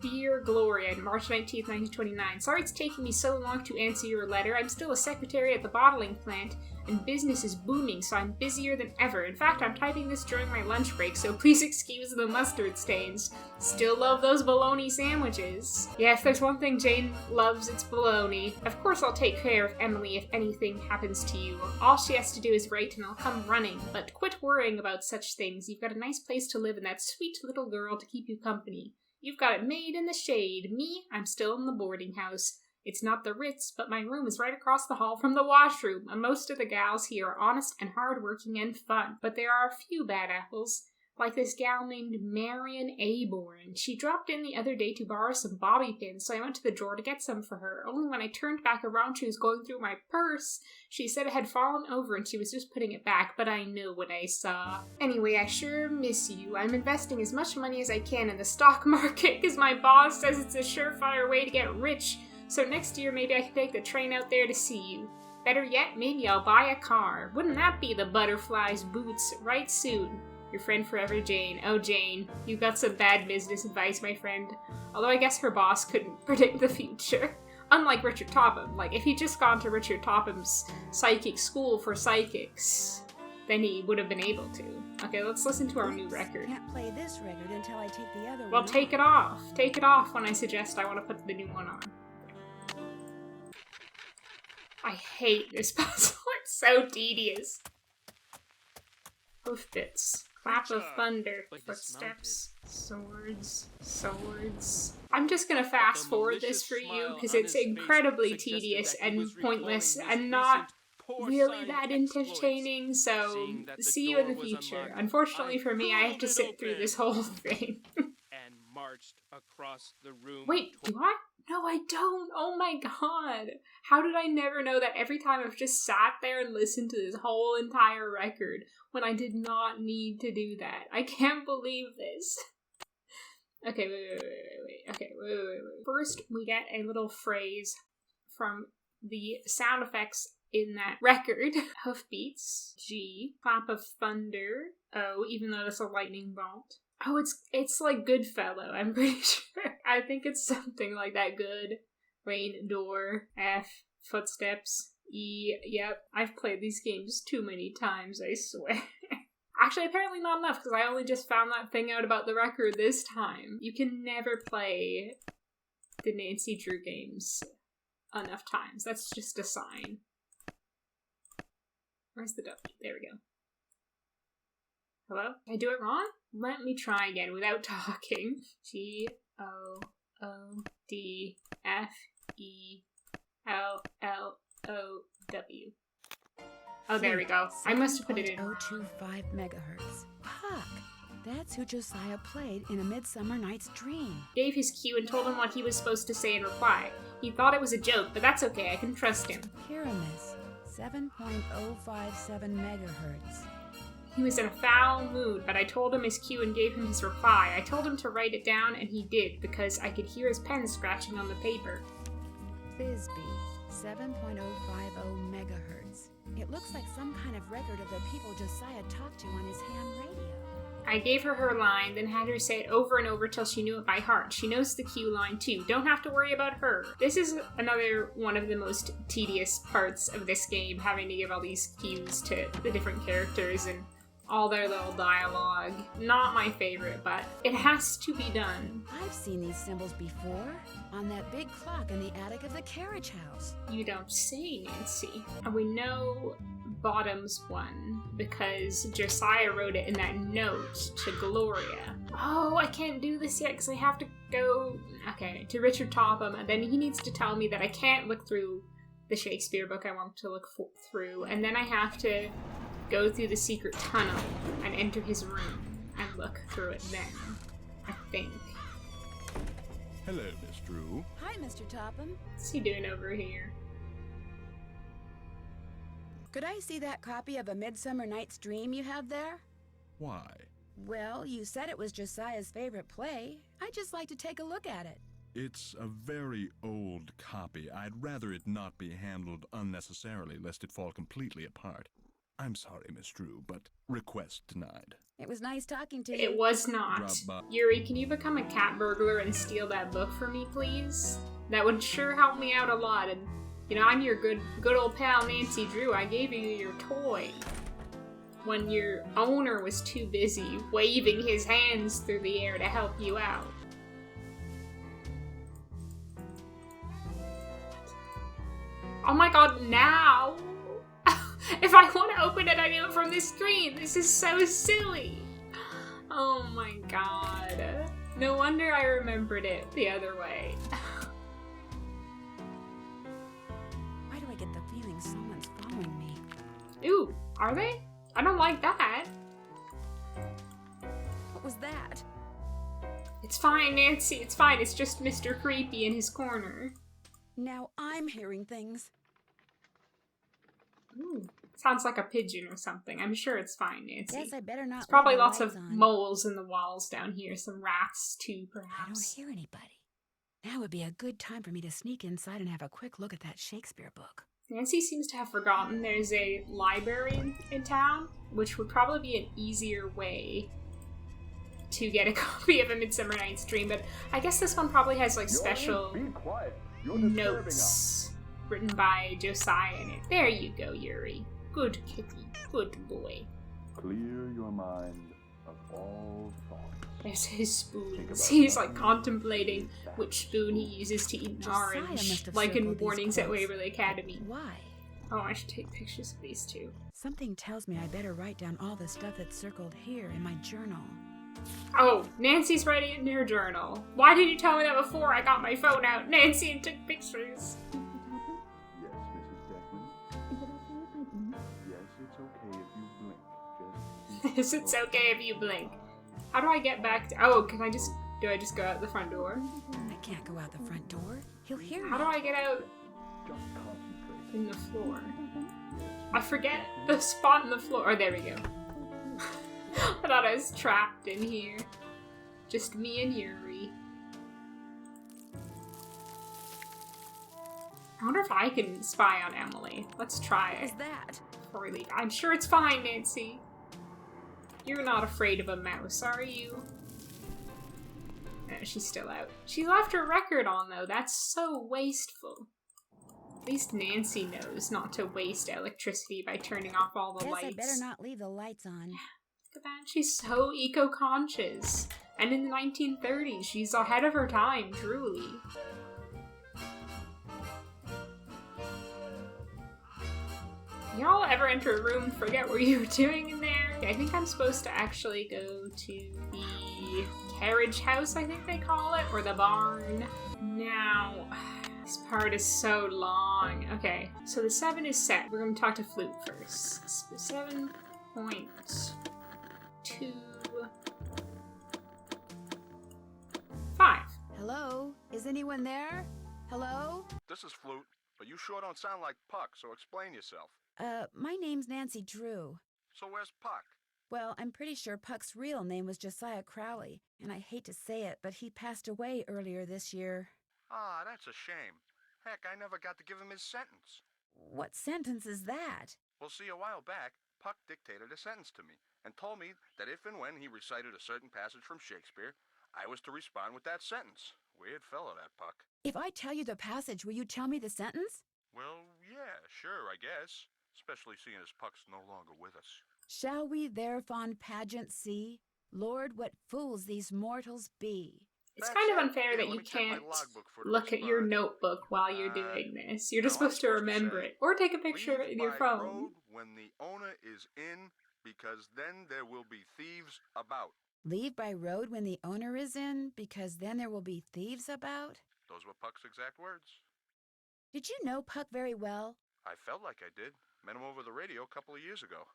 Dear Gloria, March 19th, 1929. Sorry it's taking me so long to answer your letter. I'm still a secretary at the bottling plant, and business is booming, so I'm busier than ever. In fact, I'm typing this during my lunch break, so please excuse the mustard stains. Still love those bologna sandwiches. Yeah, if there's one thing Jane loves, it's bologna. Of course I'll take care of Emily if anything happens to you. All she has to do is write and I'll come running. But quit worrying about such things. You've got a nice place to live and that sweet little girl to keep you company. You've got it made in the shade. Me, I'm still in the boarding house. It's not the Ritz, but my room is right across the hall from the washroom, and most of the gals here are honest and hard-working and fun. But there are a few bad apples, like this gal named Marion Aborn. She dropped in the other day to borrow some bobby pins, so I went to the drawer to get some for her. Only when I turned back around she was going through my purse. She said it had fallen over and she was just putting it back, but I know what I saw. Anyway, I sure miss you. I'm investing as much money as I can in the stock market, because my boss says it's a surefire way to get rich. So next year, maybe I can take the train out there to see you. Better yet, maybe I'll buy a car. Wouldn't that be the butterfly's boots right soon? Your friend forever, Jane. Oh, Jane, you got some bad business advice, my friend. Although I guess her boss couldn't predict the future. Unlike Richard Topham. Like, if he'd just gone to Richard Topham's psychic school for psychics, then he would have been able to. Okay, let's listen to our new record. Can't play this record until I take the other one. Well, take it off. Take it off when I suggest I want to put the new one on. I hate this puzzle. It's so tedious. Hoofbits. Clap of thunder. Footsteps. Swords. Swords. I'm just gonna fast forward this for you because it's incredibly tedious and pointless and not really that entertaining, so see you in the future. Unfortunately for me, I have to sit through this whole thing. And marched across the room. Wait, do I? No, I don't. Oh my god. How did I never know that every time I've just sat there and listened to this whole entire record when I did not need to do that? I can't believe this. Okay, wait. Okay, wait. First, we get a little phrase from the sound effects in that record. Hoofbeats. G. Clap of thunder. O, even though it's a lightning bolt. Oh, it's like Goodfellow, I'm pretty sure. I think it's something like that. Good. Rain, door. F. Footsteps. E. Yep. I've played these games too many times, I swear. Actually, apparently not enough, because I only just found that thing out about the record this time. You can never play the Nancy Drew games enough times. That's just a sign. Where's the W? There we go. Hello? Did I do it wrong? Let me try again without talking. Gododeflelow. Oh, there we go. I must have put it in. 025 megahertz. Fuck! That's who Josiah played in A Midsummer Night's Dream. Gave his cue and told him what he was supposed to say in reply. He thought it was a joke, but that's okay. I can trust him. Pyramus. 7.057 megahertz. He was in a foul mood, but I told him his cue and gave him his reply. I told him to write it down, and he did, because I could hear his pen scratching on the paper. Bisbee, 7.050 megahertz. It looks like some kind of record of the people Josiah talked to on his ham radio. I gave her her line, then had her say it over and over till she knew it by heart. She knows the cue line too. Don't have to worry about her. This is another one of the most tedious parts of this game, having to give all these cues to the different characters and all their little dialogue. Not my favorite, but it has to be done. I've seen these symbols before, on that big clock in the attic of the carriage house. You don't say, Nancy. And we know Bottoms won because Josiah wrote it in that note to Gloria. Oh, I can't do this yet because I have to go, to Richard Topham, and then he needs to tell me that I can't look through the Shakespeare book I want to look through, and then I have to go through the secret tunnel and enter his room and look through it then, I think. Hello, Miss Drew. Hi, Mr. Topham. What's he doing over here? Could I see that copy of A Midsummer Night's Dream you have there? Why? Well, you said it was Josiah's favorite play. I'd just like to take a look at it. It's a very old copy. I'd rather it not be handled unnecessarily, lest it fall completely apart. I'm sorry, Miss Drew, but request denied. It was nice talking to you. It was not. Yuri, can you become a cat burglar and steal that book for me, please? That would sure help me out a lot, and I'm your good old pal Nancy Drew. I gave you your toy when your owner was too busy waving his hands through the air to help you out. Oh my god, now! If I want to open it, I do it from this screen. This is so silly. Oh my god. No wonder I remembered it the other way. Why do I get the feeling someone's following me? Ooh, are they? I don't like that. What was that? It's fine, Nancy. It's fine. It's just Mr. Creepy in his corner. Now I'm hearing things. Ooh, sounds like a pigeon or something. I'm sure it's fine, Nancy. Guess I better not. There's probably leave the lots of lights on. moles in the walls down here. Some rats too, perhaps. I don't hear anybody. Now would be a good time for me to sneak inside and have a quick look at that Shakespeare book. Nancy seems to have forgotten there's a library in town, which would probably be an easier way to get a copy of A Midsummer Night's Dream, but I guess this one probably has like special notes written by Josiah in it. There you go, Yuri. Good kitty. Good boy. Clear your mind of all thoughts. There's his spoons. He's like contemplating which spoon he uses to eat an orange, like in Warnings at Waverly Academy. Why? Oh, I should take pictures of these two. Something tells me I better write down all the stuff that's circled here in my journal. Oh, Nancy's writing it in her journal. Why did you tell me that before I got my phone out, Nancy, and took pictures? Yes, Mrs. Deckman. Yes, it's okay if you blink. Yes, it's okay if you blink. How do I get back to... Oh, do I just go out the front door? I can't go out the front door. He'll hear me. How do I get out in the floor? I forget the spot in the floor. Oh, there we go. I thought I was trapped in here. Just me and Yuri. I wonder if I can spy on Emily. Let's try it. What is that? Before we leave. I'm sure it's fine, Nancy. You're not afraid of a mouse, are you? No, she's still out. She left her record on, though. That's so wasteful. At least Nancy knows not to waste electricity by turning off all the lights. I better not leave the lights on. Look at that. She's so eco-conscious. And in the 1930s, she's ahead of her time, truly. Y'all ever enter a room and forget what you were doing in there? I think I'm supposed to actually go to the carriage house, I think they call it, or the barn. Now, this part is so long. Okay, so the 7 is set. We're going to talk to Flute first. 7.2. Hello? Is anyone there? Hello? This is Flute, but you sure don't sound like Puck, so explain yourself. My name's Nancy Drew. So where's Puck? Well, I'm pretty sure Puck's real name was Josiah Crowley, and I hate to say it, but he passed away earlier this year. Ah, that's a shame. Heck, I never got to give him his sentence. What sentence is that? Well, see, a while back, Puck dictated a sentence to me and told me that if and when he recited a certain passage from Shakespeare, I was to respond with that sentence. Weird fellow, that Puck. If I tell you the passage, will you tell me the sentence? Well, yeah, sure, I guess. Especially seeing as Puck's no longer with us. Shall we their fond pageant see? Lord, what fools these mortals be. It's kind of unfair that you can't look at your notebook while you're doing this. You're just supposed to remember it. Or take a picture of it with your phone. Road when the owner is in, because then there will be thieves about. Leave by road when the owner is in, because then there will be thieves about? Those were Puck's exact words. Did you know Puck very well? I felt like I did. Met him over the radio a couple of years ago.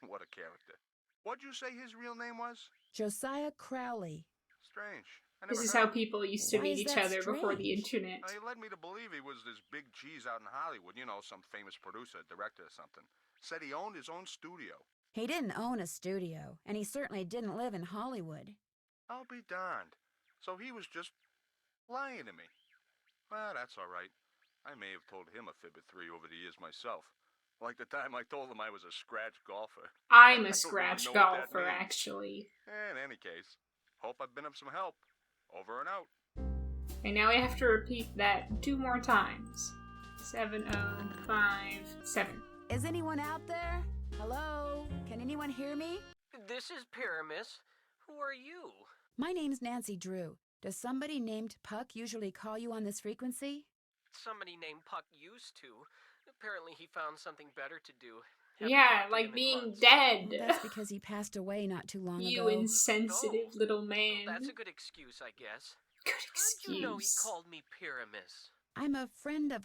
What a character. What'd you say his real name was? Josiah Crowley. Strange. This is how people used to meet each other before the internet. He led me to believe he was this big cheese out in Hollywood. You know, some famous producer, director or something. Said he owned his own studio. He didn't own a studio, and he certainly didn't live in Hollywood. I'll be darned. So he was just lying to me. Well, that's all right. I may have told him a fib or three over the years myself. Like the time I told him I was a scratch golfer. I'm a scratch golfer, actually. In any case, hope I've been of some help. Over and out. And now we have to repeat that 2 more times. 7057. Is anyone out there? Hello? Can anyone hear me? This is Pyramus. Who are you? My name's Nancy Drew. Does somebody named Puck usually call you on this frequency? Somebody named Puck used to. Apparently he found something better to do. Yeah, like being dead. Well, that's because he passed away not too long ago. You insensitive little man. Well, that's a good excuse, I guess. Good excuse. How'd you know he called me Pyramus? I'm a friend of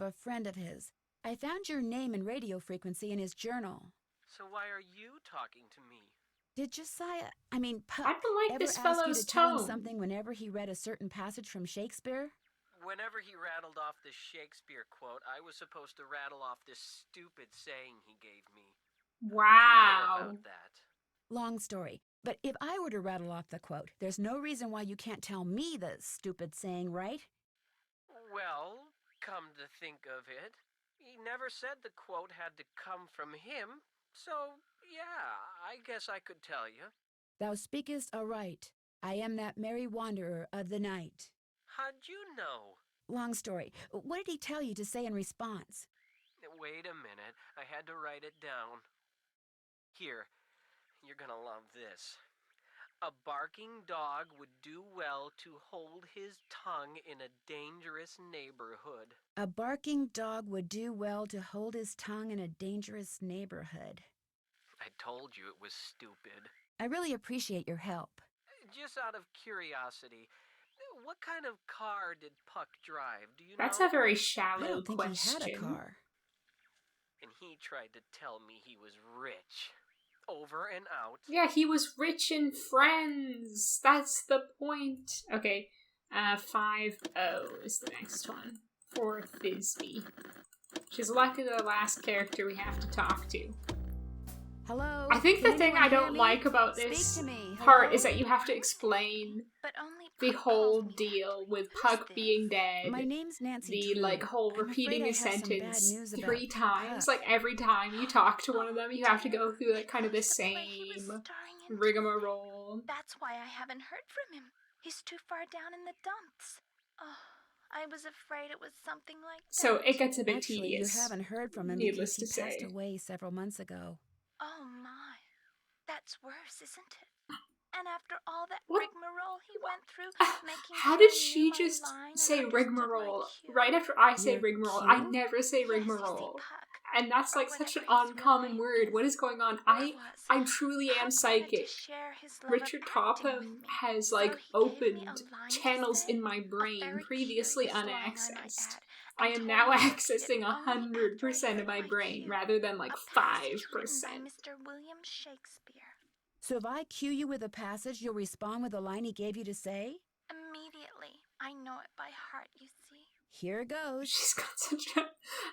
his. I found your name and radio frequency in his journal. So why are you talking to me? Did Puck I don't like ever this ask fellow's you to tell him tone. something whenever he read a certain passage from Shakespeare? Whenever he rattled off this Shakespeare quote, I was supposed to rattle off this stupid saying he gave me. Wow. About that. Long story. But if I were to rattle off the quote, there's no reason why you can't tell me the stupid saying, right? Well, come to think of it, he never said the quote had to come from him. So, yeah, I guess I could tell you. Thou speakest aright. I am that merry wanderer of the night. How'd you know? Long story. What did he tell you to say in response? Wait a minute. I had to write it down. Here, you're gonna love this. A barking dog would do well to hold his tongue in a dangerous neighborhood. A barking dog would do well to hold his tongue in a dangerous neighborhood. I told you it was stupid. I really appreciate your help. Just out of curiosity, what kind of car did Puck drive? Do you That's know? a very shallow I don't think question. he had a car. And he tried to tell me he was rich. Over and out. Yeah, he was rich in friends. That's the point. Okay, 5-0 is the next one for Thisbe. She's luckily the last character we have to talk to. Hello? I think the thing I don't like about Speak this to me. part Hello? is that you have to explain the whole deal with Puck being dead. My name's Nancy The Drew. whole I'm repeating afraid a I have some bad sentence news about 3 times. Puck. Like every time you talk to one of them, you have to go through like kind of the same rigmarole. That's why I haven't heard from him. He's too far down in the dumps. Oh, I was afraid it was something like that. So it gets a bit Actually, tedious. you haven't heard from him needless because to he passed say. away several months ago. Oh my. That's worse, isn't it? And after all that What? rigmarole he went through, making How sure did I she knew my just line and say understood my rigmarole? cue. Right after I say Your rigmarole, cue? I never say rigmarole. And that's like such an uncommon word. What is going on? I truly am psychic. Richard Topham has like opened channels in my brain previously unaccessed. I am now accessing 100% of my brain rather than like 5%. Mr. William Shakespeare. So if I cue you with a passage, you'll respond with the line he gave you to say? Immediately. I know it by heart, you see. Here goes. She's got such a...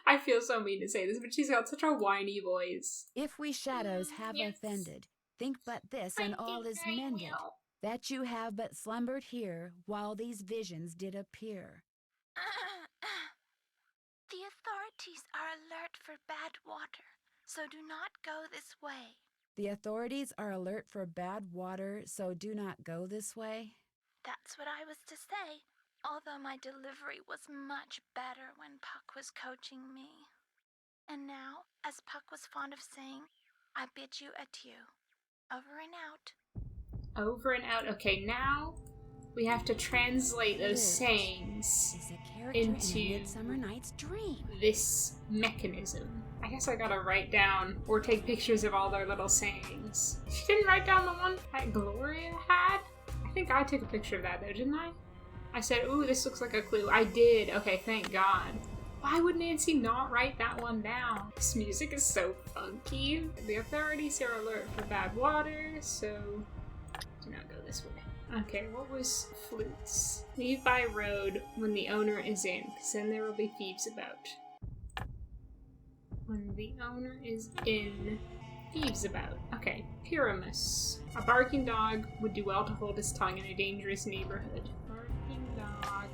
I feel so mean to say this, but she's got such a whiny voice. If we shadows have offended, think but this, and all is mended, that you have but slumbered here, while these visions did appear. The authorities are alert for bad water, so do not go this way. The authorities are alert for bad water, so do not go this way? That's what I was to say, although my delivery was much better when Puck was coaching me. And now, as Puck was fond of saying, I bid you adieu. Over and out. Over and out. Okay, now we have to translate those sayings into Midsummer Night's Dream. This mechanism. I guess I gotta write down or take pictures of all their little sayings. She didn't write down the one that Gloria had? I think I took a picture of that though, didn't I? I said, ooh, this looks like a clue. I did. Okay, thank God. Why would Nancy not write that one down? This music is so funky. The authorities are alert for bad water, so do not go this way. Okay, what was flutes? Leave by road when the owner is in, because then there will be thieves about. When the owner is in, thieves about. Okay, Pyramus. A barking dog would do well to hold his tongue in a dangerous neighborhood. Barking dog.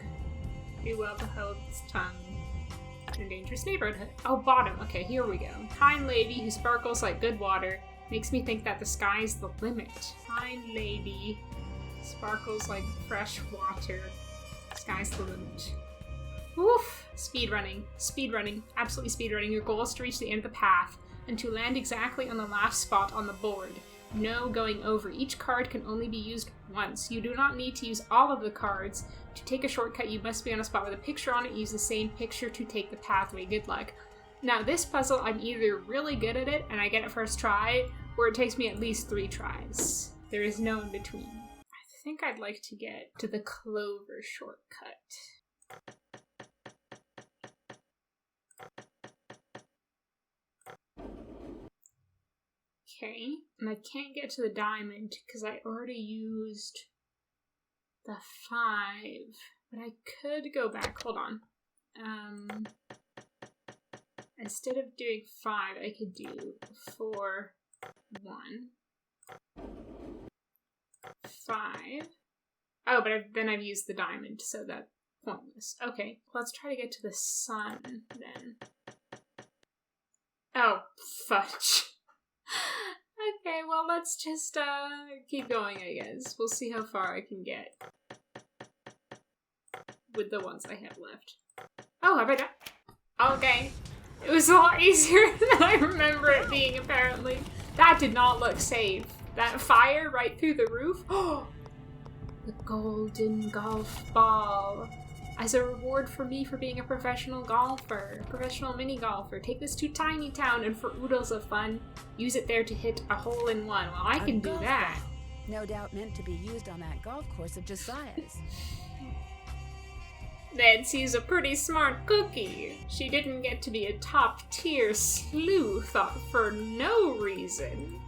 Do well to hold his tongue in a dangerous neighborhood. Oh, bottom. Okay, here we go. Kind lady who sparkles like good water makes me think that the sky's the limit. Kind lady sparkles like fresh water. Sky's the limit. Woof! Speedrunning. Speedrunning. Absolutely speedrunning. Your goal is to reach the end of the path and to land exactly on the last spot on the board. No going over. Each card can only be used once. You do not need to use all of the cards. To take a shortcut, you must be on a spot with a picture on it. Use the same picture to take the pathway. Good luck. Now, this puzzle, I'm either really good at it and I get it first try, or it takes me at least 3 tries. There is no in between. I think I'd like to get to the clover shortcut. Okay, and I can't get to the diamond because I already used the 5, but I could go back. Hold on. Instead of doing 5, I could do 4, 1, 5. Oh, but then I've used the diamond, so that's pointless. Okay, let's try to get to the sun then. Oh, fudge. Okay, well, let's just keep going, I guess. We'll see how far I can get with the ones I have left. Oh, have I done? Okay. It was a lot easier than I remember it being, apparently. That did not look safe. That fire right through the roof. Oh, the golden golf ball. As a reward for me for being a professional golfer, professional mini golfer, take this to Tiny Town and for oodles of fun, use it there to hit a hole-in-one. Well, I can do that. No doubt meant to be used on that golf course of Josiah's. Nancy's a pretty smart cookie. She didn't get to be a top-tier sleuth for no reason.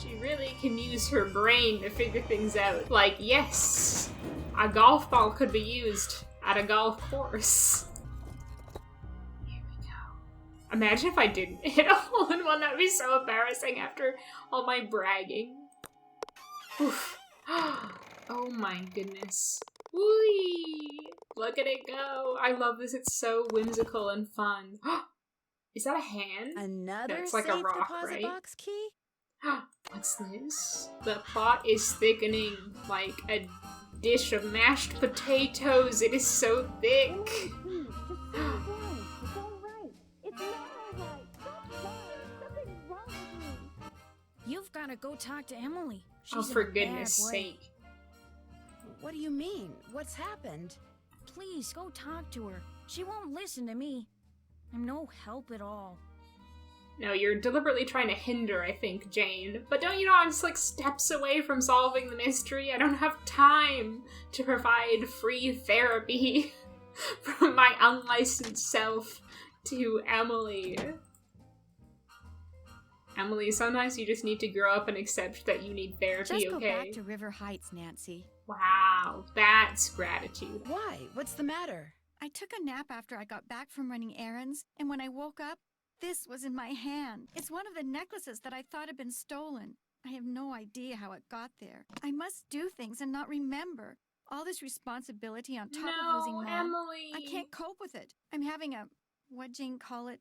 She really can use her brain to figure things out. Like, yes, a golf ball could be used at a golf course. Here we go. Imagine if I didn't hit a hole-in-one. That would be so embarrassing after all my bragging. Oof. Oh my goodness. Whee! Look at it go. I love this. It's so whimsical and fun. Is that a hand? Another That's like safe a rock, deposit right? box key? What's this? The plot is thickening like a dish of mashed potatoes. It is so thick. You've got to go talk to Emily. Oh, She's for in a bad goodness way. sake. What do you mean? What's happened? Please, go talk to her. She won't listen to me. I'm no help at all. No, you're deliberately trying to hinder, I think, Jane. But don't you know I'm just like steps away from solving the mystery? I don't have time to provide free therapy from my unlicensed self to Emily. Emily, sometimes you just need to grow up and accept that you need therapy, Just go okay? back to River Heights, Nancy. Wow, that's gratitude. Why? What's the matter? I took a nap after I got back from running errands, and when I woke up, this was in my hand. It's one of the necklaces that I thought had been stolen. I have no idea how it got there. I must do things and not remember. All this responsibility on top of losing Mom. Emily. I can't cope with it. I'm having a, what Jane call it,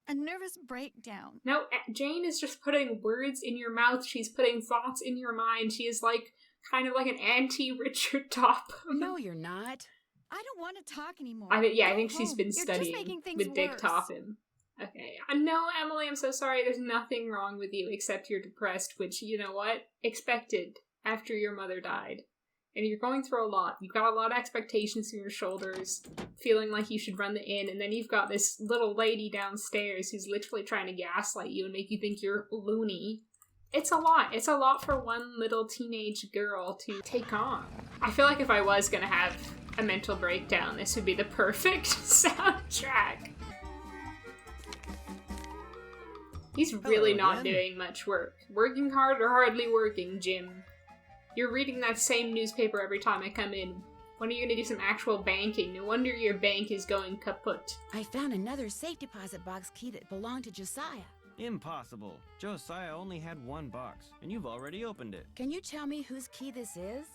A nervous breakdown. No, Jane is just putting words in your mouth. She's putting thoughts in your mind. She is like, kind of like an anti-Richard Topham. No, you're not. I don't want to talk anymore. I Go think she's home. been You're just studying making things with Dick worse. Topham. Okay. No, Emily, I'm so sorry. There's nothing wrong with you except you're depressed, which, you know what? Expected after your mother died. And you're going through a lot. You've got a lot of expectations on your shoulders, feeling like you should run the inn, and then you've got this little lady downstairs who's literally trying to gaslight you and make you think you're loony. It's a lot. It's a lot for one little teenage girl to take on. I feel like if I was gonna have a mental breakdown, this would be the perfect soundtrack. He's really not doing much work. Working hard or hardly working, Jim. You're reading that same newspaper every time I come in. When are you gonna do some actual banking? No wonder your bank is going kaput. I found another safe deposit box key that belonged to Josiah. Impossible. Josiah only had one box, and you've already opened it. Can you tell me whose key this is?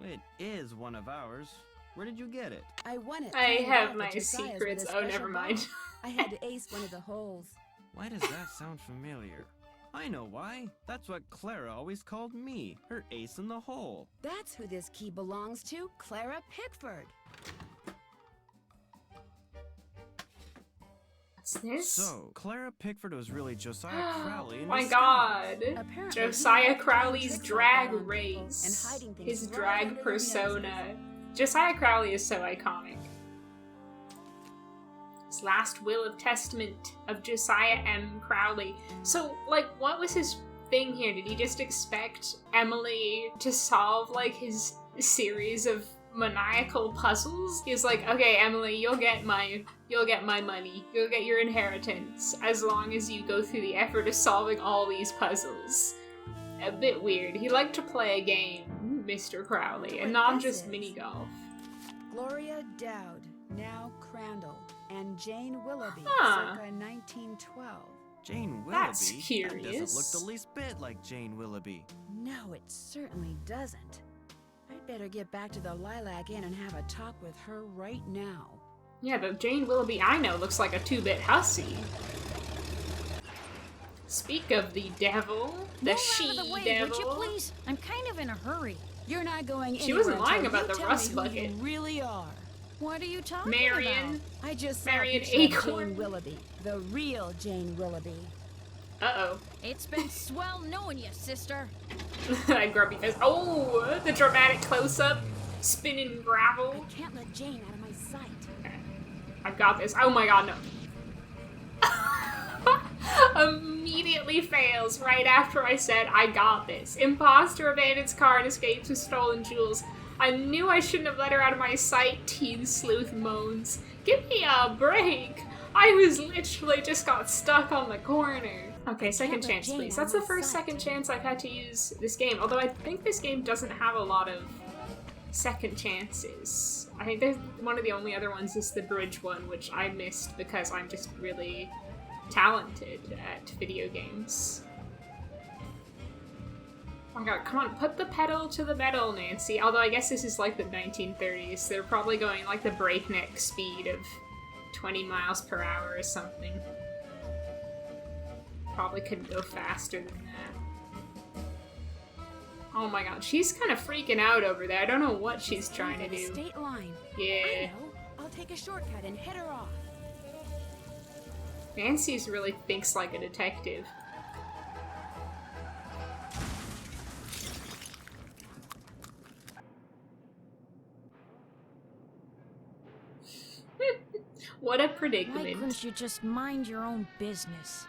It is one of ours. Where did you get it? I won it. I playing have golf my at Josiah's secrets. with a Oh, special never mind. ball. I had to ace one of the holes. Why does that sound familiar? I know why. That's what Clara always called me, her ace in the hole. That's who this key belongs to, Clara Pickford. What's this? So, Clara Pickford was really Josiah Crowley in My disguise. god. Apparently, Josiah he Crowley's tricks like drag that on people race. and hiding things His right drag under their persona. Josiah Crowley is so iconic. His last will of testament of Josiah M. Crowley. So, like, what was his thing here? Did he just expect Emily to solve, like, his series of maniacal puzzles? He was like, okay, Emily, you'll get my money. You'll get your inheritance as long as you go through the effort of solving all these puzzles. A bit weird. He liked to play a game, Mr. Crowley, and not just mini golf. Gloria Dowd, now Crandall, and Jane Willoughby, Huh. circa 1912. Jane Willoughby? That's That curious. doesn't look the least bit like Jane Willoughby. No, it certainly doesn't. I'd better get back to the Lilac Inn and have a talk with her right now. Yeah, the Jane Willoughby I know looks like a 2-bit hussy. Speak of the devil, the Move she out of the way, devil. would you please? I'm kind of in a hurry. You're not going anywhere. She wasn't lying until about you the tell rust me bucket. Who you really are. What are you talking Marion. about? I just saw Marion a picture of Acorn. Jane Willoughby, the real Jane Willoughby. Uh-oh. It's been swell knowing you, sister. That grubby face. Oh, the dramatic close-up. Spinning gravel. I can't let Jane out of my sight. Okay. I've got this. Oh my god, no. Immediately fails right after I said I got this. Imposter abandons car and escapes with stolen jewels. I knew I shouldn't have let her out of my sight, teen sleuth moans. Give me a break. I was literally just got stuck on the corner. Okay, second chance, please. That's the first second chance I've had to use this game. Although I think this game doesn't have a lot of second chances. I think there's one of the only other ones is the bridge one, which I missed because I'm just really talented at video games. Oh my god, come on, put the pedal to the metal, Nancy. Although I guess this is like the 1930s. They're probably going like the breakneck speed of 20 miles per hour or something. Probably couldn't go faster than that. Oh my god, she's kind of freaking out over there. I don't know what she's trying to do. State line. Yeah. I know. I'll take a shortcut and head her off. Nancy's really thinks like a detective. What a Why predicament. couldn't you just mind your own business?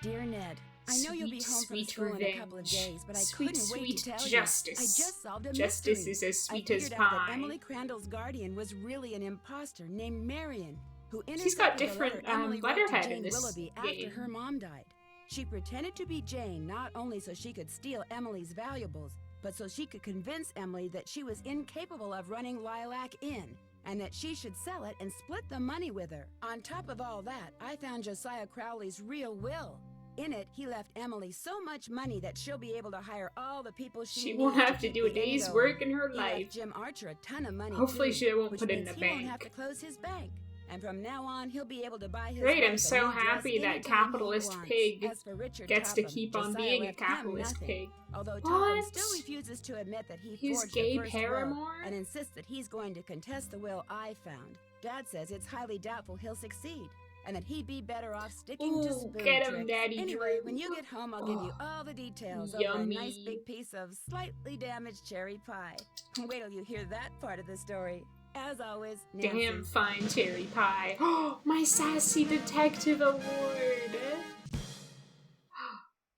Dear Ned, I know you'll be home from Sweet school in a couple of revenge. days, but I Sweet, couldn't wait sweet to tell justice. you. I just solved a Justice mystery. is as sweet I as figured out that pie. Emily Crandall's guardian was really an imposter named Marion, who She's got intercepted a different, letter Emily wrote letterhead to in Jane this Willoughby game. after her mom died. She pretended to be Jane not only so she could steal Emily's valuables, but so she could convince Emily that she was incapable of running Lilac Inn, and that she should sell it and split the money with her. On top of all that, I found Josiah Crowley's real will. In it, he left Emily so much money that she'll be able to hire all the people she needs won't have to keep do a the inn day's going. work in her He left life. Jim Archer a ton of money Hopefully too, she won't which put it in means the he won't bank. have to close his bank. And from now on, he'll be able to buy his Great, wife I'm a so new dress happy that anytime he capitalist wants. pig As for Richard gets to Topham, keep on Josiah being a left him capitalist nothing. pig. Although What? Topham still refuses to admit that he His forged gay the first paramour? will and insists that he's going to contest the will I found. Dad says it's highly doubtful he'll succeed, and that he'd be better off sticking to Ooh, spoon get him, tricks. Daddy Anyway, Drew. when you get home, I'll give you all the details over a nice Yummy. big piece of slightly damaged cherry pie. Wait till you hear that part of the story. As always, Nancy. Damn fine cherry pie. Oh, my Sassy Detective Award!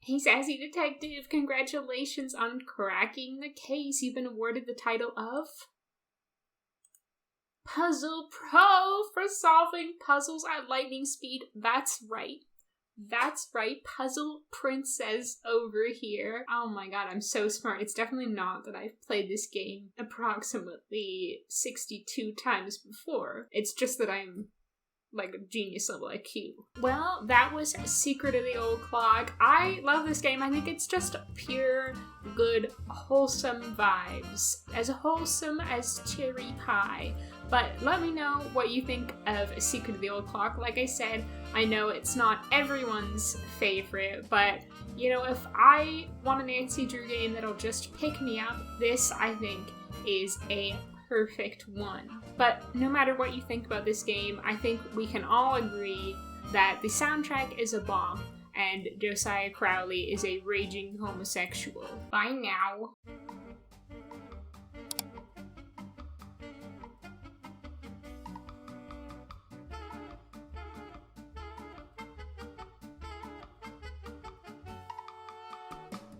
Hey, Sassy Detective, congratulations on cracking the case. You've been awarded the title of Puzzle Pro for solving puzzles at lightning speed. That's right. That's right, Puzzle Princess over here. Oh my god, I'm so smart. It's definitely not that I've played this game approximately 62 times before. It's just that I'm like a genius level IQ. Well, that was Secret of the Old Clock. I love this game. I think it's just pure, good, wholesome vibes. As wholesome as cherry pie. But let me know what you think of Secret of the Old Clock. Like I said, I know it's not everyone's favorite, but you know, if I want a Nancy Drew game that'll just pick me up, this, I think, is a perfect one. But no matter what you think about this game, I think we can all agree that the soundtrack is a bomb, and Josiah Crowley is a raging homosexual. Bye now.